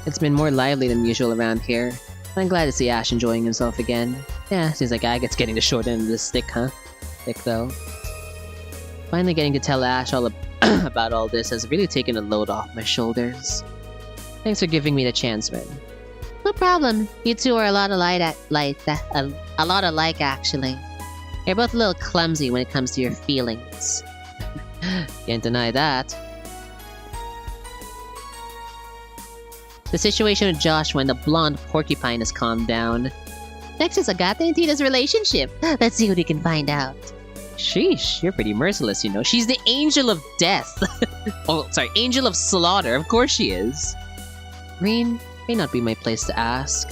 It's been more lively than usual around here. I'm glad to see Ash enjoying himself again. Yeah, seems like Agate's getting the short end of the stick, huh? Thick though. Finally getting to tell Ash all about all this has really taken a load off my shoulders. Thanks for giving me the chance, Ren. No problem. You two are a lot alike, a lot alike actually. You're both a little clumsy when it comes to your feelings. Can't deny that. The situation with Joshua and the blonde porcupine has calmed down. Next is Agate and Tita's relationship. Let's see what we can find out. Sheesh, you're pretty merciless, you know. She's the angel of death. Oh, sorry, angel of slaughter. Of course she is. Reen, may not be my place to ask,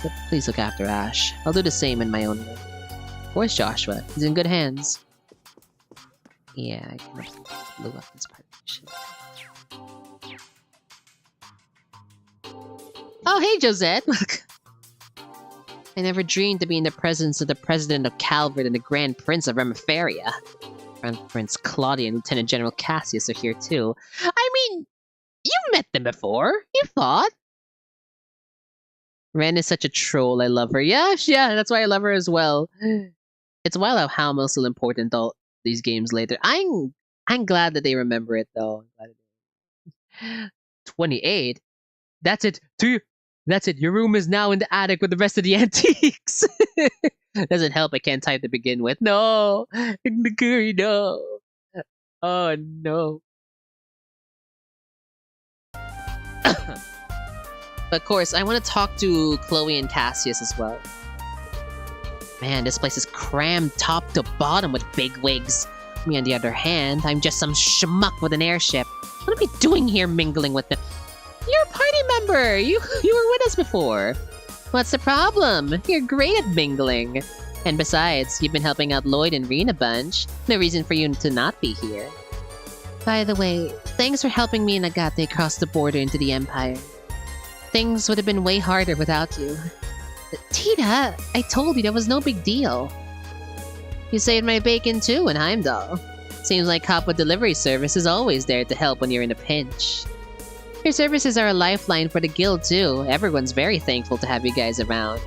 but please look after Ash. I'll do the same in my own way. Where's Joshua? He's in good hands. Yeah, I can blow up this partnership. Oh, hey, Josette! I never dreamed to be in the presence of the President of Calvert and the Grand Prince of Remiferia. Grand Prince Claudia and Lieutenant General Cassius are here too. I mean, you've met them before, you thought? Ren is such a troll, I love her. Yeah, that's why I love her as well. It's wild how Hamel's still important all these games later. I'm glad that they remember it though. 28? That's it. That's it. Your room is now in the attic with the rest of the antiques. Doesn't help. I can't type to begin with. No, no. Oh no. Of course, I want to talk to Chloe and Cassius as well. Man, this place is crammed top to bottom with bigwigs. Me, on the other hand, I'm just some schmuck with an airship. What am I doing here mingling with them? You're a party member! You were with us before! What's the problem? You're great at mingling. And besides, you've been helping out Lloyd and Reen a bunch. No reason for you to not be here. By the way, thanks for helping me and Agate cross the border into the Empire. Things would have been way harder without you. Tita, I told you that was no big deal. You saved my bacon too in Heimdall. Seems like Copwood Delivery Service is always there to help when you're in a pinch. Your services are a lifeline for the guild too. Everyone's very thankful to have you guys around.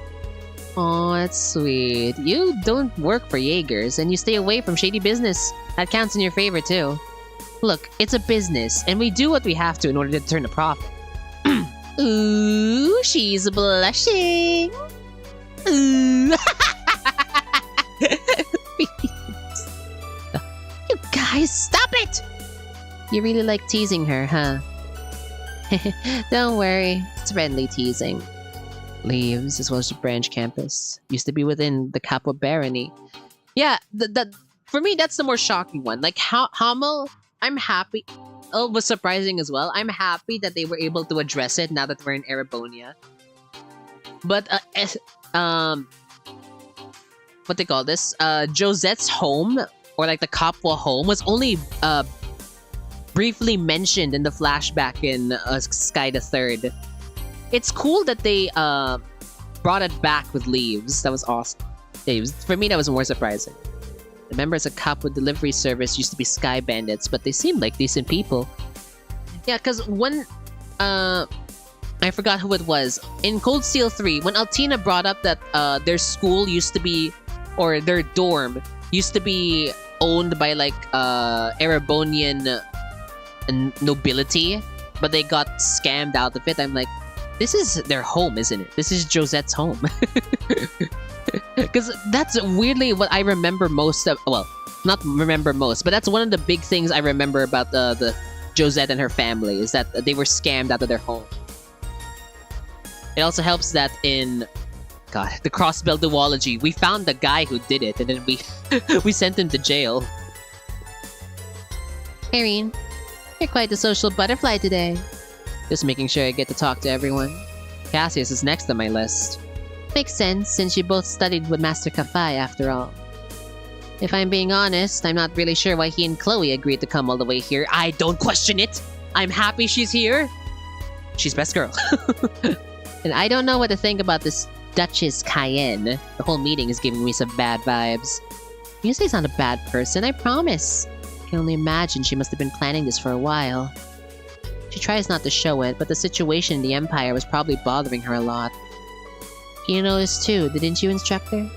Oh, that's sweet. You don't work for Jaegers, and you stay away from shady business. That counts in your favor too. Look, it's a business, and we do what we have to in order to turn a profit. Ooh, she's blushing. Ooh. You guys, stop it! You really like teasing her, huh? Don't worry, it's friendly teasing. Leaves, as well as the branch campus, used to be within the Capo Barony. Yeah, for me, that's the more shocking one. Like, Hamel, I'm happy. was surprising as well. I'm happy that they were able to address it now that we're in Erebonia. But what they call this? Josette's home, or like the Kapwa home, was only briefly mentioned in the flashback in Sky the Third. It's cool that they brought it back with leaves. That was awesome. For me, that was more surprising. The members of Kapwa delivery service used to be Sky Bandits, but they seemed like decent people. Yeah, because when I forgot who it was. In Cold Steel 3, when Altina brought up that their school used to be, or their dorm used to be owned by like Erebonian nobility, but they got scammed out of it, I'm like, this is their home, isn't it? This is Josette's home. Because that's weirdly what I remember most of. Well, not remember most, but that's one of the big things I remember about the Josette and her family, is that they were scammed out of their home. It also helps that in the Crossbell duology, we found the guy who did it, and then we sent him to jail. Irene, you're quite the social butterfly today. Just making sure I get to talk to everyone. Cassius is next on my list. Makes sense, since you both studied with Master Kafai after all. If I'm being honest, I'm not really sure why he and Chloe agreed to come all the way here. I don't question it! I'm happy she's here! She's best girl. And I don't know what to think about this Duchess Cayenne. The whole meeting is giving me some bad vibes. Musei's not a bad person, I promise. I can only imagine she must have been planning this for a while. She tries not to show it, but the situation in the Empire was probably bothering her a lot. You noticed too, didn't you, Instructor?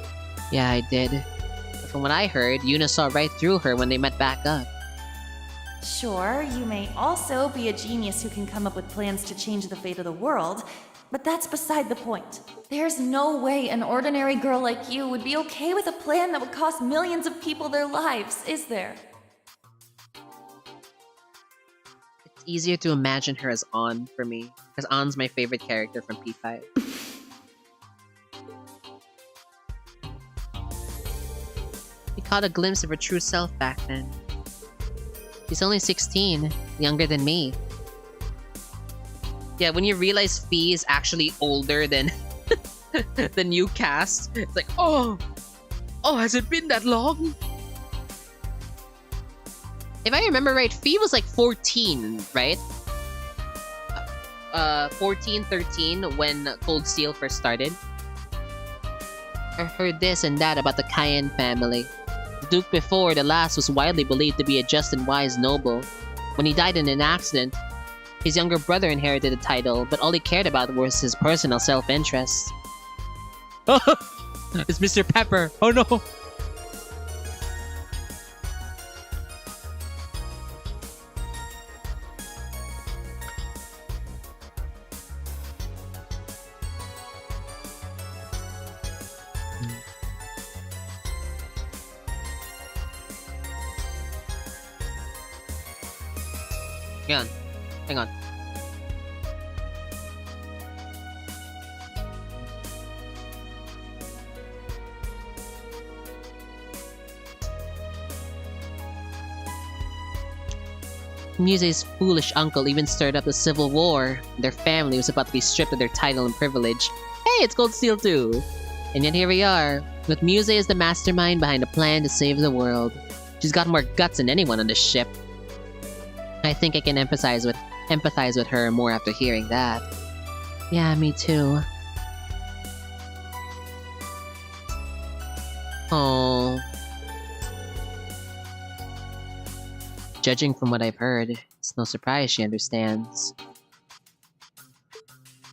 Yeah, I did. But from what I heard, Yuna saw right through her when they met back up. Sure, you may also be a genius who can come up with plans to change the fate of the world, but that's beside the point. There's no way an ordinary girl like you would be okay with a plan that would cost millions of people their lives, is there? It's easier to imagine her as An for me, because An's my favorite character from P5. We caught a glimpse of her true self back then. She's only 16, younger than me. Yeah, when you realize Fee is actually older than the new cast, it's like, oh, has it been that long? If I remember right, Fee was like 14, right? 14, 13 when Cold Steel first started. I heard this and that about the Cayenne family. The Duke before the last was widely believed to be a just and wise noble. When he died in an accident, his younger brother inherited the title, but all he cared about was his personal self-interest. It's Mr. Pepper! Oh no! Hang on. Musei's foolish uncle even stirred up the civil war. Their family was about to be stripped of their title and privilege. Hey, it's Cold Steel 2! And yet here we are, with Musei as the mastermind behind a plan to save the world. She's got more guts than anyone on this ship. I think I can empathize with her more after hearing that. Yeah, me too. Oh. Judging from what I've heard, it's no surprise she understands.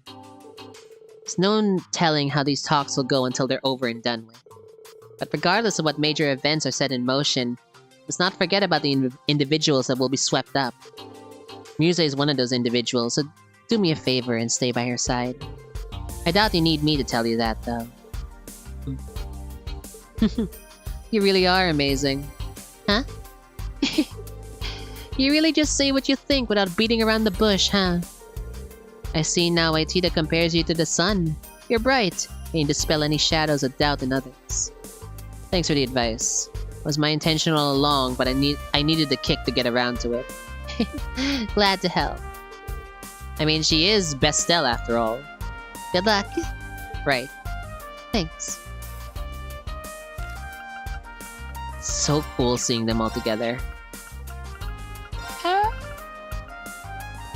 There's no telling how these talks will go until they're over and done with. But regardless of what major events are set in motion, let's not forget about the individuals that will be swept up. Musei is one of those individuals, so do me a favor and stay by her side. I doubt you need me to tell you that, though. You really are amazing. Huh? You really just say what you think without beating around the bush, huh? I see now why Tita compares you to the sun. You're bright, and you dispel any shadows of doubt in others. Thanks for the advice. It was my intention all along, but I needed the kick to get around to it. Glad to help. I mean, she is Bestel after all. Good luck. Right. Thanks. So cool seeing them all together.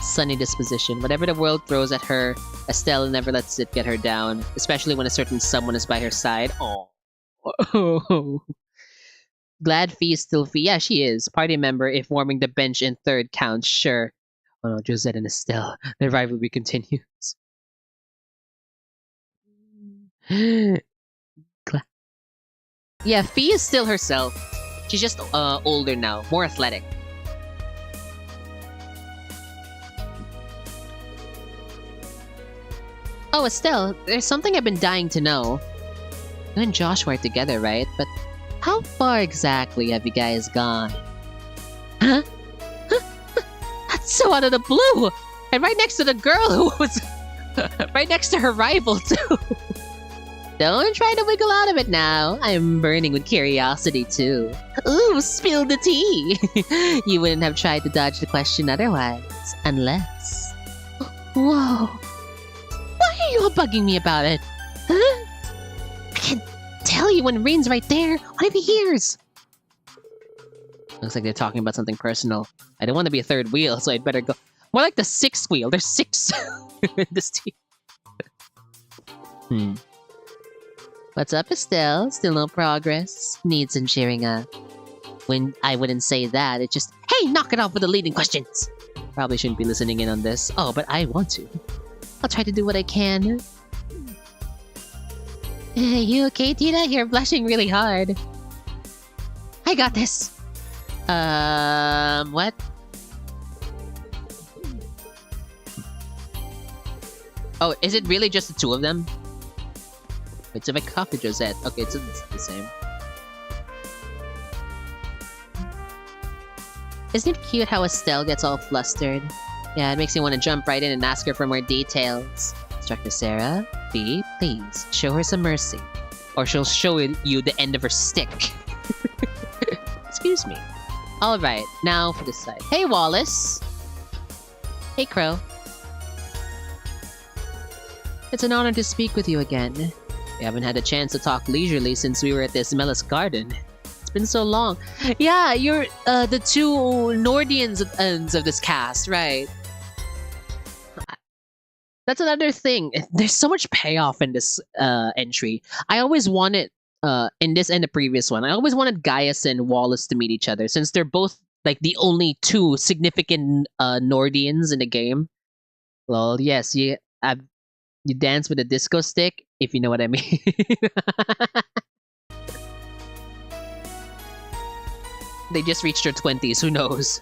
Sunny disposition. Whatever the world throws at her, Estelle never lets it get her down, especially when a certain someone is by her side. Oh. Glad Fee is still Fee. Yeah, she is. Party member if warming the bench in third counts, sure. Oh no, Josette and Estelle. Their rivalry continues. Yeah, Fee is still herself. She's just older now, more athletic. Oh, Estelle, there's something I've been dying to know. You and Joshua are together, right? But how far exactly have you guys gone? Huh? That's so out of the blue! And right next to the girl who was... right next to her rival, too. Don't try to wiggle out of it now. I'm burning with curiosity, too. Ooh, spill the tea! You wouldn't have tried to dodge the question otherwise. Unless... Whoa. Why are you all bugging me about it? Huh? I can't tell you when Rain's right there. What if he hears? Looks like they're talking about something personal. I don't want to be a third wheel, so I'd better go... More like the sixth wheel. There's 6 in this team. What's up, Estelle? Still no progress? Need some cheering up. When I wouldn't say that, it just... Hey, knock it off with the leading questions! Probably shouldn't be listening in on this. Oh, but I want to. I'll try to do what I can. You okay, Tina? You're blushing really hard. I got this. What? Oh, is it really just the two of them? Wait, so if I copy Josette... Okay, it's the same. Isn't it cute how Estelle gets all flustered? Yeah, it makes me want to jump right in and ask her for more details. Instructor Sarah, B, please, show her some mercy. Or she'll show you the end of her stick. Excuse me. Alright, now for this side. Hey, Wallace! Hey, Crow. It's an honor to speak with you again. We haven't had a chance to talk leisurely since we were at this Melis garden. It's been so long. Yeah, you're the two Nordians of this cast, right? That's another thing. There's so much payoff in this entry. I always wanted, in this and the previous one, I always wanted Gaius and Wallace to meet each other since they're both like the only two significant Nordians in the game. Well, yes, you dance with a disco stick, if you know what I mean. They just reached their 20s, who knows?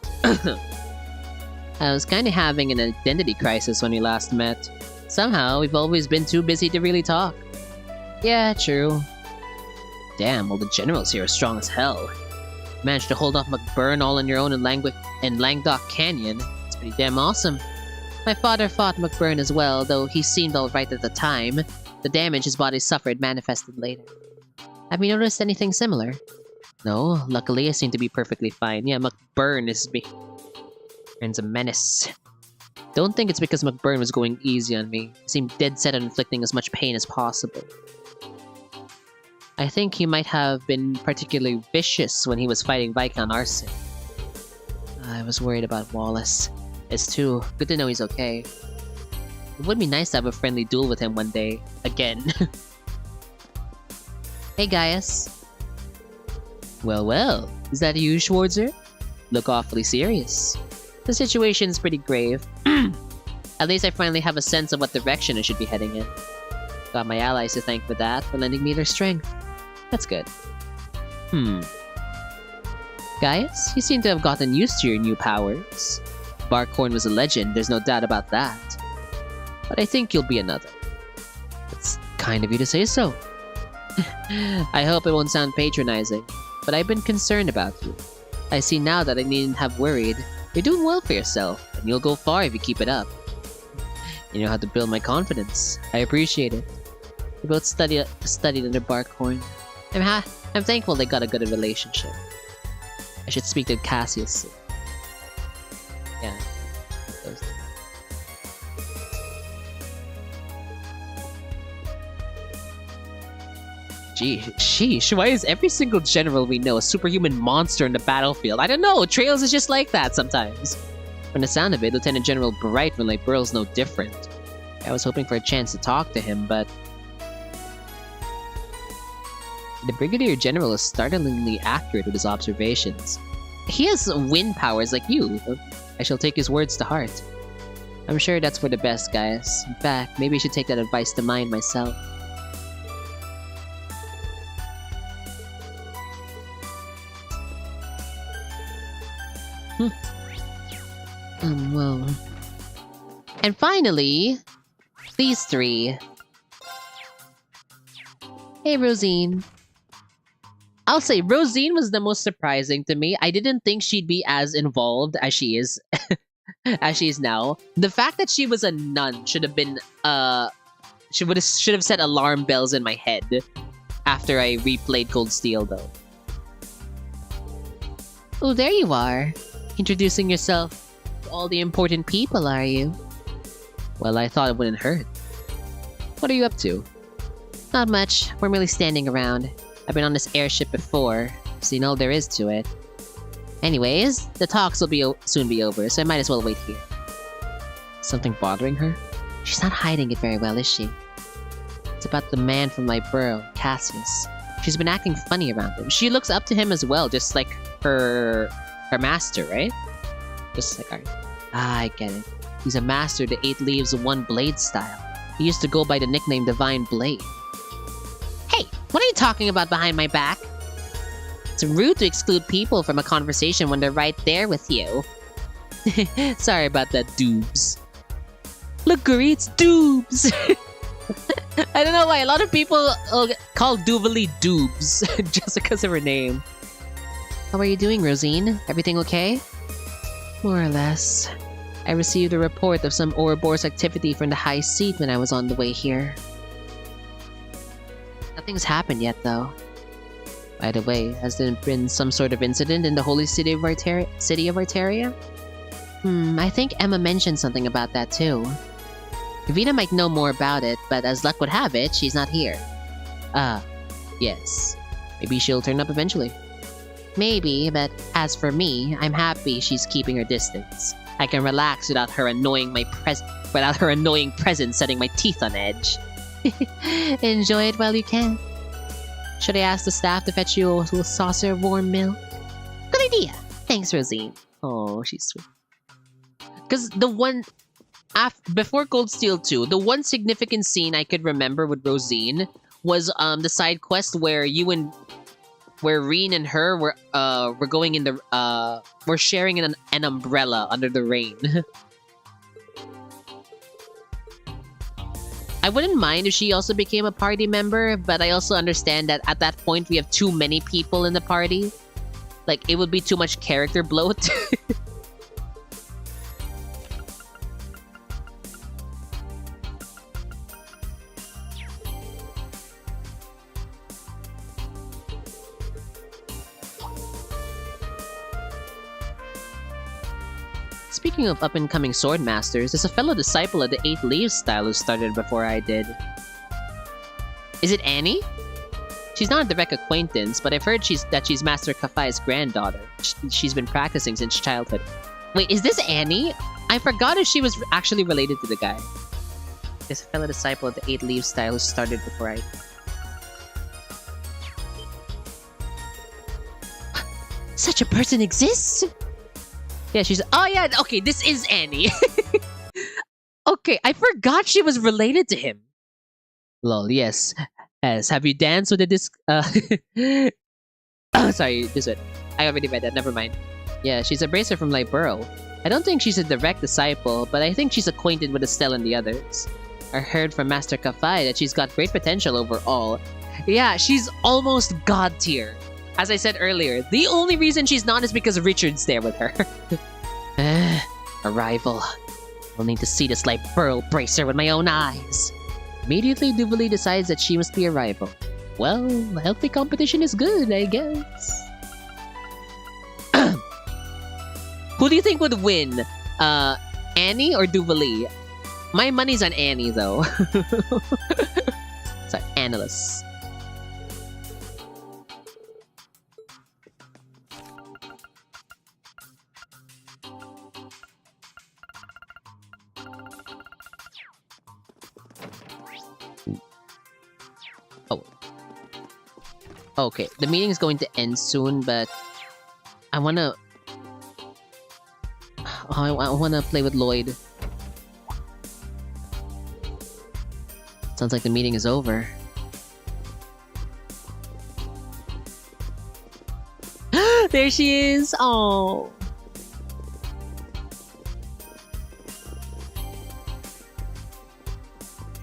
I was kind of having an identity crisis when we last met. Somehow, we've always been too busy to really talk. Yeah, true. Damn, well the generals here are strong as hell. Managed to hold off McBurn all on your own in Languedoc Canyon. It's pretty damn awesome. My father fought McBurn as well, though he seemed alright at the time. The damage his body suffered manifested later. Have you noticed anything similar? No, luckily I seem to be perfectly fine. Yeah, McBurn is a menace. Don't think it's because McBurn was going easy on me. He seemed dead set on inflicting as much pain as possible. I think he might have been particularly vicious when he was fighting Viscount Arson. I was worried about Wallace. It's too good to know he's okay. It would be nice to have a friendly duel with him one day. Again. Hey, Gaius. Well, is that you, Schwarzer? Look awfully serious. The situation's pretty grave. At least I finally have a sense of what direction I should be heading in. Got my allies to thank for that, for lending me their strength. That's good. Gaius, you seem to have gotten used to your new powers. Barkhorn was a legend, there's no doubt about that. But I think you'll be another. It's kind of you to say so. I hope it won't sound patronizing, but I've been concerned about you. I see now that I needn't have worried. You're doing well for yourself, and you'll go far if you keep it up. You know how to build my confidence. I appreciate it. We both studied under Barkhorn. I'm thankful they got a good relationship. I should speak to Cassius soon. Yeah. Those. Gee, sheesh, why is every single general we know a superhuman monster in the battlefield? I don't know, Trails is just like that sometimes. From the sound of it, Lieutenant General Bright from Light Pearl's no different. I was hoping for a chance to talk to him, but... The Brigadier General is startlingly accurate with his observations. He has wind powers like you. I shall take his words to heart. I'm sure that's for the best, guys. In fact, maybe I should take that advice to mind myself. Well. And finally, these three. Hey, Rosine. I'll say Rosine was the most surprising to me. I didn't think she'd be as involved as she is, as she is now. The fact that she was a nun should have been, should have set alarm bells in my head after I replayed Cold Steel, though. Oh, there you are. Introducing yourself to all the important people, are you? Well, I thought it wouldn't hurt. What are you up to? Not much. We're merely standing around. I've been on this airship before, seen all there is to it. Anyways, the talks will soon be over, so I might as well wait here. Something bothering her? She's not hiding it very well, is she? It's about the man from my borough, Cassius. She's been acting funny around him. She looks up to him as well, just like her master, right? Just like our... Ah, I get it. He's a master of the 8 Leaves 1 Blade style. He used to go by the nickname Divine Blade. Hey, what are you talking about behind my back? It's rude to exclude people from a conversation when they're right there with you. Sorry about that, Doobs. Look, Guri, it's Doobs! I don't know why, a lot of people call Duvalie Doobs, just because of her name. How are you doing, Rosine? Everything okay? More or less. I received a report of some Ouroboros activity from the High Seat when I was on the way here. Nothing's happened yet, though. By the way, has there been some sort of incident in the holy city of Arteria? I think Emma mentioned something about that too. Kavita might know more about it, but as luck would have it, she's not here. Yes. Maybe she'll turn up eventually. Maybe, but as for me, I'm happy she's keeping her distance. I can relax without her annoying presence setting my teeth on edge. Enjoy it while you can. Should I ask the staff to fetch you a little saucer of warm milk? Good idea. Thanks, Rosine. Oh, she's sweet. Because the one... before Cold Steel 2, the one significant scene I could remember with Rosine was the side quest where Reen and her were going in the were sharing an umbrella under the rain. I wouldn't mind if she also became a party member, but I also understand that at that point we have too many people in the party. Like, it would be too much character bloat. Speaking of up-and-coming sword masters, there's a fellow disciple of the 8 Leaves style who started before I did. Is it Annie? She's not a direct acquaintance, but I've heard that she's Master Kafai's granddaughter. She's been practicing since childhood. Wait, is this Annie? I forgot if she was actually related to the guy. There's a fellow disciple of the 8 Leaves style who started before I... Such a person exists? Yeah, she's... Oh, yeah, okay, this is Annie. Okay, I forgot she was related to him. Lol, yes. Have you danced with the disc... Oh, sorry, this one. I already read that, never mind. Yeah, she's a bracer from Libero. I don't think she's a direct disciple, but I think she's acquainted with Estelle and the others. I heard from Master Kafai that she's got great potential overall. Yeah, she's almost god tier. As I said earlier, the only reason she's not is because Richard's there with her. A rival. I'll need to see this like pearl bracer with my own eyes. Immediately, Duvalie decides that she must be a rival. Well, healthy competition is good, I guess. Who do you think would win? Annie or Duvalie? My money's on Annie, though. Sorry, Annalise. Oh. Okay, the meeting is going to end soon, but I wanna... I wanna play with Lloyd. Sounds like the meeting is over. There she is! Oh.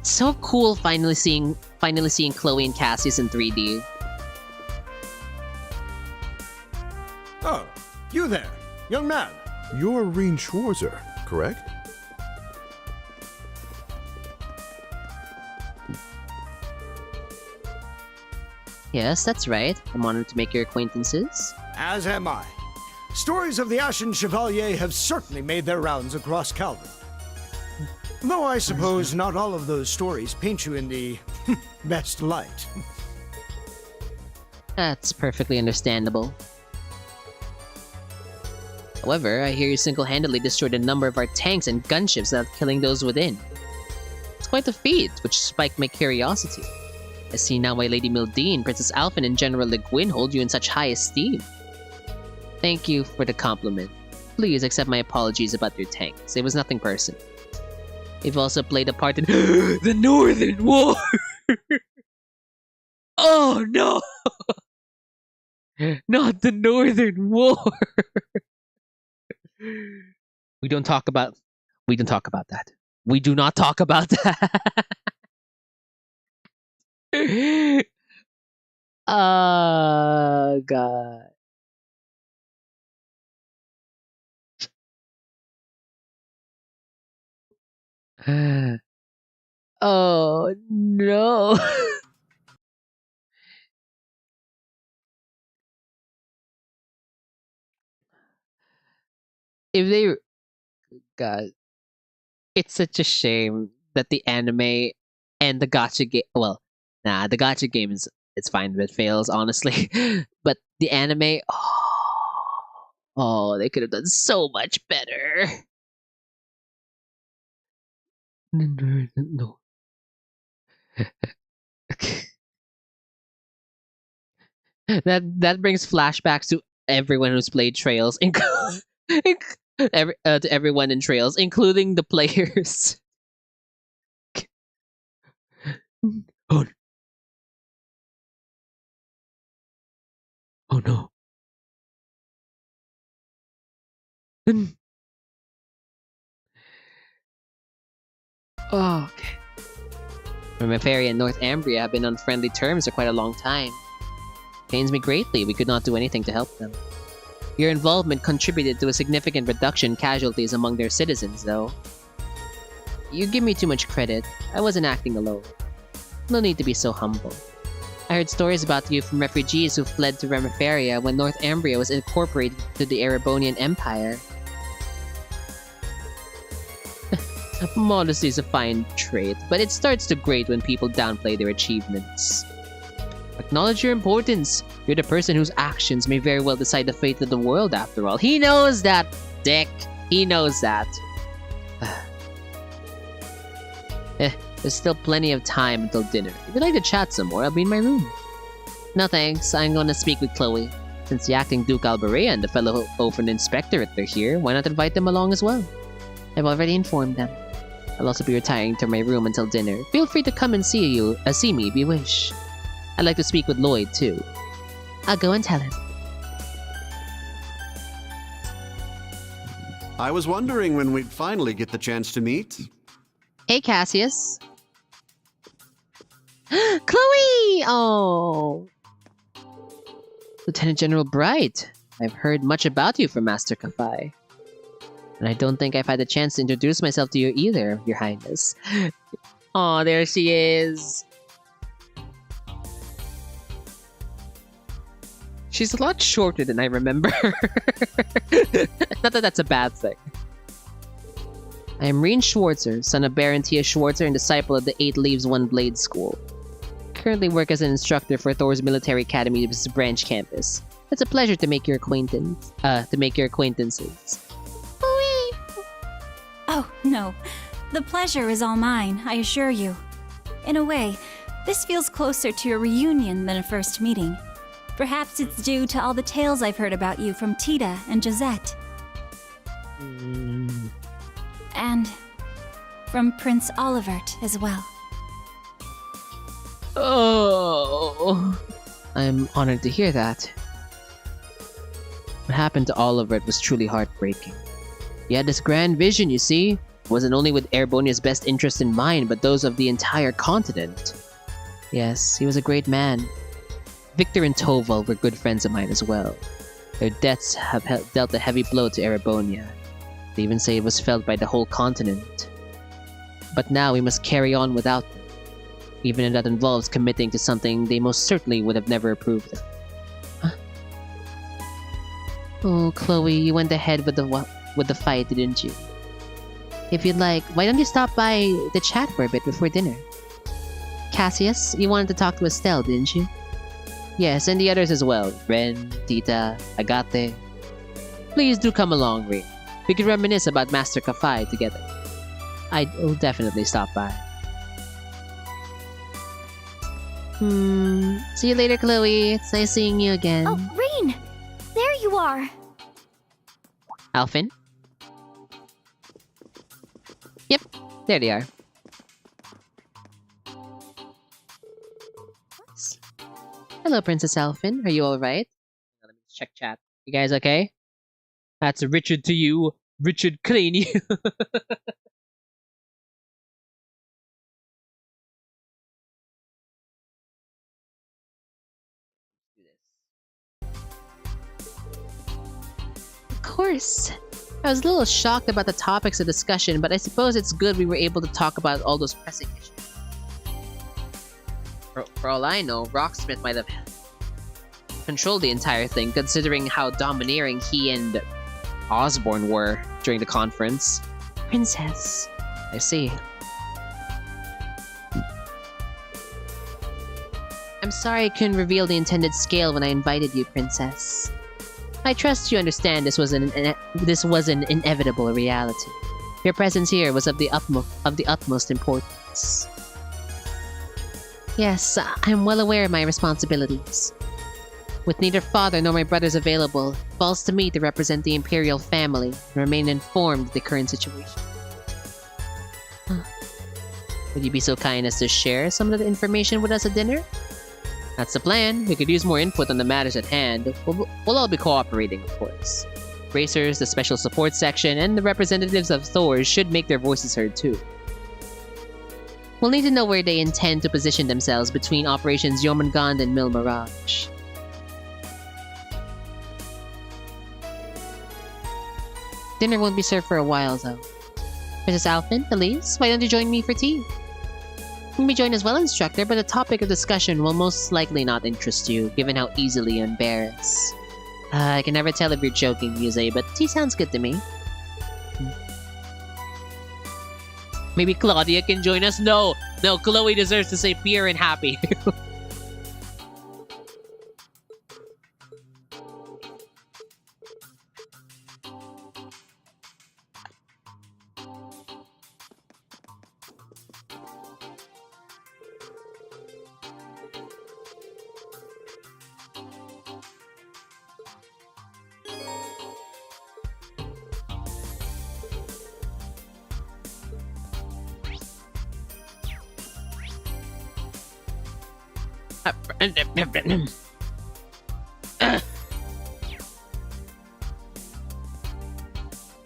So cool finally seeing Chloe and Cassius in 3D. Oh, you there, young man. You're Reen Schwarzer, correct? Yes, that's right. I'm honored to make your acquaintances. As am I. Stories of the Ashen Chevalier have certainly made their rounds across Calvin. Though I suppose not all of those stories paint you in the best light. That's perfectly understandable. However, I hear you single-handedly destroyed a number of our tanks and gunships without killing those within. It's quite a feat, which spiked my curiosity. I see now why Lady Mildine, Princess Alphen, and General Le Guin hold you in such high esteem. Thank you for the compliment. Please accept my apologies about your tanks. It was nothing personal. You've also played a part in the Northern War! Oh no! Not the Northern War! We don't talk about that. We do not talk about that. Oh god. Oh no. If they god, it's such a shame that the anime and the gacha game, well, nah, the gacha game is, it's fine if it fails, honestly. But the anime, oh, they could have done so much better. No. That brings flashbacks to everyone who's played Trails, to everyone in Trails, including the players. Oh, oh no. Oh, okay. Remiferia and North Ambria have been on friendly terms for quite a long time. Pains me greatly we could not do anything to help them. Your involvement contributed to a significant reduction in casualties among their citizens, though. You give me too much credit. I wasn't acting alone. No need to be so humble. I heard stories about you from refugees who fled to Remiferia when North Ambria was incorporated to the Erebonian Empire. Modesty is a fine trait, but it starts to grate when people downplay their achievements. Acknowledge your importance. You're the person whose actions may very well decide the fate of the world, after all. He knows that, Dick. He knows that. There's still plenty of time until dinner. If you'd like to chat some more, I'll be in my room. No thanks, I'm gonna speak with Chloe. Since the acting Duke Alberea and the fellow Open Inspectorate are here, why not invite them along as well? I've already informed them. I'll also be retiring to my room until dinner. Feel free to come and see me if you wish. I'd like to speak with Lloyd, too. I'll go and tell him. I was wondering when we'd finally get the chance to meet. Hey, Cassius. Chloe! Oh. Lieutenant General Bright. I've heard much about you from Master Kafai. And I don't think I've had the chance to introduce myself to you either, Your Highness. Oh, there she is. She's a lot shorter than I remember. Not that that's a bad thing. I am Reen Schwarzer, son of Baron Tia Schwarzer and disciple of the Eight Leaves One Blade School. Currently work as an instructor for Thor's Military Academy's branch campus. It's a pleasure to make your acquaintances. Oh, no. The pleasure is all mine, I assure you. In a way, this feels closer to a reunion than a first meeting. Perhaps it's due to all the tales I've heard about you from Tita and Josette. And from Prince Olivert as well. Oh, I'm honored to hear that. What happened to Olivert was truly heartbreaking. He had this grand vision, you see. It wasn't only with Erebonia's best interest in mind, but those of the entire continent. Yes, he was a great man. Victor and Toval were good friends of mine as well. Their deaths have dealt a heavy blow to Erebonia. They even say it was felt by the whole continent. But now we must carry on without them, even if that involves committing to something they most certainly would have never approved of. Huh? Oh, Chloe, you went ahead with the fight, didn't you? If you'd like, why don't you stop by the chat for a bit before dinner? Cassius, you wanted to talk to Estelle, didn't you? Yes, and the others as well. Ren, Tita, Agate. Please do come along, Rin. We could reminisce about Master Kafai together. I'll definitely stop by. See you later, Chloe. It's nice seeing you again. Oh, Reen! There you are! Alphin? Yep, there they are. Hello, Princess Alphin. Are you alright? Let me check chat. You guys okay? That's Richard to you. Richard Crane you. Of course. I was a little shocked about the topics of discussion, but I suppose it's good we were able to talk about all those pressing issues. For all I know, Rocksmith might have controlled the entire thing, considering how domineering he and Osborne were during the conference. Princess. I see. I'm sorry I couldn't reveal the intended scale when I invited you, Princess. I trust you understand this was an inevitable reality. Your presence here was of the utmost importance. Yes, I'm well aware of my responsibilities. With neither father nor my brothers available, it falls to me to represent the Imperial family and remain informed of the current situation. Would you be so kind as to share some of the information with us at dinner? That's the plan. We could use more input on the matters at hand. We'll all be cooperating, of course. Racers, the Special Support Section, and the representatives of Thor should make their voices heard too. We'll need to know where they intend to position themselves between Operations Jormungand and Mil Mirage. Dinner won't be served for a while, though. Mrs. Alphin, Elise, why don't you join me for tea? You can be joined as well, Instructor, but the topic of discussion will most likely not interest you, given how easily you embarrass. I can never tell if you're joking, Muse, but tea sounds good to me. Maybe Claudia can join us? No, Chloe deserves to say pure and happy.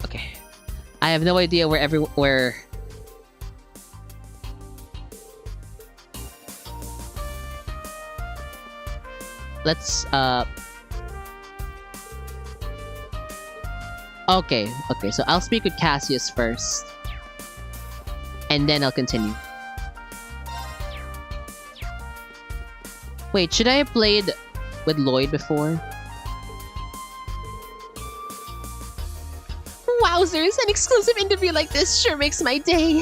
Okay. I have no idea where let's okay, so I'll speak with Cassius first. And then I'll continue. Wait, should I have played with Lloyd before? Wow, Wowzers, an exclusive interview like this sure makes my day.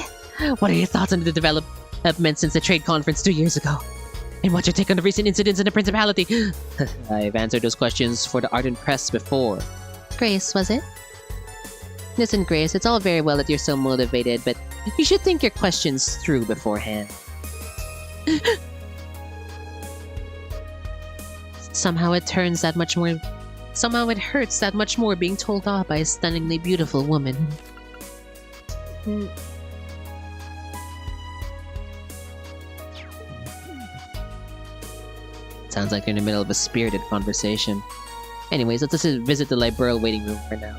What are your thoughts on the development since the trade conference 2 years ago? And what's your take on the recent incidents in the Principality? I've answered those questions for the Ardent Press before. Grace, was it? Listen, Grace, it's all very well that you're so motivated, but you should think your questions through beforehand. Somehow it hurts that much more being told off by a stunningly beautiful woman. Sounds like you're in the middle of a spirited conversation. Anyways, let's just visit the librarial waiting room for now.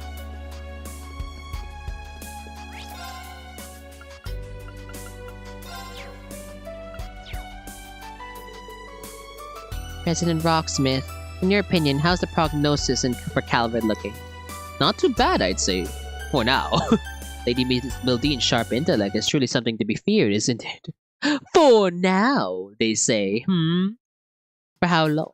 President Rocksmith, in your opinion, how's the prognosis for Calvert looking? Not too bad, I'd say. For now. Lady Mildean's sharp intellect is truly something to be feared, isn't it? For now, they say. For how long?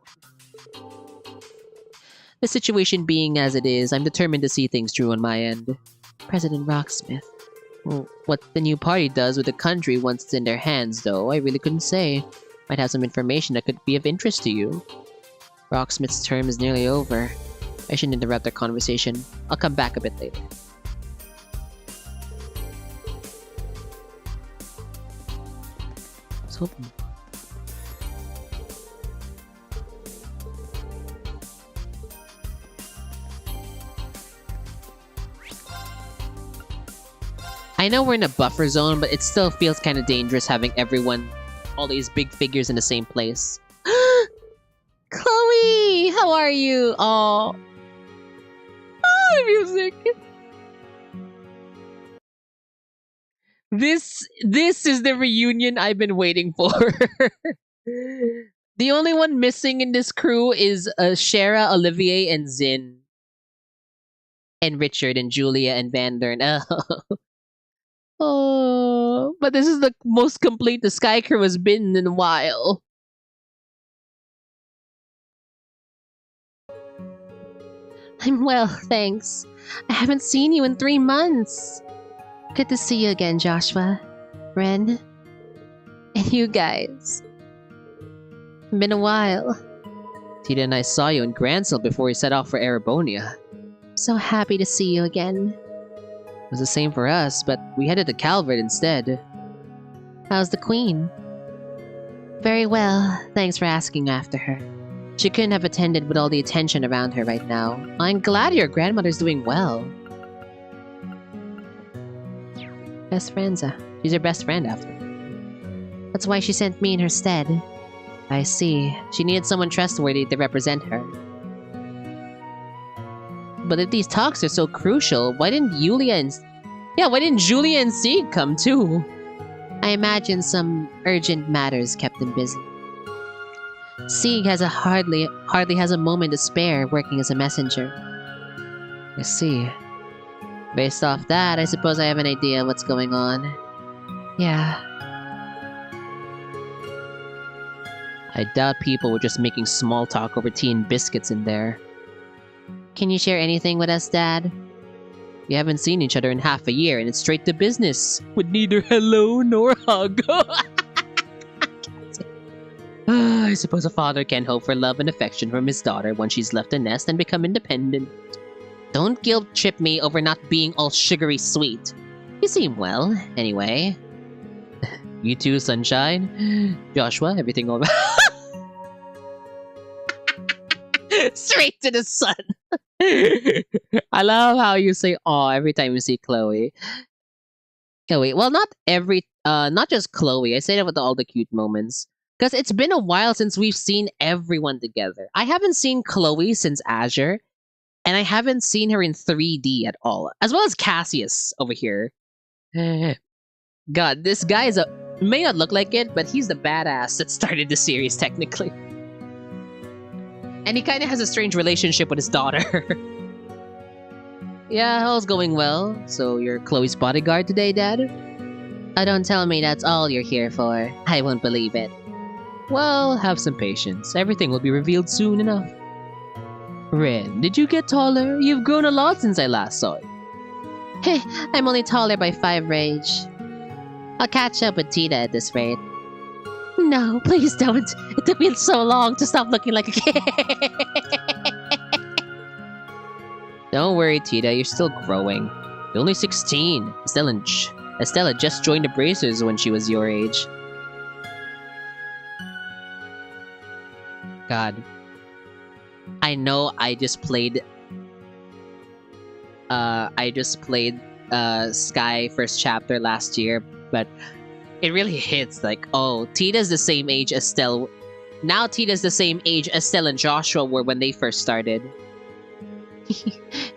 The situation being as it is, I'm determined to see things through on my end. President Rocksmith. What the new party does with the country once it's in their hands, though, I really couldn't say. Might have some information that could be of interest to you. Rocksmith's term is nearly over. I shouldn't interrupt their conversation. I'll come back a bit later. So... I know we're in a buffer zone, but it still feels kind of dangerous having all these big figures in the same place. Chloe! How are you? Oh, the music! This is the reunion I've been waiting for. The only one missing in this crew is Shara, Olivier, and Zin. And Richard, and Julia, and Vandern. Oh, but this is the most complete the Sky Crew has been in a while. I'm well, thanks. I haven't seen you in 3 months. Good to see you again, Joshua, Ren, and you guys. Been a while. Tita and I saw you in Gransel before we set off for Erebonia. So happy to see you again. It was the same for us, but we headed to Calvert instead. How's the Queen? Very well, thanks for asking after her. She couldn't have attended with all the attention around her right now. I'm glad your grandmother's doing well. Best friends, she's your best friend after. That's why she sent me in her stead. I see. She needed someone trustworthy to represent her. But if these talks are so crucial, why didn't Julia and Sieg come too? I imagine some urgent matters kept them busy. Sieg hardly has a moment to spare working as a messenger. I see. Based off that, I suppose I have an idea of what's going on. Yeah. I doubt people were just making small talk over tea and biscuits in there. Can you share anything with us, Dad? We haven't seen each other in half a year, and it's straight to business, with neither hello nor hug. I suppose a father can hope for love and affection from his daughter once she's left the nest and become independent. Don't guilt-trip me over not being all sugary sweet. You seem well, anyway. You too, sunshine? Joshua, everything all right? Straight to the sun! I love how you say "aw" every time you see Chloe. Chloe, well, not just Chloe. I say that with all the cute moments. Because it's been a while since we've seen everyone together. I haven't seen Chloe since Azure, and I haven't seen her in 3D at all. As well as Cassius over here. God, this guy may not look like it, but he's the badass that started the series, technically. And he kind of has a strange relationship with his daughter. Yeah, all's going well. So you're Chloe's bodyguard today, Dad? Don't tell me that's all you're here for. I won't believe it. Well, have some patience. Everything will be revealed soon enough. Ren, did you get taller? You've grown a lot since I last saw you. Heh, I'm only taller by 5 rage. I'll catch up with Tita at this rate. No, please don't. It took me so long to stop looking like a kid. Don't worry, Tita, you're still growing. You're only 16. Estella just joined the Bracers when she was your age. God. I know I just played Sky first chapter last year, but it really hits like, oh, Tita's the same age as Estelle. Now Tita's the same age as Estelle and Joshua were when they first started.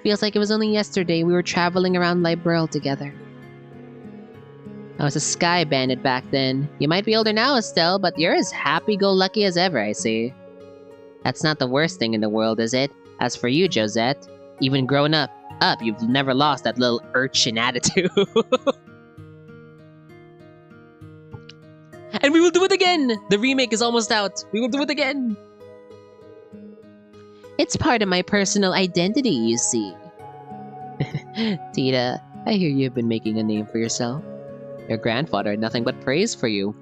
Feels like it was only yesterday we were traveling around Liberl together. I was a Sky bandit back then. You might be older now, Estelle, but you're as happy-go-lucky as ever, I see. That's not the worst thing in the world, is it? As for you, Josette, even grown up, you've never lost that little urchin attitude. And we will do it again! The remake is almost out. We will do it again. It's part of my personal identity, you see. Tita, I hear you've been making a name for yourself. Your grandfather had nothing but praise for you.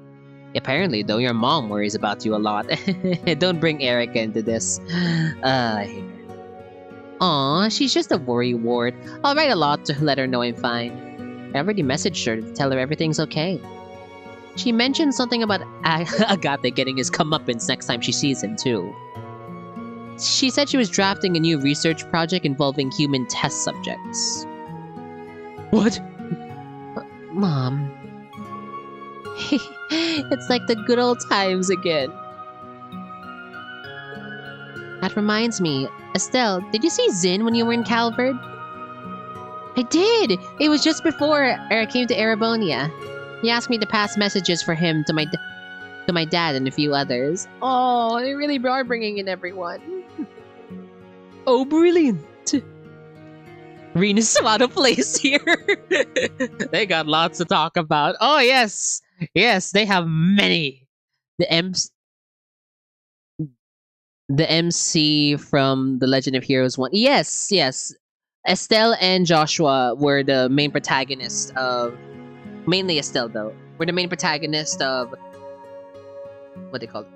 Apparently, though, your mom worries about you a lot. Don't bring Erica into this. I hate her. Aw, she's just a worry wart. I'll write a lot to let her know I'm fine. I already messaged her to tell her everything's okay. She mentioned something about Agate getting his comeuppance next time she sees him, too. She said she was drafting a new research project involving human test subjects. What? Mom. It's like the good old times again. That reminds me, Estelle, did you see Zin when you were in Calvard? I did! It was just before I came to Erebonia. He asked me to pass messages for him to my dad and a few others. Oh, they really are bringing in everyone. Oh, brilliant! Rena's out of place here. They got lots to talk about. Oh, yes! Yes, they have many. The MC from The Legend of Heroes 1. Yes, yes. Estelle and Joshua were the main protagonists of... Mainly Estelle, though. Were the main protagonist of... What they called?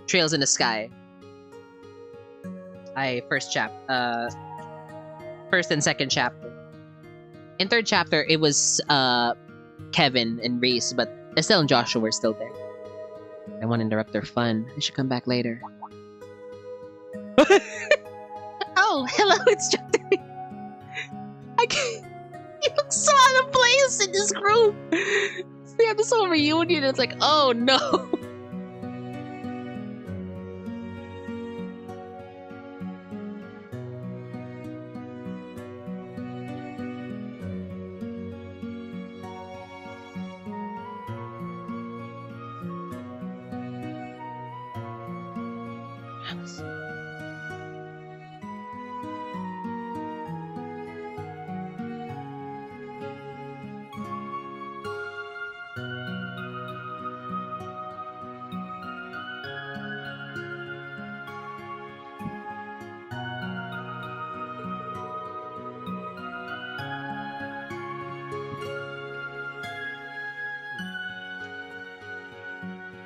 Trails in the Sky. First and second chapter. In third chapter, it was Kevin and Reese, but Estelle and Joshua were still there. I want to interrupt their fun. I should come back later. Oh, hello, it's Justin. I can't... You look so out of place in this group. They have this whole reunion. It's like, oh no.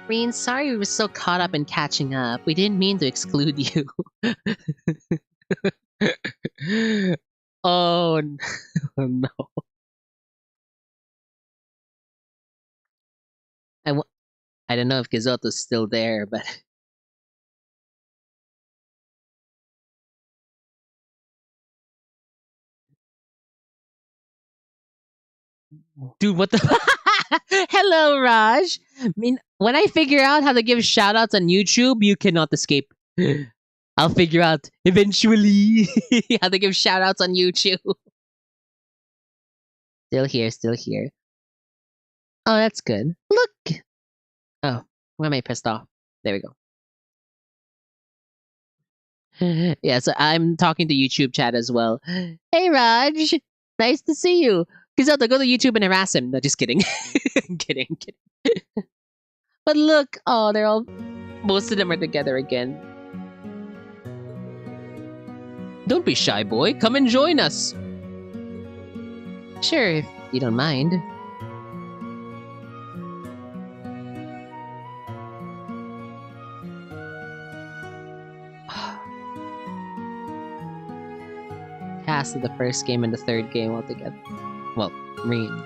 Reen, sorry we were so caught up in catching up. We didn't mean to exclude you. Oh, no. I don't know if Gizoto's still there, but... Dude, what the... Hello, Raj! I mean, when I figure out how to give shoutouts on YouTube, you cannot escape. I'll figure out, eventually, how to give shoutouts on YouTube. Still here, still here. Oh, that's good. Look! Oh, why am I pissed off? There we go. Yeah, so I'm talking to YouTube chat as well. Hey, Raj! Nice to see you. Gizelda, go to YouTube and harass him. No, just kidding. kidding. But look, oh, they're all... Most of them are together again. Don't be shy, boy. Come and join us. Sure, if you don't mind. Cast of the first game and the third game altogether. Well, Reen.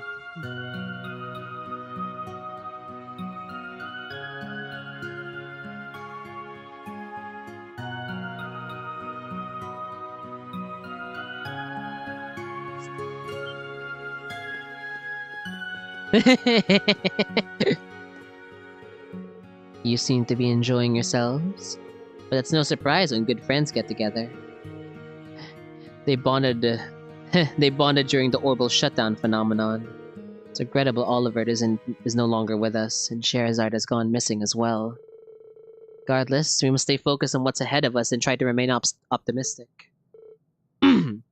You seem to be enjoying yourselves, but it's no surprise when good friends get together. They bonded. They bonded during the orbital shutdown phenomenon. It's regrettable Olivert is no longer with us, and Sherazard has gone missing as well. Regardless, we must stay focused on what's ahead of us and try to remain optimistic.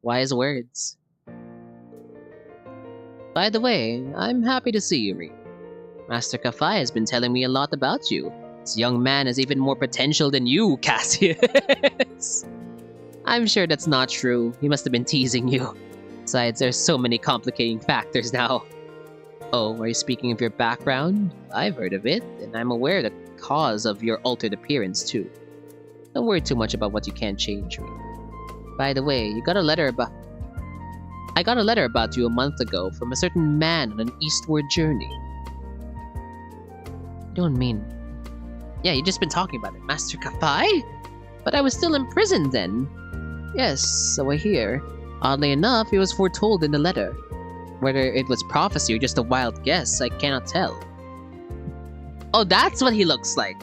Wise words. By the way, I'm happy to see you, Reen. Master Kafai has been telling me a lot about you. This young man has even more potential than you, Cassius. I'm sure that's not true. He must have been teasing you. Besides, there's so many complicating factors now. Oh, are you speaking of your background? I've heard of it, and I'm aware of the cause of your altered appearance, too. Don't worry too much about what you can't change, Reen. By the way, I got a letter about you a month ago from a certain man on an eastward journey. You don't mean... Yeah, you just been talking about it, Master Kafai? But I was still in prison then. Yes, so I hear. Oddly enough, it was foretold in the letter. Whether it was prophecy or just a wild guess, I cannot tell. Oh, that's what he looks like!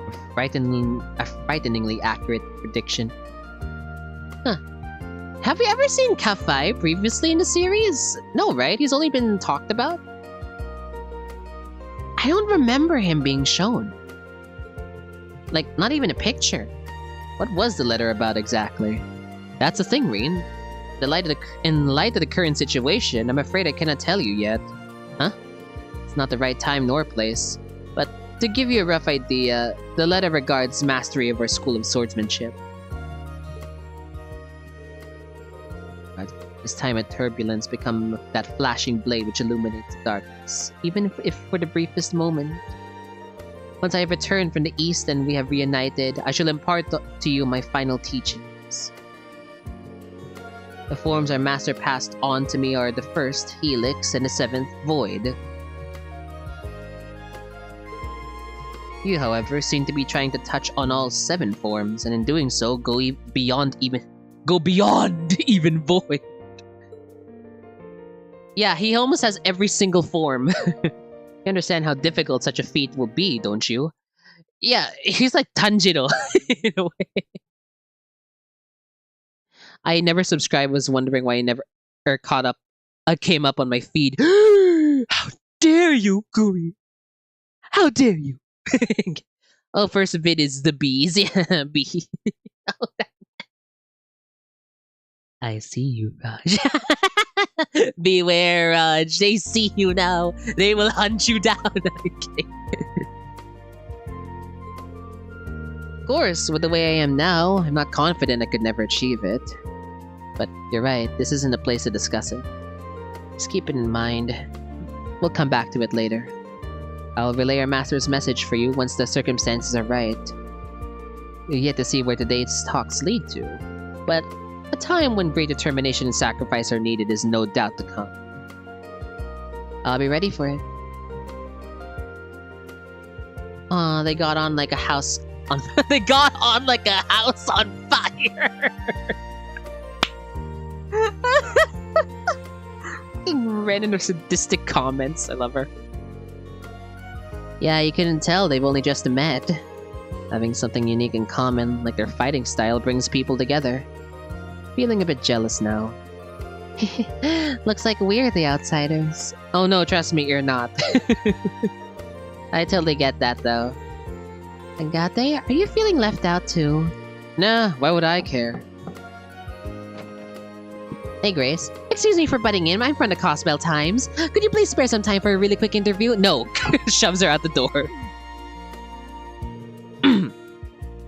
A frighteningly accurate prediction. Huh. Have we ever seen Kafai previously in the series? No, right? He's only been talked about? I don't remember him being shown. Like, not even a picture. What was the letter about exactly? That's the thing, Reen. In light of the current situation, I'm afraid I cannot tell you yet. Huh? It's not the right time nor place. But to give you a rough idea, the letter regards mastery of our school of swordsmanship. This time of turbulence become that flashing blade which illuminates darkness, even if for the briefest moment. Once I have returned from the east and we have reunited, I shall impart to you my final teachings. The forms our master passed on to me are the first, Helix, and the seventh, Void. You, however, seem to be trying to touch on all 7 forms, and in doing so, go beyond even Void. Yeah, he almost has every single form. You understand how difficult such a feat will be, don't you? Yeah, he's like Tanjiro in a way. I never subscribed, was wondering why I never came up on my feed. How dare you, Guri? How dare you? Oh, first vid is the bees. Yeah, bee. I see you, Raj. Beware, Raj. They see you now. They will hunt you down. Okay. Of course, with the way I am now, I'm not confident I could never achieve it. But you're right, this isn't a place to discuss it. Just keep it in mind. We'll come back to it later. I'll relay our master's message for you once the circumstances are right. You're yet to see where today's talks lead to, but a time when great determination and sacrifice are needed is no doubt to come. I'll be ready for it. Aw, they got on like a house on they got on like a house on fire. Random sadistic comments. I love her. Yeah, you couldn't tell they've only just met. Having something unique in common, like their fighting style, brings people together. Feeling a bit jealous now. Looks like we're the outsiders. Oh no, trust me, you're not. I totally get that though. Agate, are you feeling left out too? Nah, why would I care? Hey Grace, excuse me for butting in, I'm from the Cosbell Times. Could you please spare some time for a really quick interview? No, shoves her out the door.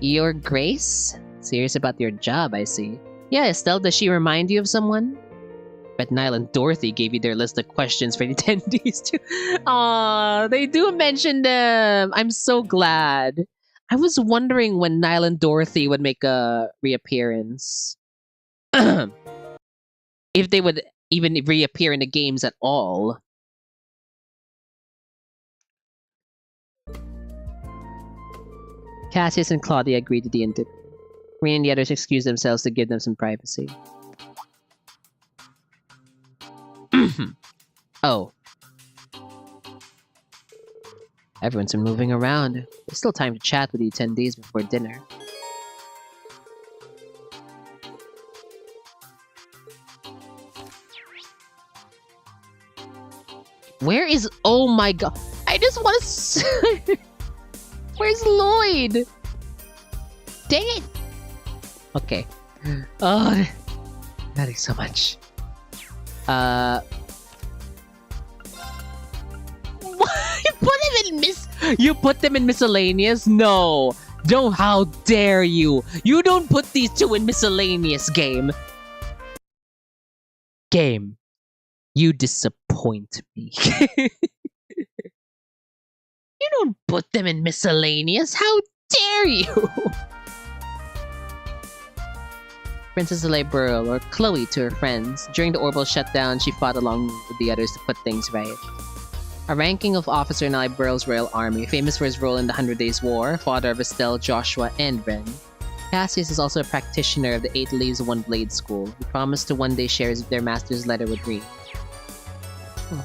You're Grace? Serious about your job, I see. Yeah, Estelle, does she remind you of someone? Bet Niall and Dorothy gave you their list of questions for the attendees too. Aw, they do mention them. I'm so glad. I was wondering when Niall and Dorothy would make a reappearance. If they would even reappear in the games at all. Cassius and Claudia agreed to the interview. Reen and the others excused themselves to give them some privacy. Oh. Everyone's been moving around. There's still time to chat with the attendees before dinner. Where is... Oh my god. I just want to... Where's Lloyd? Dang it! Okay. Oh, nothing so much. What? You put them in miscellaneous? No. No, how dare you? You don't put these two in miscellaneous, game. Game. You disappoint me. You don't put them in miscellaneous. How dare you? Princess Leia Burl, or Chloe to her friends. During the Orbital shutdown, she fought along with the others to put things right. A ranking of officer in Leia Burl's Royal Army, famous for his role in the 100 Days War, father of Estelle, Joshua, and Ren. Cassius is also a practitioner of the 8 Leaves One Blade School. He promised to one day share their master's letter with Reen. Huh?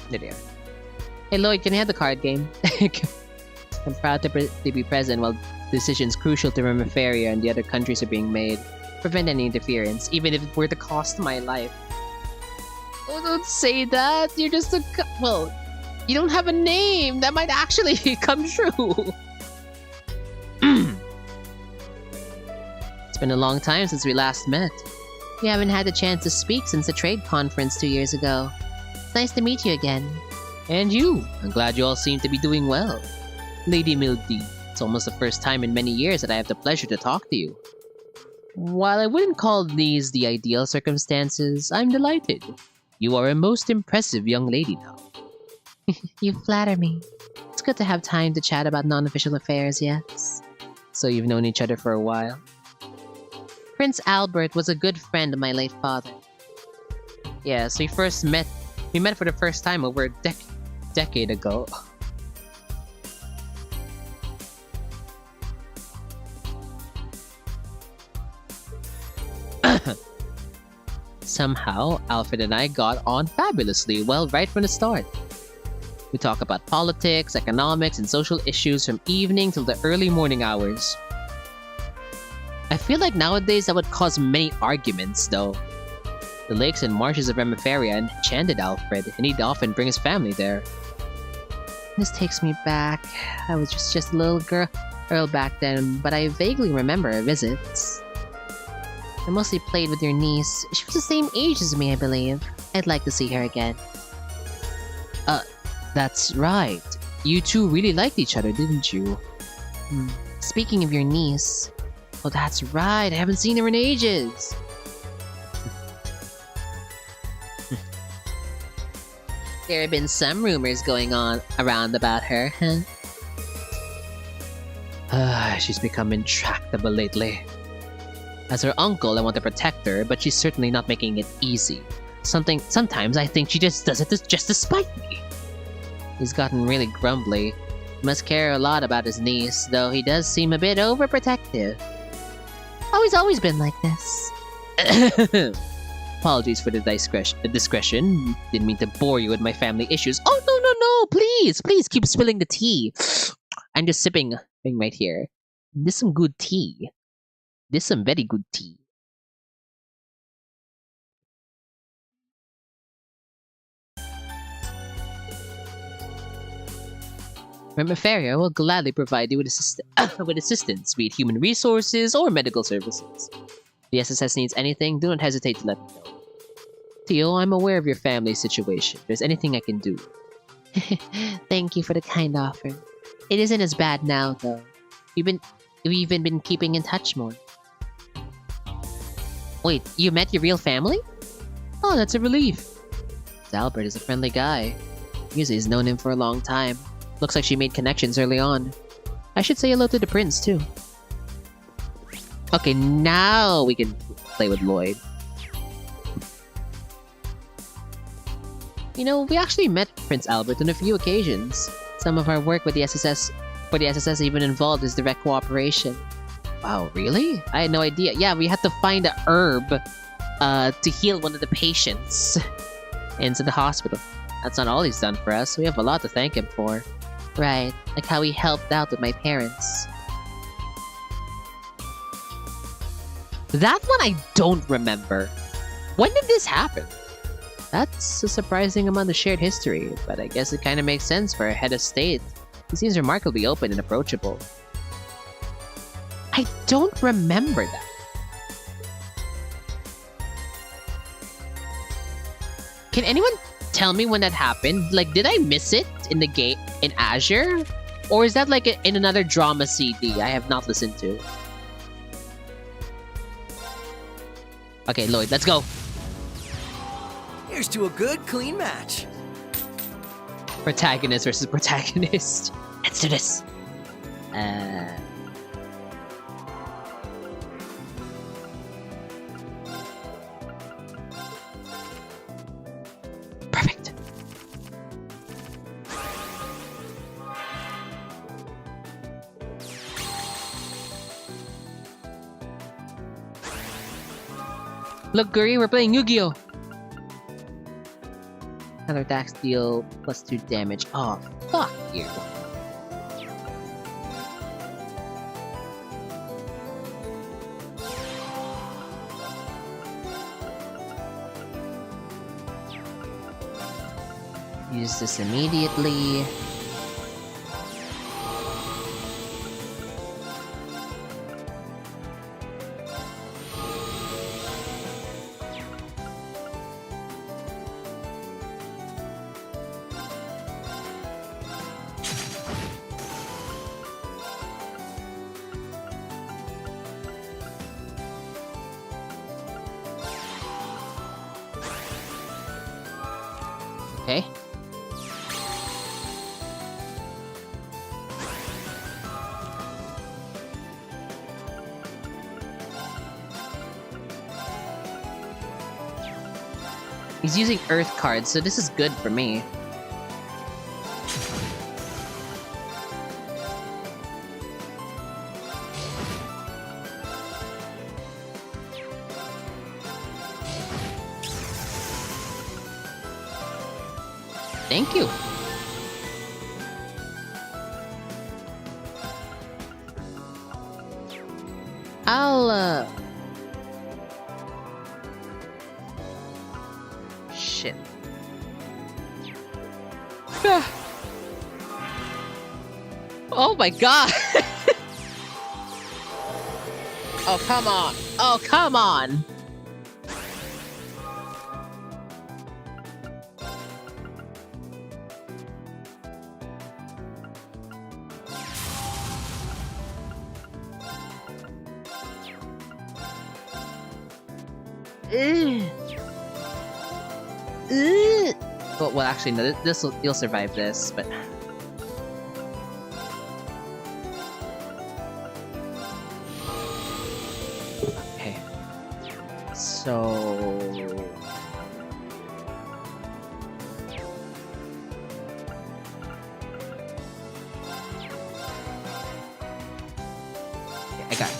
There they are. Hey Lloyd, can I have the card game? I'm proud to be present while decisions crucial to Remiferia and the other countries are being made. Prevent any interference, even if it were to cost my life. Oh, don't say that. You're just a... Well, you don't have a name. That might actually come true. It's been a long time since we last met. We haven't had the chance to speak since the trade conference 2 years ago. It's nice to meet you again. And you. I'm glad you all seem to be doing well. Lady Mildy, it's almost the first time in many years that I have the pleasure to talk to you. While I wouldn't call these the ideal circumstances, I'm delighted. You are a most impressive young lady now. You flatter me. It's good to have time to chat about non-official affairs, yes? So you've known each other for a while? Prince Albert was a good friend of my late father. Yes, we met for the first time over a decade ago. Somehow, Alfred and I got on fabulously well right from the start. We talk about politics, economics, and social issues from evening till the early morning hours. I feel like nowadays that would cause many arguments, though. The lakes and marshes of Remiferia enchanted Alfred, and he'd often bring his family there. This takes me back. I was just a little girl back then, but I vaguely remember our visits. I mostly played with your niece. She was the same age as me, I believe. I'd like to see her again. That's right. You two really liked each other, didn't you? Speaking of your niece... Oh, that's right. I haven't seen her in ages. There have been some rumors going on around about her, huh? She's become intractable lately. As her uncle, I want to protect her, but she's certainly not making it easy. Sometimes I think she just does it just to spite me. He's gotten really grumbly. He must care a lot about his niece, though he does seem a bit overprotective. Oh, he's always been like this. Apologies for the discretion. Didn't mean to bore you with my family issues. Oh, no. Please keep spilling the tea. I'm just sipping right here. This is some good tea. This is some very good tea. Remiferia will gladly provide you with assistance, be it human resources or medical services. If the SSS needs anything, do not hesitate to let me know. Theo, I'm aware of your family situation. If there's anything I can do. Thank you for the kind offer. It isn't as bad now, though. We've even been keeping in touch more. Wait, you met your real family? Oh, that's a relief. Albert is a friendly guy. Musei's known him for a long time. Looks like she made connections early on. I should say hello to the prince, too. Okay, now we can play with Lloyd. You know, we actually met Prince Albert on a few occasions. Some of our work with the SSS even involved his direct cooperation. Wow, really? I had no idea. Yeah, we had to find a herb to heal one of the patients into the hospital. That's not all he's done for us. We have a lot to thank him for. Right, like how he helped out with my parents. That one I don't remember. When did this happen? That's a surprising amount of shared history, but I guess it kind of makes sense for a head of state. He seems remarkably open and approachable. I don't remember that. Can anyone tell me when that happened? Like, did I miss it in the game in Azure? Or is that like in another drama CD I have not listened to? Okay, Lloyd, let's go. Here's to a good, clean match. Protagonist versus protagonist. Let's do this. Perfect. Look, Guri, we're playing Yu-Gi-Oh! Another attacks deal +2 damage. Oh, fuck you. Use this immediately. Okay. He's using Earth cards, so this is good for me. Thank you. Shit. Oh my god! Oh, come on. Oh, come on! Well, actually, no. You'll survive this, but okay. So I got it.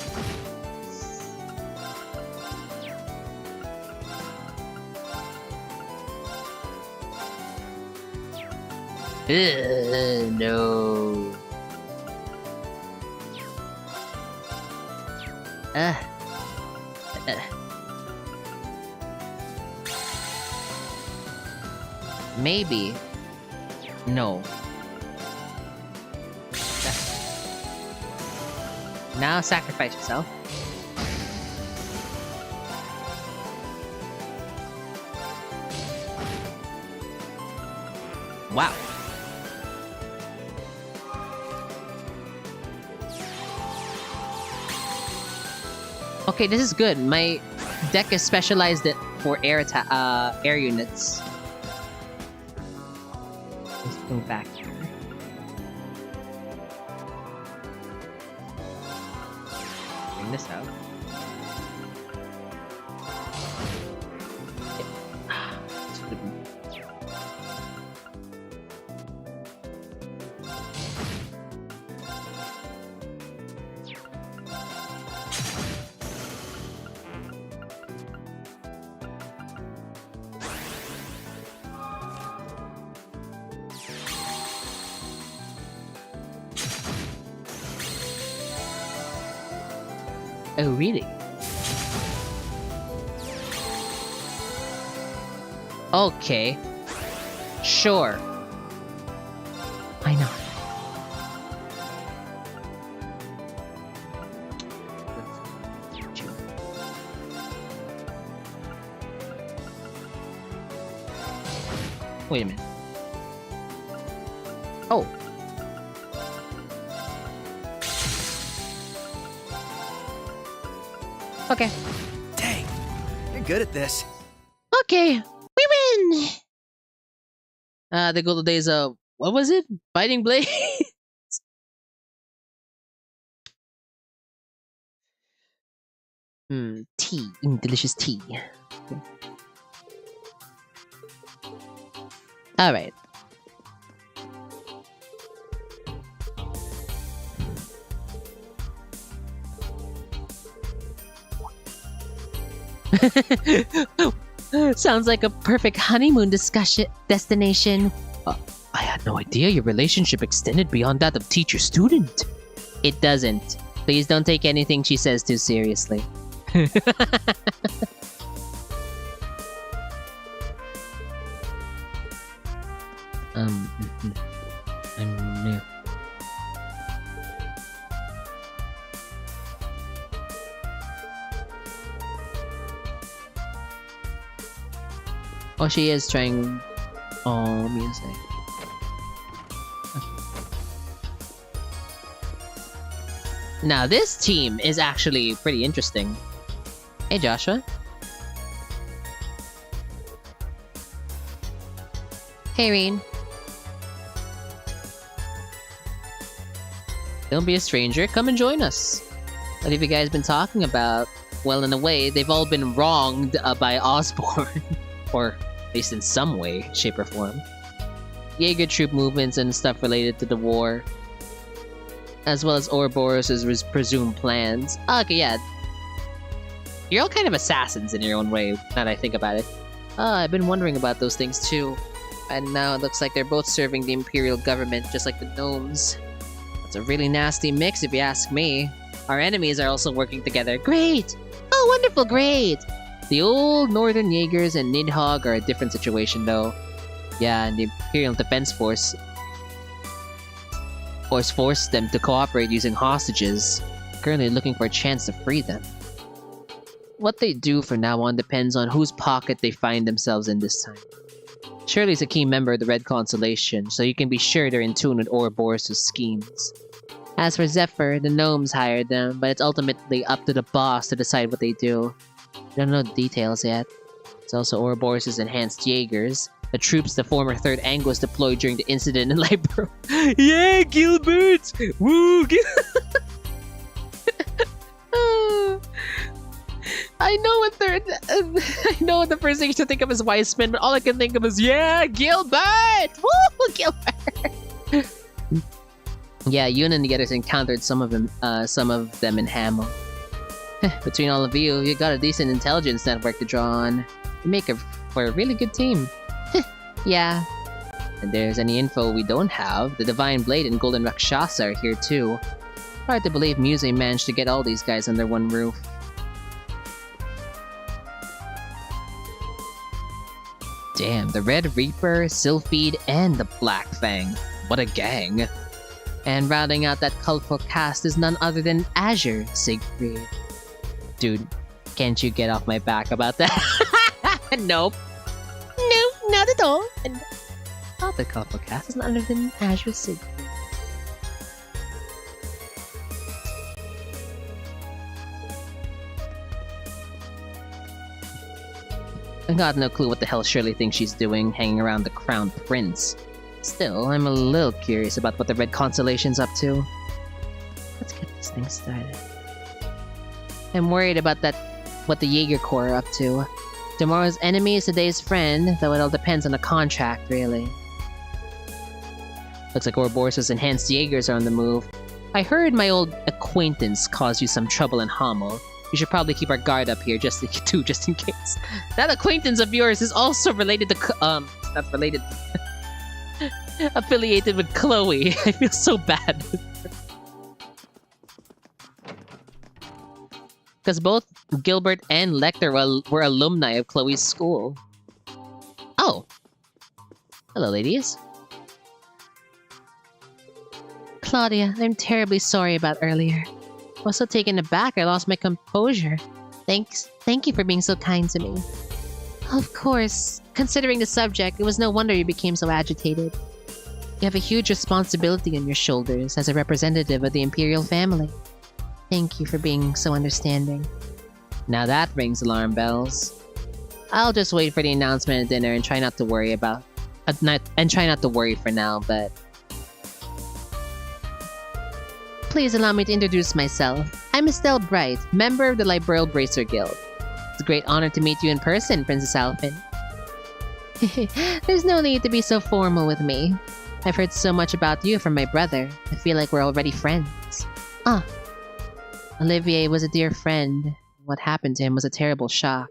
No. Maybe. No. Now sacrifice yourself. Wow. Okay, this is good. My deck is specialized for air units. Let's go back here. Bring this out. Oh, really? Okay. Sure. Why not? Wait a minute. Oh. Okay. Dang, you're good at this. Okay. We win! The good old days of... What was it? Fighting Blade? Tea. Delicious tea. Alright. Sounds like a perfect honeymoon destination. I had no idea your relationship extended beyond that of teacher-student. It doesn't. Please don't take anything she says too seriously. I'm new. Oh, she is trying. Oh, music. Now, this team is actually pretty interesting. Hey, Joshua. Hey, Reen. Don't be a stranger. Come and join us. What have you guys been talking about? Well, in a way, they've all been wronged by Osborne. Or at least in some way, shape, or form. Jaeger troop movements and stuff related to the war. As well as Ouroboros' presumed plans. Okay, yeah. You're all kind of assassins in your own way, now that I think about it. I've been wondering about those things too. And now it looks like they're both serving the Imperial government, just like the gnomes. It's a really nasty mix, if you ask me. Our enemies are also working together. Great! Oh, wonderful, great! The old Northern Jaegers and Nidhogg are a different situation, though. Yeah, and the Imperial Defense Force forced them to cooperate using hostages. Currently looking for a chance to free them. What they do from now on depends on whose pocket they find themselves in this time. Shirley's a key member of the Red Constellation, so you can be sure they're in tune with Ouroboros' schemes. As for Zephyr, the gnomes hired them, but it's ultimately up to the boss to decide what they do. We don't know the details yet. It's also Ouroboros' enhanced Jaegers, the troops the former Third Angus deployed during the incident in Libro. Yeah, Gilbert! Woo! I know what the first thing you should think of is Weissman, but all I can think of is, yeah, Gilbert! Woo! Gilbert! Yeah, Yuna and the others encountered some of them in Hamel. Between all of you, you got a decent intelligence network to draw on. You make for a really good team. Yeah. If there's any info we don't have, the Divine Blade and Golden Rakshasa are here too. Hard to believe Muse managed to get all these guys under one roof. Damn, the Red Reaper, Sylphid, and the Black Fang. What a gang. And rounding out that colorful cast is none other than Azure Siegfried. Dude, can't you get off my back about that? Nope. No, not at all. thought the colorful cast is none other than Azure Sig. I got no clue what the hell Shirley thinks she's doing, hanging around the Crown Prince. Still, I'm a little curious about what the Red Constellation's up to. Let's get this thing started. I'm worried about what the Jaeger Corps are up to. Tomorrow's enemy is today's friend, though it all depends on the contract, really. Looks like Ouroboros' enhanced Jaegers are on the move. I heard my old acquaintance caused you some trouble in Hamel. We should probably keep our guard up here just in case. That acquaintance of yours is also related to not related. Affiliated with Chloe. I feel so bad. Because both Gilbert and Lecter were alumni of Chloe's school. Oh. Hello, ladies. Claudia, I'm terribly sorry about earlier. I was so taken aback I lost my composure. Thank you for being so kind to me. Of course. Considering the subject, it was no wonder you became so agitated. You have a huge responsibility on your shoulders as a representative of the Imperial family. Thank you for being so understanding. Now that rings alarm bells. I'll just wait for the announcement at dinner and try not to worry for now, but... Please allow me to introduce myself. I'm Estelle Bright, member of the Liberal Bracer Guild. It's a great honor to meet you in person, Princess Alphin. There's no need to be so formal with me. I've heard so much about you from my brother. I feel like we're already friends. Olivier was a dear friend. What happened to him was a terrible shock.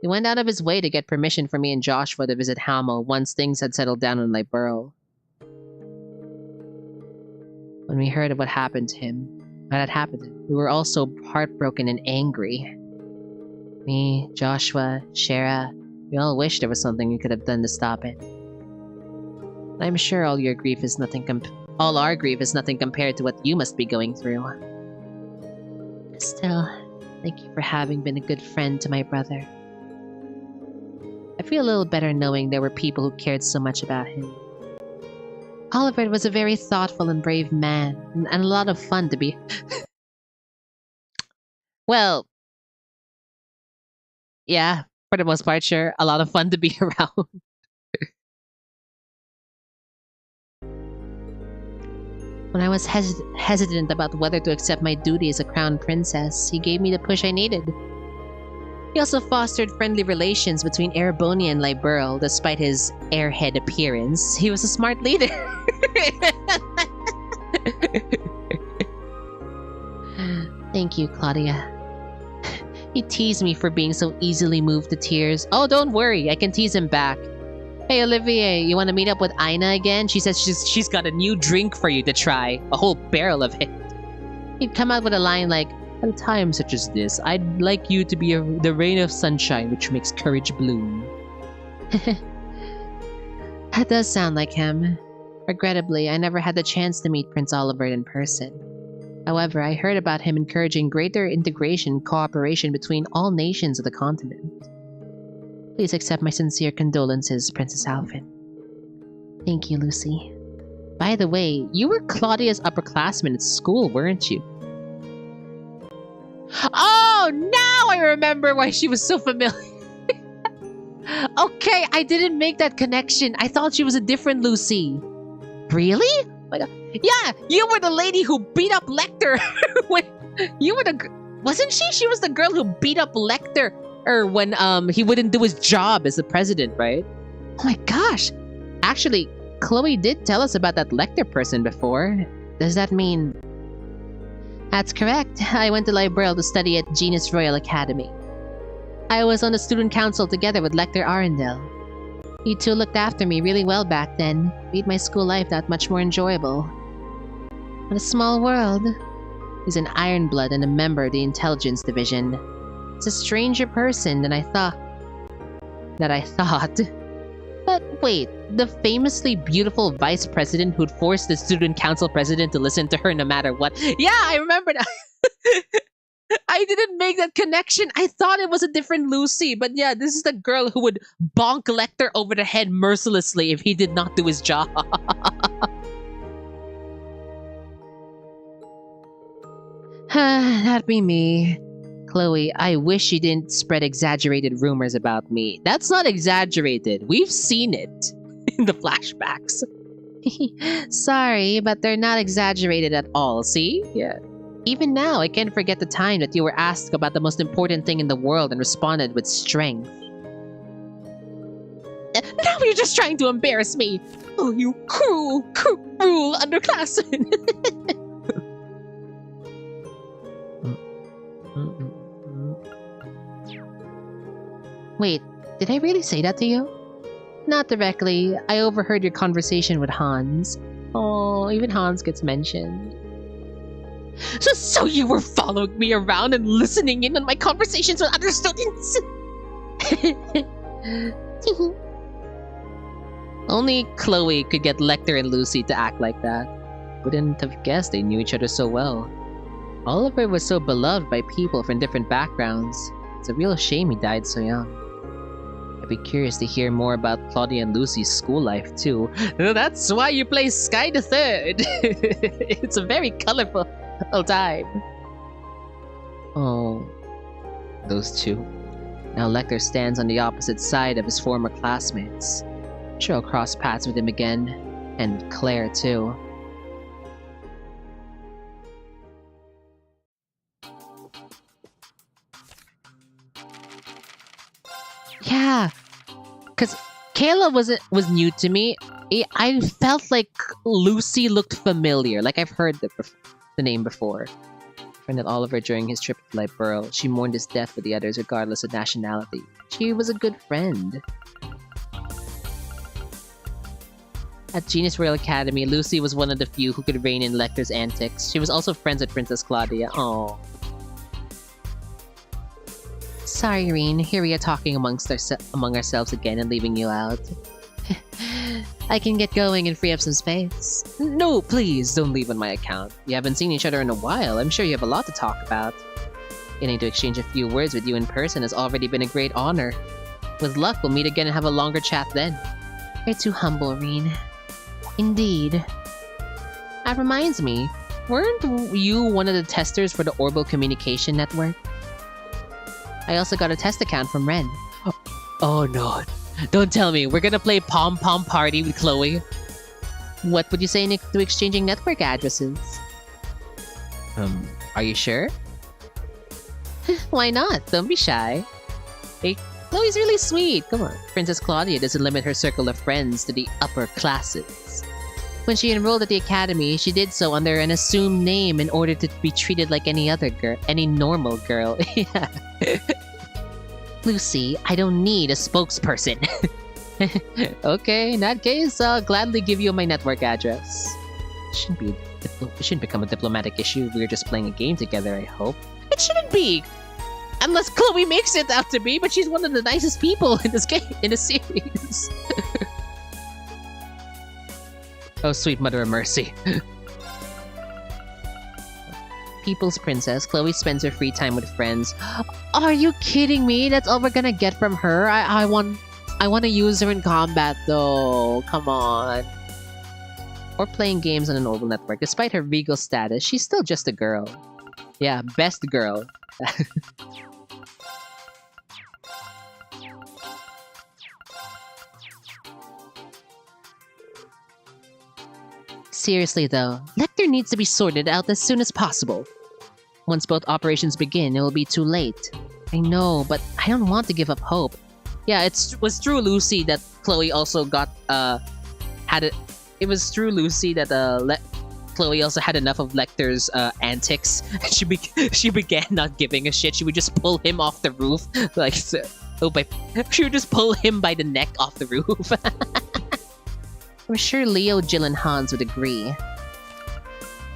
He went out of his way to get permission for me and Joshua to visit Hamel once things had settled down in Libero. When we heard of what had happened to him, we were all so heartbroken and angry. Me, Joshua, Shara, we all wished there was something we could have done to stop it. I'm sure all our grief is nothing compared to what you must be going through. Still, thank you for having been a good friend to my brother. I feel a little better knowing there were people who cared so much about him. Oliver was a very thoughtful and brave man, and a lot of fun to be... Well... Yeah, for the most part, sure. A lot of fun to be around. When I was hesitant about whether to accept my duty as a crown princess, he gave me the push I needed. He also fostered friendly relations between Erebonia and Liberl, despite his airhead appearance. He was a smart leader. Thank you, Claudia. He teased me for being so easily moved to tears. Oh, don't worry, I can tease him back. Hey, Olivier, you want to meet up with Aina again? She says she's got a new drink for you to try. A whole barrel of it. He'd come out with a line like, at a time such as this, I'd like you to be the rain of sunshine which makes courage bloom. That does sound like him. Regrettably, I never had the chance to meet Prince Oliver in person. However, I heard about him encouraging greater integration and cooperation between all nations of the continent. Please accept my sincere condolences, Princess Alphin. Thank you, Lucy. By the way, you were Claudia's upperclassman at school, weren't you? Oh, now I remember why she was so familiar. Okay, I didn't make that connection. I thought she was a different Lucy. Really? Yeah, you were the lady who beat up Lecter. Wasn't she? She was the girl who beat up Lecter when he wouldn't do his job as the president, right? Oh my gosh. Actually, Chloe did tell us about that Lecter person before. Does that mean... That's correct. I went to Liberl to study at Genus Royal Academy. I was on the student council together with Lecter Arundel. He too looked after me really well back then, made my school life that much more enjoyable. What a small world. He's an Ironblood and a member of the Intelligence Division. It's a stranger person than I thought. But wait, the famously beautiful vice president who'd forced the student council president to listen to her no matter what. Yeah, I remember that. I didn't make that connection. I thought it was a different Lucy, but yeah, this is the girl who would bonk Lecter over the head mercilessly if he did not do his job. That'd be me. Chloe, I wish you didn't spread exaggerated rumors about me. That's not exaggerated. We've seen it in the flashbacks. Sorry, but they're not exaggerated at all, see? Yeah. Even now, I can't forget the time that you were asked about the most important thing in the world and responded with strength. Now you're just trying to embarrass me! Oh, you cruel underclassmen! Wait, did I really say that to you? Not directly. I overheard your conversation with Hans. Oh, even Hans gets mentioned. So you were following me around and listening in on my conversations with other students? Only Chloe could get Lecter and Lucy to act like that. Wouldn't have guessed they knew each other so well. Oliver was so beloved by people from different backgrounds. It's a real shame he died so young. I'd be curious to hear more about Claudia and Lucy's school life too. That's why you play Sky the Third. It's a very colorful time. Oh, those two. Now Lecter stands on the opposite side of his former classmates. I'm sure I'll cross paths with him again. And Claire too. Yeah, because Kayla was new to me. I felt like Lucy looked familiar, like I've heard the name before. Friend of Oliver during his trip to Lightborough, she mourned his death with the others regardless of nationality. She was a good friend. At Genius Royal Academy, Lucy was one of the few who could rein in Lecter's antics. She was also friends with Princess Claudia. Oh. Sorry, Irene. Here we are talking among ourselves again and leaving you out. I can get going and free up some space. No, please, don't leave on my account. We haven't seen each other in a while. I'm sure you have a lot to talk about. Getting to exchange a few words with you in person has already been a great honor. With luck, we'll meet again and have a longer chat then. You're too humble, Irene. Indeed. That reminds me, weren't you one of the testers for the Orbital Communication Network? I also got a test account from Ren. Oh no. Don't tell me, we're gonna play Pom Pom Party with Chloe. What would you say to exchanging network addresses? Are you sure? Why not? Don't be shy. Hey, Chloe's really sweet. Come on. Princess Claudia doesn't limit her circle of friends to the upper classes. When she enrolled at the academy, she did so under an assumed name in order to be treated like any other girl, any normal girl. Yeah. Lucy, I don't need a spokesperson. Okay, in that case, I'll gladly give you my network address. It shouldn't become a diplomatic issue. We're just playing a game together, I hope. It shouldn't be! Unless Chloe makes it out to be, but she's one of the nicest people in this game, in the series. Oh, sweet mother of mercy. People's princess, Chloe spends her free time with friends. Are you kidding me? That's all we're gonna get from her? I want to use her in combat though. Come on. Or playing games on an Orbital network. Despite her regal status, she's still just a girl. Yeah, best girl. Seriously though, Lecter needs to be sorted out as soon as possible. Once both operations begin, it will be too late. I know, but I don't want to give up hope. Yeah, it was through Lucy that Chloe also got, It was through Lucy that, Chloe also had enough of Lecter's, antics. She began not giving a shit. She would just pull him off the roof. Like, she would just pull him by the neck off the roof. I'm sure Leo, Jill, and Hans would agree.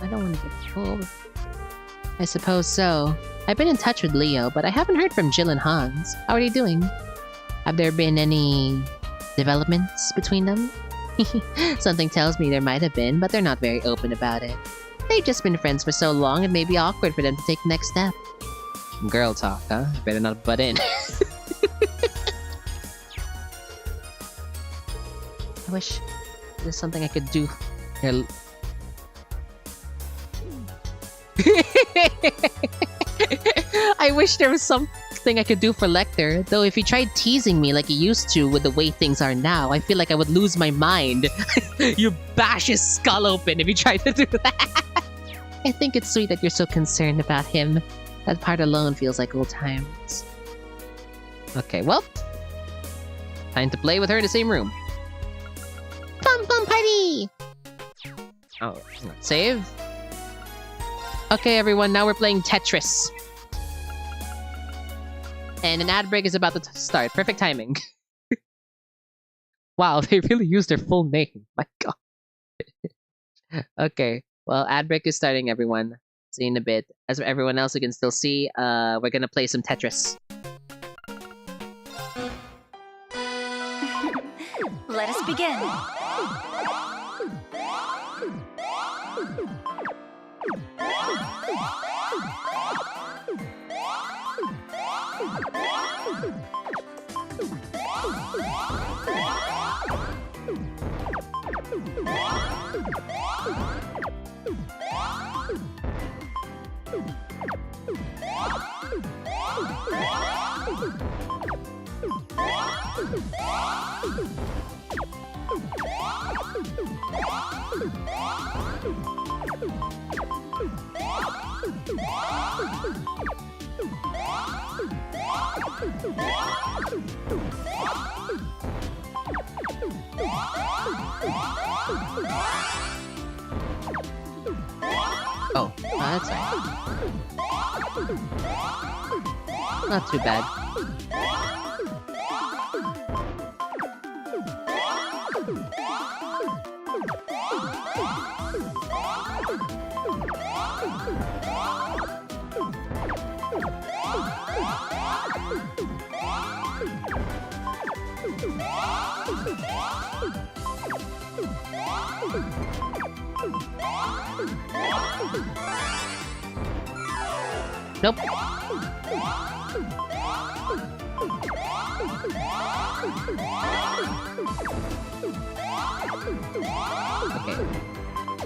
I don't want to get pulled. I suppose so. I've been in touch with Leo, but I haven't heard from Jill and Hans. How are they doing? Have there been any developments between them? Something tells me there might have been, but they're not very open about it. They've just been friends for so long, it may be awkward for them to take the next step. Girl talk, huh? Better not butt in. I wish there's something I could do. Here. I wish there was something I could do for Lecter. Though if he tried teasing me like he used to with the way things are now, I feel like I would lose my mind. You bash his skull open if you try to do that. I think it's sweet that you're so concerned about him. That part alone feels like old times. Okay, well. Time to play with her in the same room. Pom pom party! Oh, save? Okay, everyone, now we're playing Tetris. And an ad break is about to start. Perfect timing. Wow, they really used their full name. My god. Okay, well, ad break is starting, everyone. See you in a bit. As for everyone else who can still see, we're gonna play some Tetris. Let us begin. Oh, that's right. Not too bad. Nope. Okay.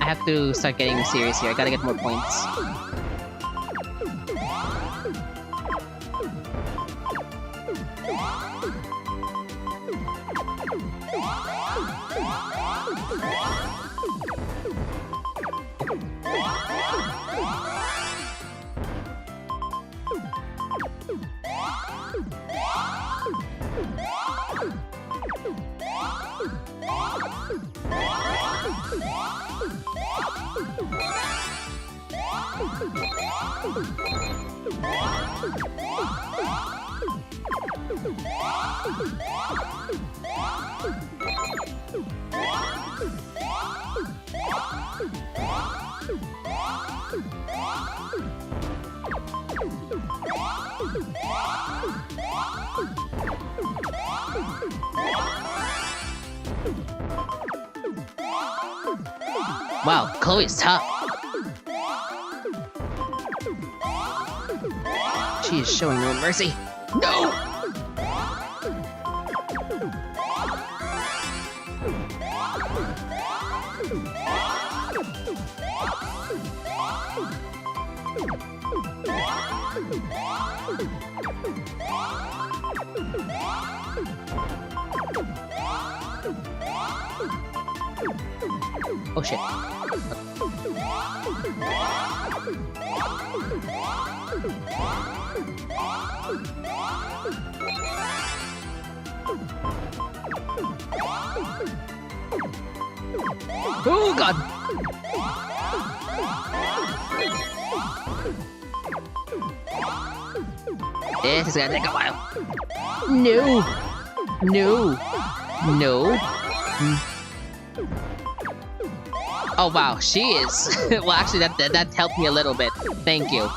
I have to start getting serious here. I gotta get more points. Wow, Chloe's tough. She is showing no mercy. No! Oh shit. Oh god! This is gonna take a while. No! No! No! Oh wow, she is. Well, actually, that helped me a little bit. Thank you.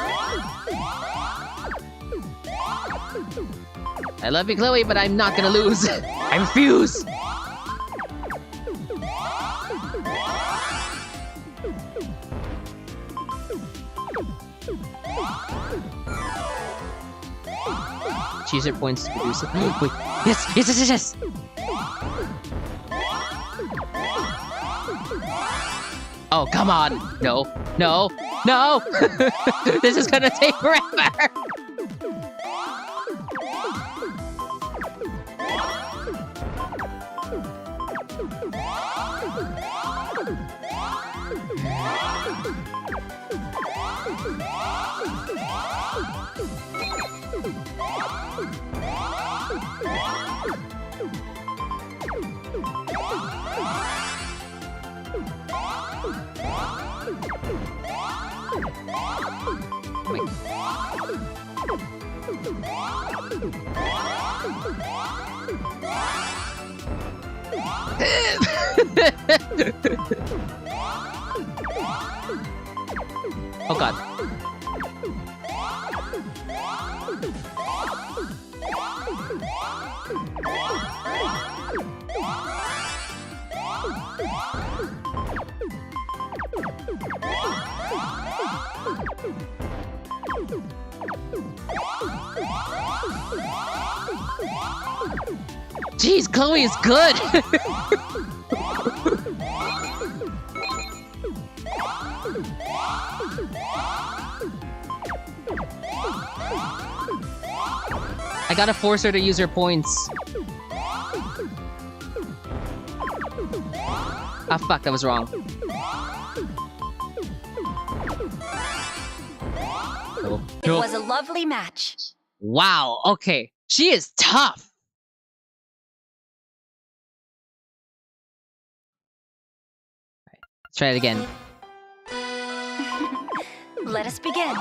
I love you, Chloe, but I'm not gonna lose. I refuse. Choose your points to produce it. Wait. Yes, yes, yes, yes, yes! Oh, come on! No, no, no! This is gonna take forever! Oh god. Jeez, Chloe is good! I gotta force her to use her points. Ah, fuck, that was wrong. Nope. It was a lovely match. Wow, okay. She is tough. Alright, let's try it again. Let us begin.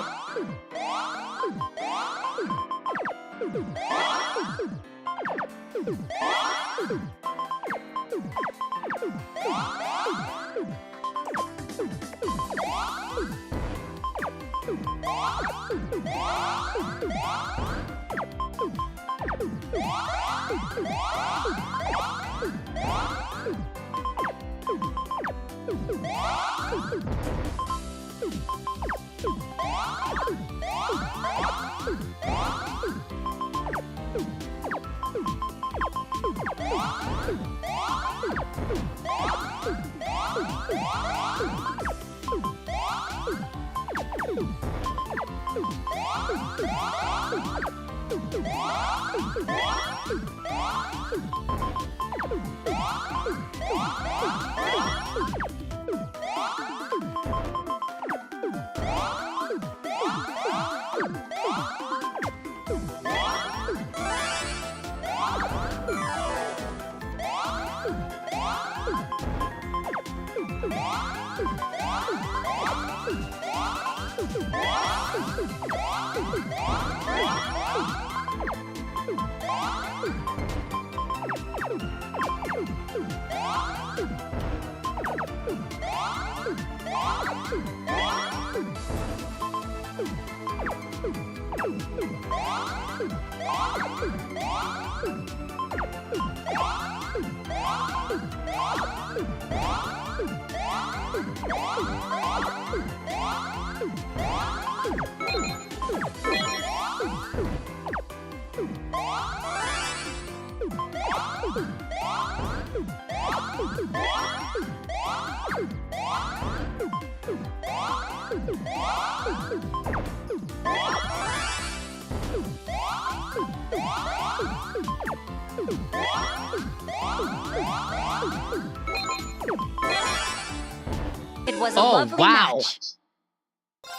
It was a lovely match.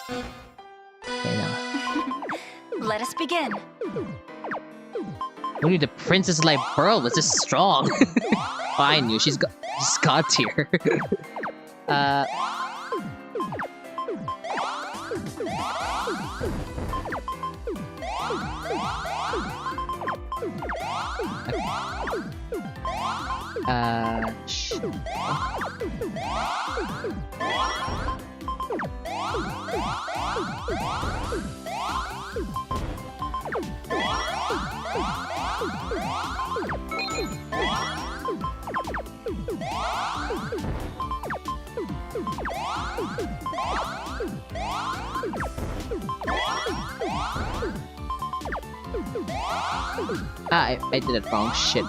Okay, now. Let us begin. Who knew the princess like Pearl was this strong? Oh, I knew she's god tier. Ah, I did it wrong. Shit.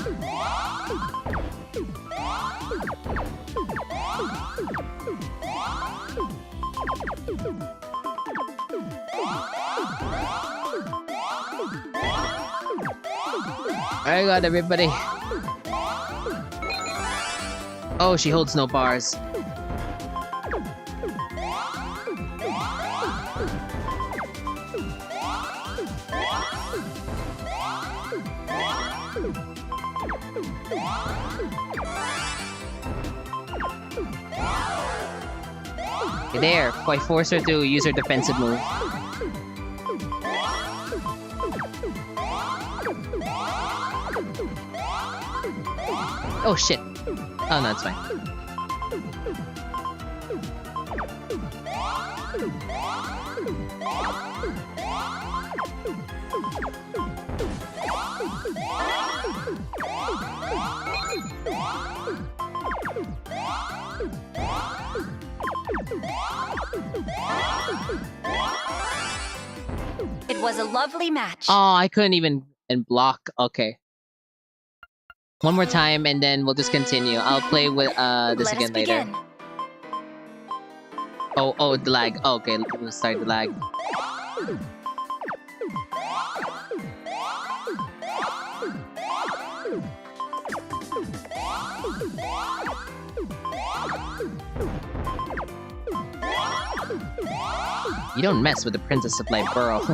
I got everybody. Oh, she holds no bars. Okay, there. I force her to use her defensive move. Oh shit. Oh no, it's fine. It was a lovely match. Oh, I couldn't even block. Okay. One more time and then we'll just continue. I'll play with this Let again us later. begin. Oh, the lag. Oh, okay, we'll start the lag. You don't mess with the Princess of Light Borough.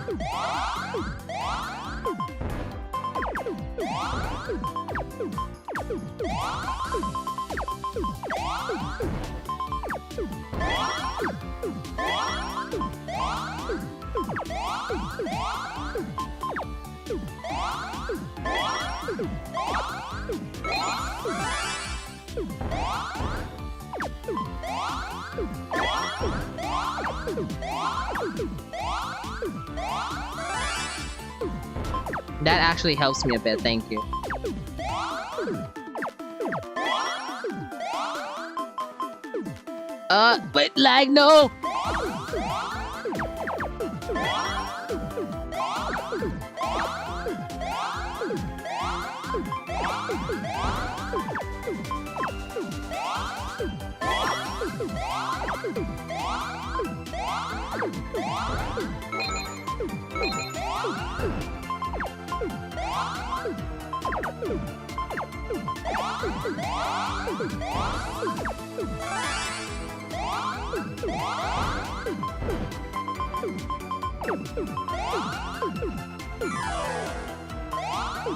That actually helps me a bit, thank you. Wait, lag, no!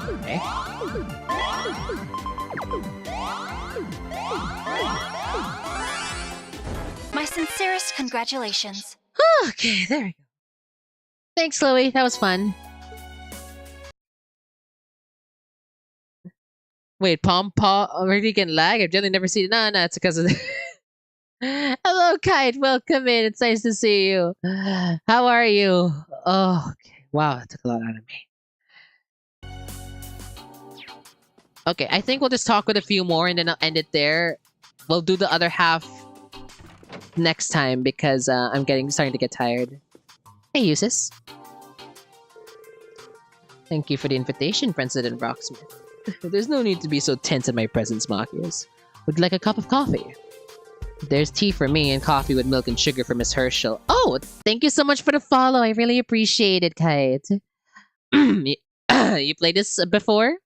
Okay. My sincerest congratulations. Okay, there we go. Thanks, Chloe. That was fun. Wait, Paw already getting lag? I've generally never seen it. No, it's because of the... Hello, Kite. Welcome in. It's nice to see you. How are you? Oh, okay. Wow, that took a lot out of me. Okay, I think we'll just talk with a few more and then I'll end it there. We'll do the other half next time because I'm starting to get tired. Hey, Usis. Thank you for the invitation, President Rocksmith. There's no need to be so tense in my presence, Machias. Would you like a cup of coffee? There's tea for me and coffee with milk and sugar for Miss Herschel. Oh, thank you so much for the follow. I really appreciate it, Kite. You played this before?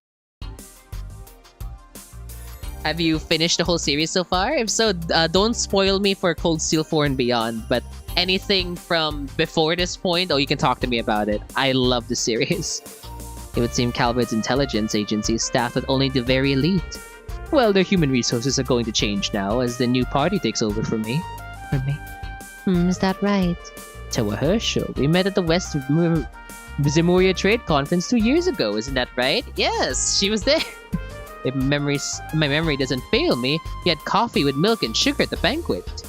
Have you finished the whole series so far? If so, don't spoil me for Cold Steel 4 and beyond, but anything from before this point, you can talk to me about it. I love the series. It would seem Calvert's intelligence agency is staffed with only the very elite. Well, their human resources are going to change now as the new party takes over from me. Is that right? Toa Herschel, we met at the West Zemuria Trade Conference 2 years ago, isn't that right? Yes, she was there. If my memory doesn't fail me, you had coffee with milk and sugar at the banquet.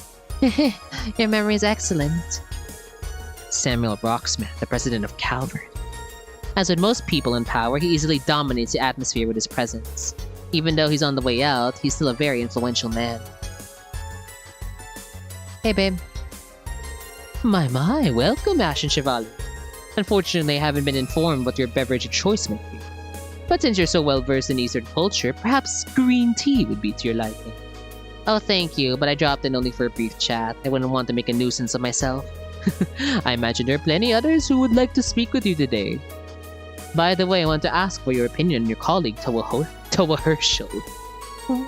Your memory is excellent. Samuel Rocksmith, the president of Calvert. As with most people in power, he easily dominates the atmosphere with his presence. Even though he's on the way out, he's still a very influential man. Hey, babe. My, welcome, Ashen Chevalier. Unfortunately, I haven't been informed what your beverage of choice may be. But since you're so well versed in Eastern culture, perhaps green tea would be to your liking. Oh, thank you, but I dropped in only for a brief chat. I wouldn't want to make a nuisance of myself. I imagine there are plenty others who would like to speak with you today. By the way, I want to ask for your opinion on your colleague, Toa Herschel.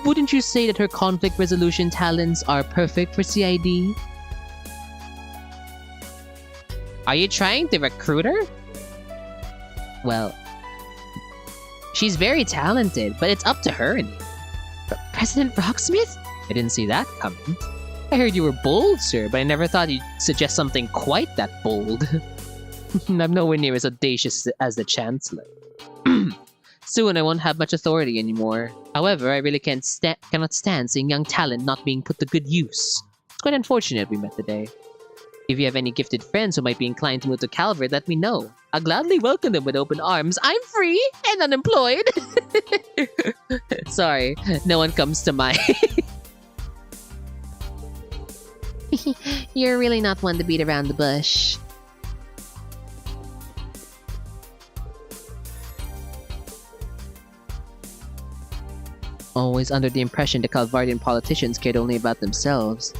Wouldn't you say that her conflict resolution talents are perfect for CID? Are you trying to recruit her? Well, she's very talented, but it's up to her and you. President Rocksmith? I didn't see that coming. I heard you were bold, sir, but I never thought you'd suggest something quite that bold. I'm nowhere near as audacious as the Chancellor. Soon I won't have much authority anymore. However, I really cannot stand seeing young talent not being put to good use. It's quite unfortunate we met today. If you have any gifted friends who might be inclined to move to Calvert, let me know. I'll gladly welcome them with open arms. I'm free and unemployed. Sorry, no one comes to mind. You're really not one to beat around the bush. Always under the impression the Calvardian politicians cared only about themselves.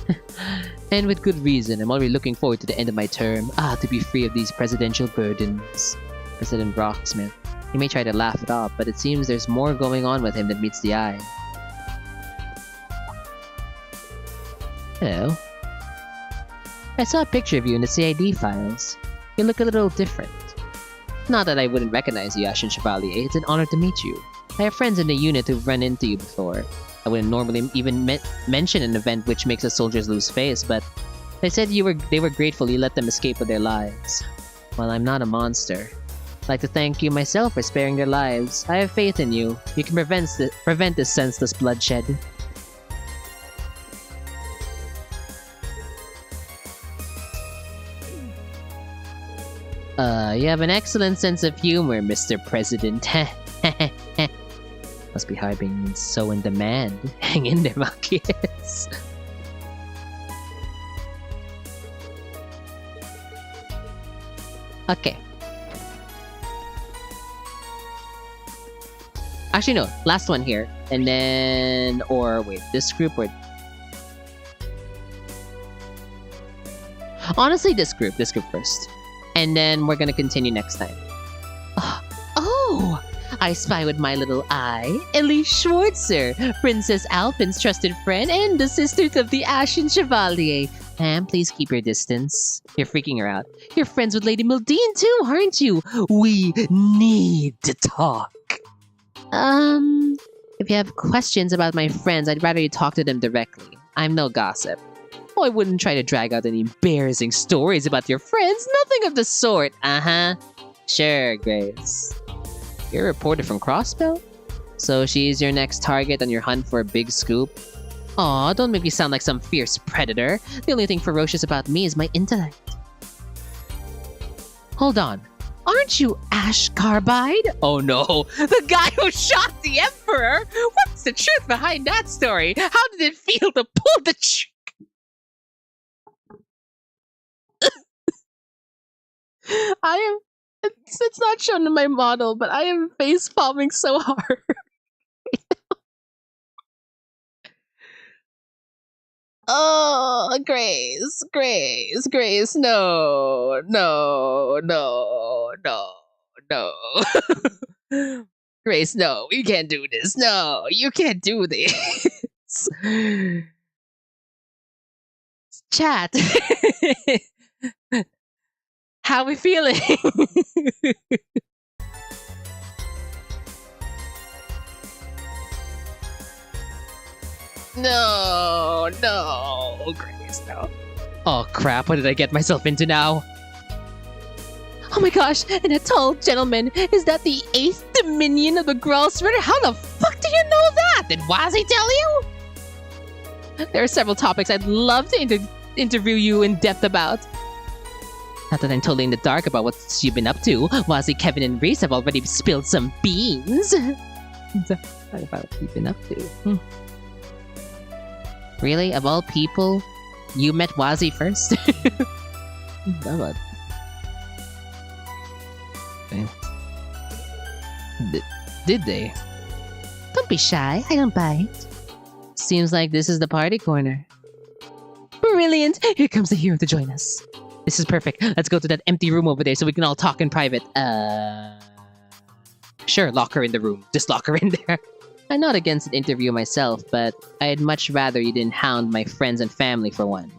And with good reason, I'm already looking forward to the end of my term. To be free of these presidential burdens. President Rocksmith. He may try to laugh it off, but it seems there's more going on with him than meets the eye. Hello. I saw a picture of you in the CID files. You look a little different. Not that I wouldn't recognize you, Ashen Chevalier. It's an honor to meet you. I have friends in the unit who've run into you before. I wouldn't normally even mention an event which makes the soldiers lose face, but they said they were grateful you let them escape with their lives. Well, I'm not a monster. I'd like to thank you myself for sparing their lives. I have faith in you. You can prevent this senseless bloodshed. You have an excellent sense of humor, Mr. President. Must be hard being so in demand. Hang in there, my kids. Okay. Actually, no. Last one here. And then... Or, wait. This group or... Honestly, this group. This group first. And then we're gonna continue next time. Oh! I spy with my little eye Elise Schwartzer, Princess Alpin's trusted friend and the sister of the Ashen Chevalier. Ma'am, please keep your distance. You're freaking her out. You're friends with Lady Mildine too, aren't you? We need to talk. If you have questions about my friends, I'd rather you talk to them directly. I'm no gossip. Oh, I wouldn't try to drag out any embarrassing stories about your friends. Nothing of the sort. Sure, Grace. You're a reporter from Crossbell? So she's your next target on your hunt for a big scoop? Aw, don't make me sound like some fierce predator. The only thing ferocious about me is my intellect. Hold on. Aren't you Ash Carbide? Oh no, the guy who shot the Emperor? What's the truth behind that story? How did it feel to pull the trick? It's not shown in my model, but I am face palming so hard. Oh, Grace, no. Grace, no, you can't do this. No, you can't do this. Chat. How we feeling? No, Grace, no. Oh crap, what did I get myself into now? Oh my gosh, and that tall gentleman, is that the 8th Dominion of the Gralsritter? How the fuck do you know that? Did Wazzy tell you? There are several topics I'd love to interview you in depth about. Not that I'm totally in the dark about what you've been up to. Wazzy, Kevin, and Reese have already spilled some beans. What about what you've been up to? Really? Of all people, you met Wazzy first? Did they? Don't be shy. I don't bite. Seems like this is the party corner. Brilliant. Here comes the hero to join us. This is perfect. Let's go to that empty room over there so we can all talk in private. Sure, lock her in the room. Just lock her in there. I'm not against an interview myself, but I'd much rather you didn't hound my friends and family for one.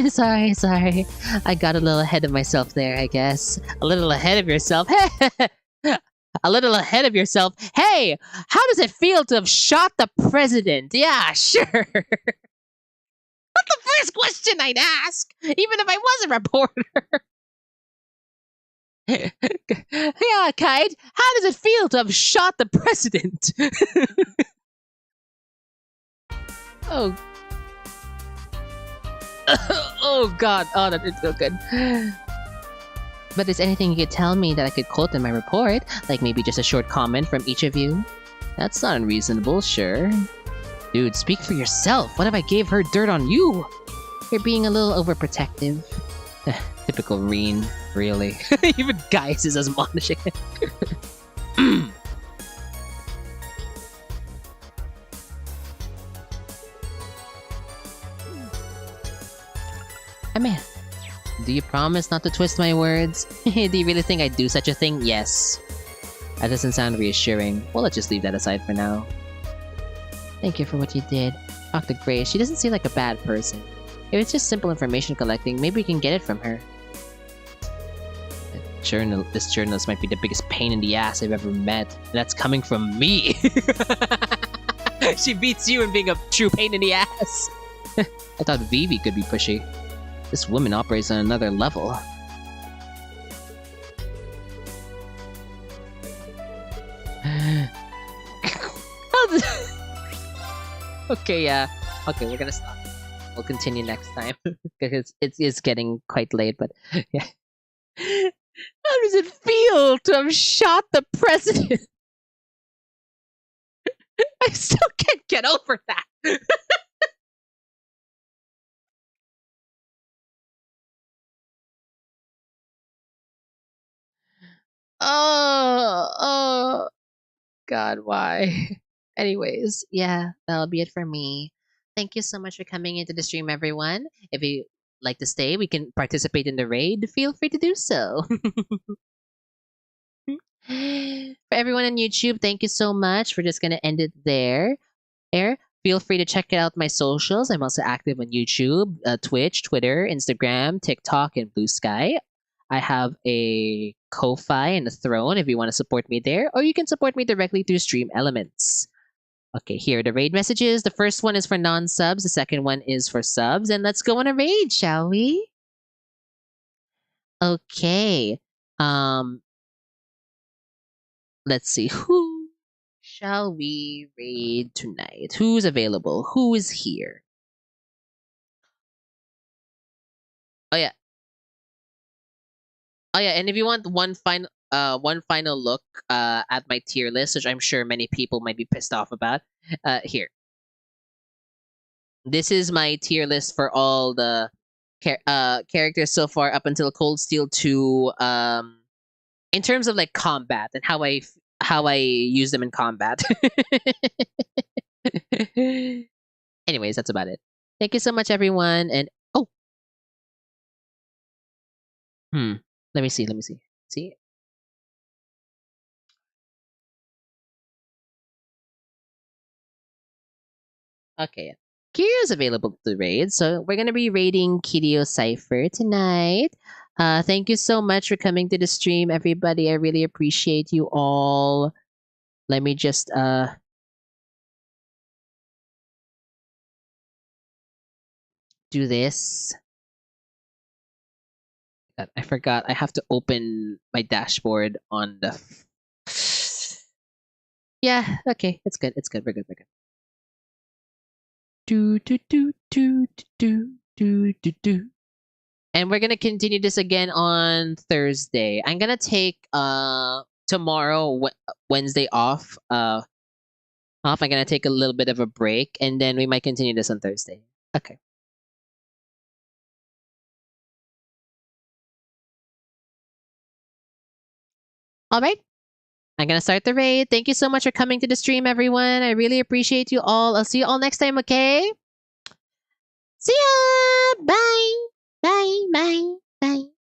sorry. I got a little ahead of myself there, I guess. A little ahead of yourself? A little ahead of yourself? Hey, how does it feel to have shot the president? Yeah, sure. That's the first question I'd ask, even if I was a reporter. Yeah, Kite, how does it feel to have shot the president? Oh. Oh, God. Oh, that didn't feel good. But is anything you could tell me that I could quote in my report? Like maybe just a short comment from each of you? That's not unreasonable, sure. Dude, speak for yourself. What if I gave her dirt on you? You're being a little overprotective. Typical Reen, really. Even Gaius is admonishing. Amaya, Do you promise not to twist my words? Do you really think I'd do such a thing? Yes. That doesn't sound reassuring. Well, let's just leave that aside for now. thank you for what you did. Talk to Grace. She doesn't seem like a bad person. If it's just simple information collecting, maybe we can get it from her. This journalist might be the biggest pain in the ass I've ever met. And that's coming from me. She beats you in being a true pain in the ass. I thought Vivi could be pushy. This woman operates on another level. Okay, okay, we're gonna stop. We'll continue next time because it's getting quite late. But yeah, how does it feel to have shot the president? I still can't get over that. Oh, God, why? Anyways, yeah, that'll be it for me. Thank you so much for coming into the stream, everyone. If you like to stay, we can participate in the raid. Feel free to do so. For everyone on YouTube, thank you so much. We're just gonna end it there. Feel free to check out my socials. I'm also active on YouTube, Twitch, Twitter, Instagram, TikTok, and Blue Sky. I have a Ko-Fi and a Throne if you want to support me there, or you can support me directly through Stream Elements. Okay, here are the raid messages. The first one is for non-subs, the second one is for subs, and let's go on a raid, shall we? Okay. Let's see. Who shall we raid tonight? Who's available? Who is here? Oh yeah. Oh yeah, and if you want one final look at my tier list, which I'm sure many people might be pissed off about, here. This is my tier list for all the characters so far up until Cold Steel 2 in terms of like combat and how I use them in combat. Anyways, that's about it. Thank you so much everyone, and oh. Let me see. See? Okay, yeah. Kirio's available to raid, so we're gonna be raiding Kirio Cypher tonight. Thank you so much for coming to the stream, everybody. I really appreciate you all. Let me just do this. I forgot. I have to open my dashboard on the. Yeah. Okay. It's good. It's good. We're good. We're good. Do. And we're gonna continue this again on Thursday. I'm gonna take tomorrow Wednesday off. I'm gonna take a little bit of a break, and then we might continue this on Thursday. Okay. All right. I'm gonna start the raid. Thank you so much for coming to the stream, everyone. I really appreciate you all. I'll see you all next time, okay? See ya! Bye! Bye! Bye! Bye!